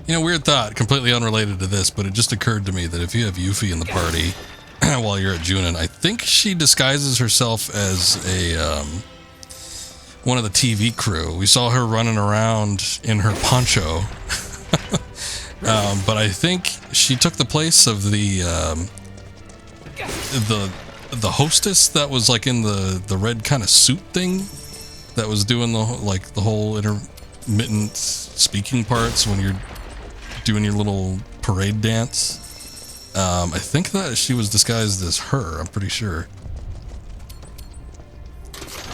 You know, weird thought, completely unrelated to this, but it just occurred to me that if you have Yuffie in the party while you're at Junon, I think she disguises herself as a one of the TV crew. We saw her running around in her poncho. But I think she took the place of the hostess that was like in the red kind of suit thing that was doing the whole intermittent speaking parts when you're doing your little parade dance. I think that she was disguised as her, I'm pretty sure.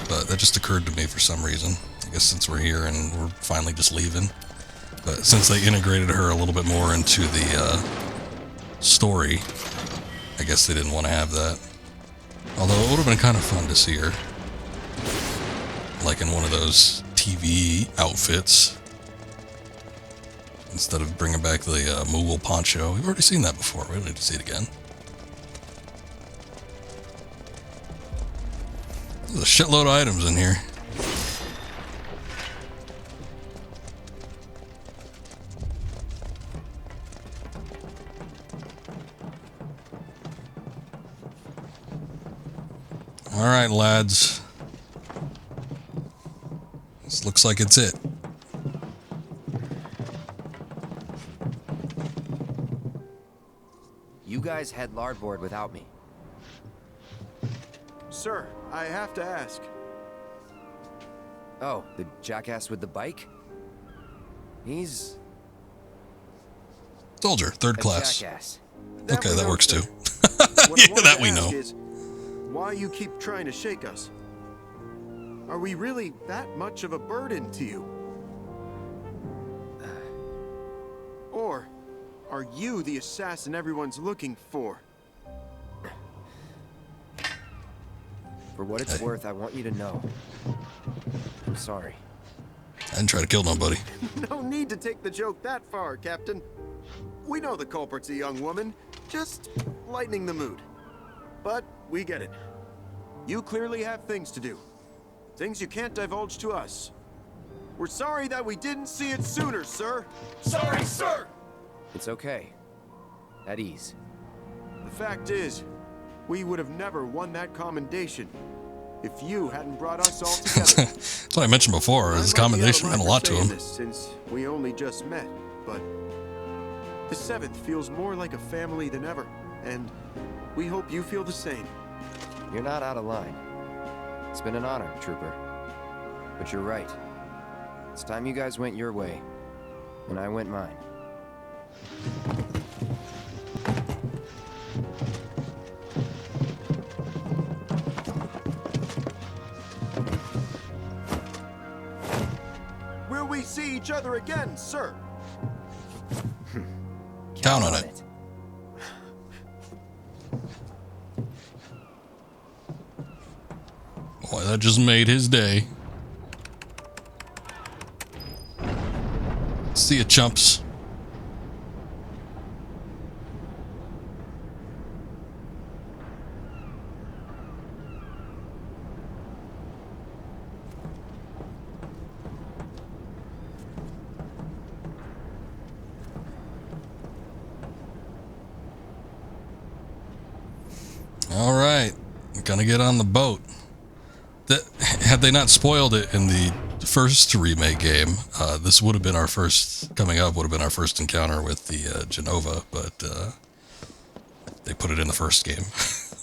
But that just occurred to me for some reason. I guess since we're here and we're finally just leaving. But since they integrated her a little bit more into the story, I guess they didn't want to have that. Although it would have been kind of fun to see her, like in one of those TV outfits, instead of bringing back the Moogle poncho. We've already seen that before. We don't need to see it again. There's a shitload of items in here. All right, lads. This looks like it's it. You guys head larboard without me. Sir, I have to ask. Oh, the jackass with the bike? He's... Soldier, third class. Jackass. Okay, that works too. Yeah, that we know. Is why you keep trying to shake us? Are we really that much of a burden to you? Or are you the assassin everyone's looking for? For what it's worth, I want you to know. I'm sorry. I didn't try to kill nobody. No need to take the joke that far, Captain. We know the culprit's a young woman, just lightening the mood. But we get it. You clearly have things to do. Things you can't divulge to us. We're sorry that we didn't see it sooner, sir. Sorry, sir! It's okay. At ease. The fact is, we would have never won that commendation if you hadn't brought us all together. That's what I mentioned before. This commendation meant a lot to him. Since we only just met, but The 7th feels more like a family than ever, and we hope you feel the same. You're not out of line. It's been an honor, Trooper. But you're right. It's time you guys went your way, and I went mine. Will we see each other again, sir? Count on it. Boy, that just made his day. See ya, chumps. All right, gonna get on the boat. Had they not spoiled it in the first remake game, this would have been our first, coming up, would have been our first encounter with the Genova, but they put it in the first game,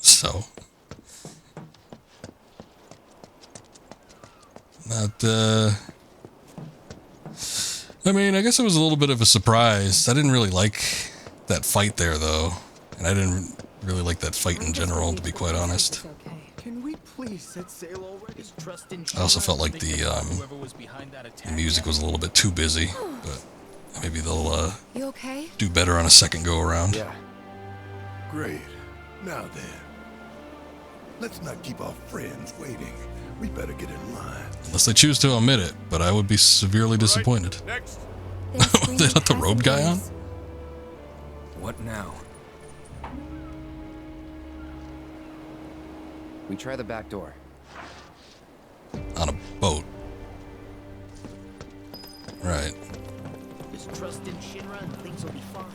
so. Not, I mean, I guess it was a little bit of a surprise. I didn't really like that fight there, though, and I didn't really like that fight in general, to be quite honest. Can we please set sail already? I also felt like the music was a little bit too busy, but maybe they'll You okay? do better on a second go around. Yeah. Great. Now then, let's not keep our friends waiting. We better get in line. Unless they choose to omit it, but I would be severely disappointed. Next. They let the robe guy on? What now? We try the back door. On a boat. Right. Just trust in Shinra and things will be fine.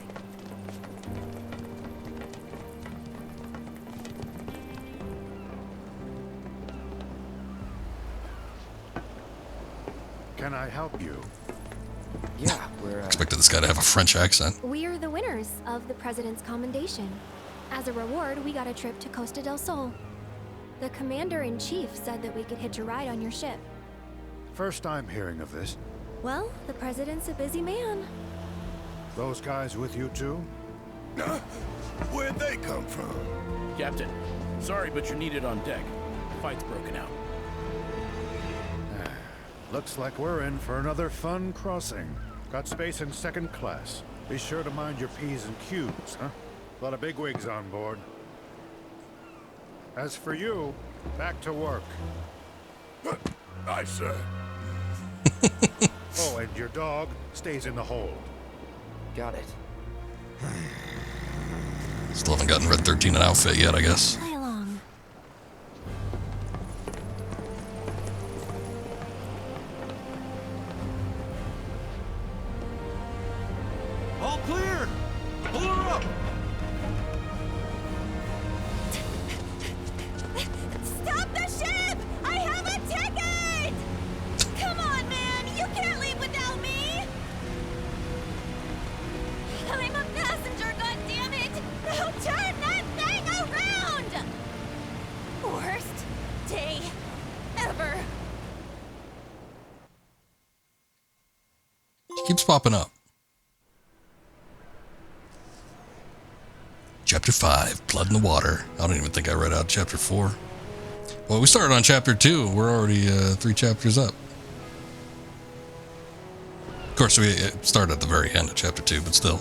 Can I help you? Yeah, we're Expected this guy to have a French accent. We're the winners of the President's Commendation. As a reward, we got a trip to Costa del Sol. The Commander-in-Chief said that we could hitch a ride on your ship. First time hearing of this. Well, the President's a busy man. Those guys with you too? Where'd they come from? Captain, sorry, but you're needed on deck. Fight's broken out. Looks like we're in for another fun crossing. Got space in second class. Be sure to mind your P's and Q's, huh? A lot of bigwigs on board. As for you, back to work. Aye, sir. Oh, and your dog stays in the hold. Got it. Still haven't gotten Red 13 an outfit yet, I guess. Play along. All clear! Pull her up! Stop the ship! I have a ticket! Come on, man! You can't leave without me! I'm a passenger, goddammit! Now turn that thing around! Worst day ever. She keeps popping up. Chapter 5, Blood in the Water. I don't even think I read out Chapter 4. Well, we started on Chapter 2. We're already 3 chapters up. Of course, we started at the very end of Chapter 2, but still.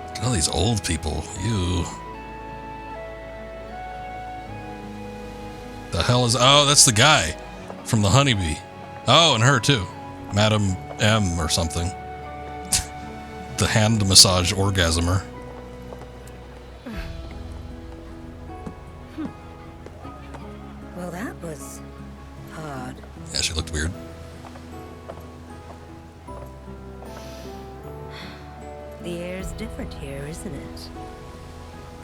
Look at all these old people. Ew. The hell is... Oh, that's the guy from the honeybee. Oh, and her too. Madam M or something. The hand massage orgasmer. Well, that was odd. Yeah, she looked weird. The air's different here, isn't it?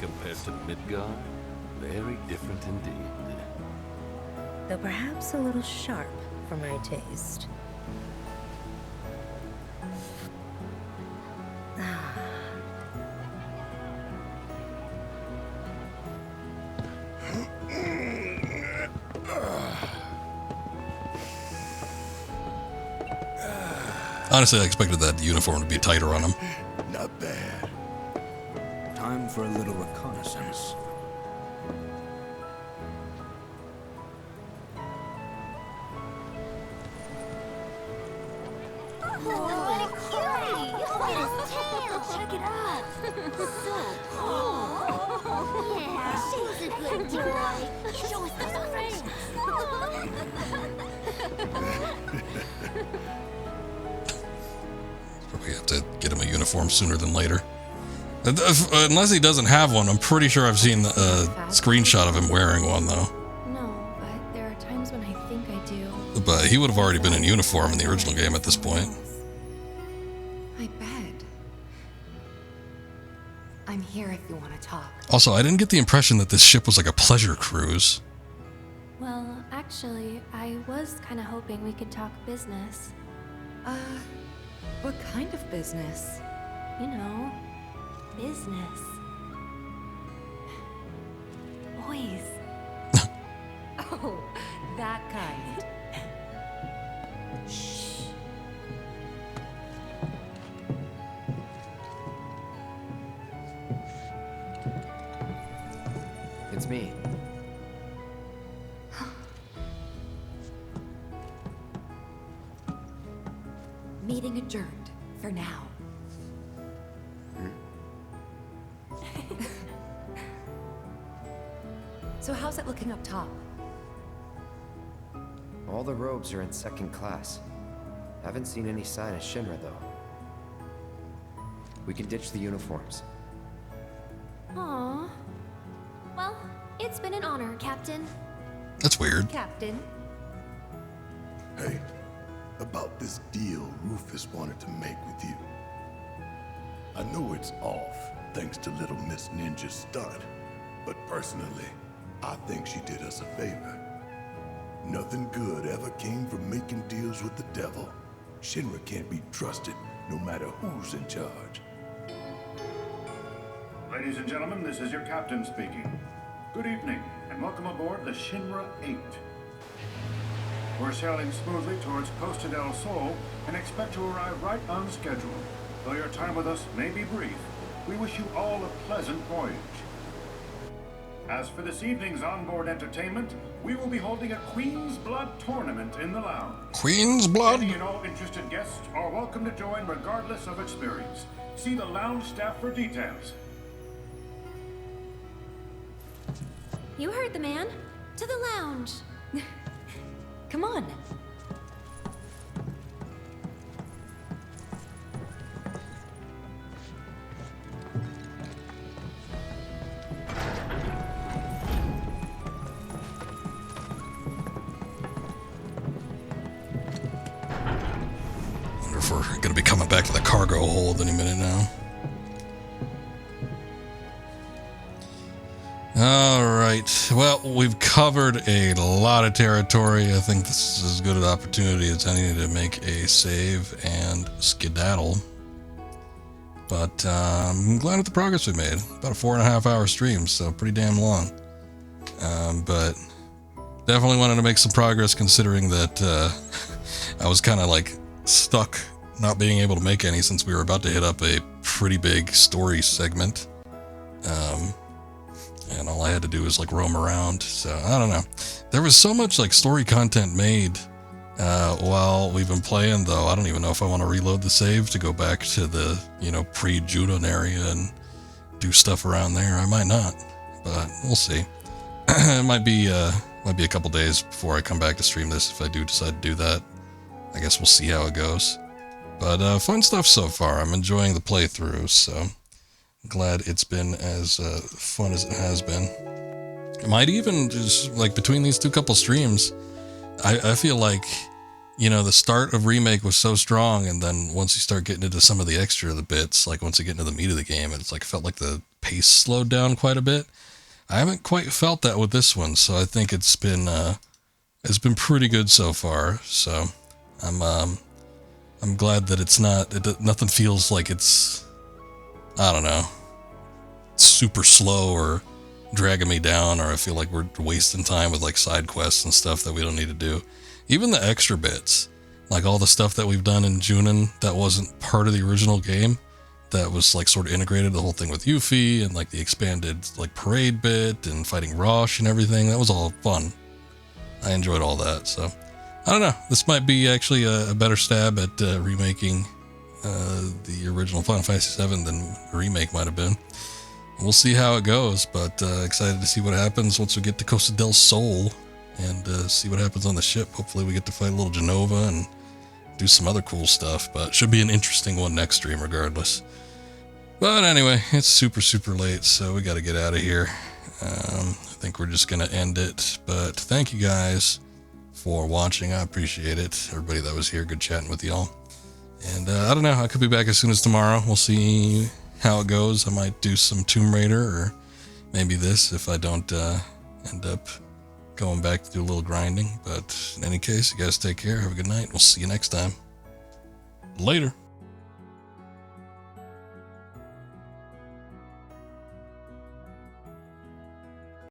Compared to Midgard, very different indeed. though perhaps a little sharp for my taste. Honestly, I expected that uniform to be tighter on him. Not bad. Time for a little reconnaissance. Oh, cutie! Look at his tail! Check it out! So cool! Yeah, she's a good boy. Show us the Probably have to get him a uniform sooner than later. Unless he doesn't have one, I'm pretty sure I've seen a screenshot of him wearing one, though. No, but there are times when I think I do. But he would have already been in uniform in the original game at this point. I bet. I'm here if you want to talk. Also, I didn't get the impression that this ship was like a pleasure cruise. Well, actually, I was kind of hoping we could talk business. What kind of business? You know, business. Boys. Oh, that kind. Shh. It's me. Meeting adjourned for now. So how's it looking up top? All the robes are in second class. Haven't seen any sign of Shinra, though. We can ditch the uniforms. Aww. Well, it's been an honor, Captain. That's weird. Captain. Hey, about this deal Rufus wanted to make with you. I know it's off, thanks to Little Miss Ninja's stunt, but personally, I think she did us a favor. Nothing good ever came from making deals with the devil. Shinra can't be trusted, no matter who's in charge. Ladies and gentlemen, this is your captain speaking. Good evening, and welcome aboard the Shinra 8. We're sailing smoothly towards Costa del Sol and expect to arrive right on schedule. Though your time with us may be brief, we wish you all a pleasant voyage. As for this evening's onboard entertainment, we will be holding a Queen's Blood tournament in the lounge. Queen's Blood? Any and all interested guests are welcome to join regardless of experience. See the lounge staff for details. You heard the man. To the lounge. Come on. Wonder if we're going to be coming back to the cargo hold any minute now. Alright, well, we've covered a lot of territory. I think this is as good an opportunity as any to make a save and skedaddle. But I'm glad with the progress we made. About a 4.5 hour stream, so pretty damn long. But definitely wanted to make some progress considering that I was kind of like stuck not being able to make any since we were about to hit up a pretty big story segment. And all I had to do was like roam around. So I don't know. There was so much like story content made while we've been playing, though. I don't even know if I want to reload the save to go back to the, you know, pre-Junon area and do stuff around there. I might not, but we'll see. It might be a couple days before I come back to stream this if I do decide to do that. I guess we'll see how it goes. But fun stuff so far. I'm enjoying the playthrough, so glad it's been as fun as it has been. It might even just like between these two couple streams, I feel like, you know, the start of Remake was so strong, and then once you start getting into some of the extra of the bits, like once you get into the meat of the game, it's like it felt like the pace slowed down quite a bit. I haven't quite felt that with this one, so I think it's been has been pretty good so far. So I'm glad that it's not, nothing feels like it's, I don't know, super slow or dragging me down, or I feel like we're wasting time with like side quests and stuff that we don't need to do. Even the extra bits, like all the stuff that we've done in Junon that wasn't part of the original game, that was like sort of integrated, the whole thing with Yuffie and like the expanded like parade bit and fighting Rosh and everything. That was all fun. I enjoyed all that. So I don't know, this might be actually a better stab at remaking the original Final Fantasy VII than the remake might have been. We'll see how it goes, but excited to see what happens once we get to Costa del Sol and see what happens on the ship. Hopefully we get to fight a little Genova and do some other cool stuff, but should be an interesting one next stream regardless. But anyway, it's super late, so we got to get out of here. I think we're just going to end it, but thank you guys for watching. I appreciate it. Everybody that was here, good chatting with y'all. And I don't know, I could be back as soon as tomorrow. We'll see how it goes. I might do some Tomb Raider, or maybe this if I don't end up going back to do a little grinding. But in any case, you guys take care, have a good night, we'll see you next time. Later.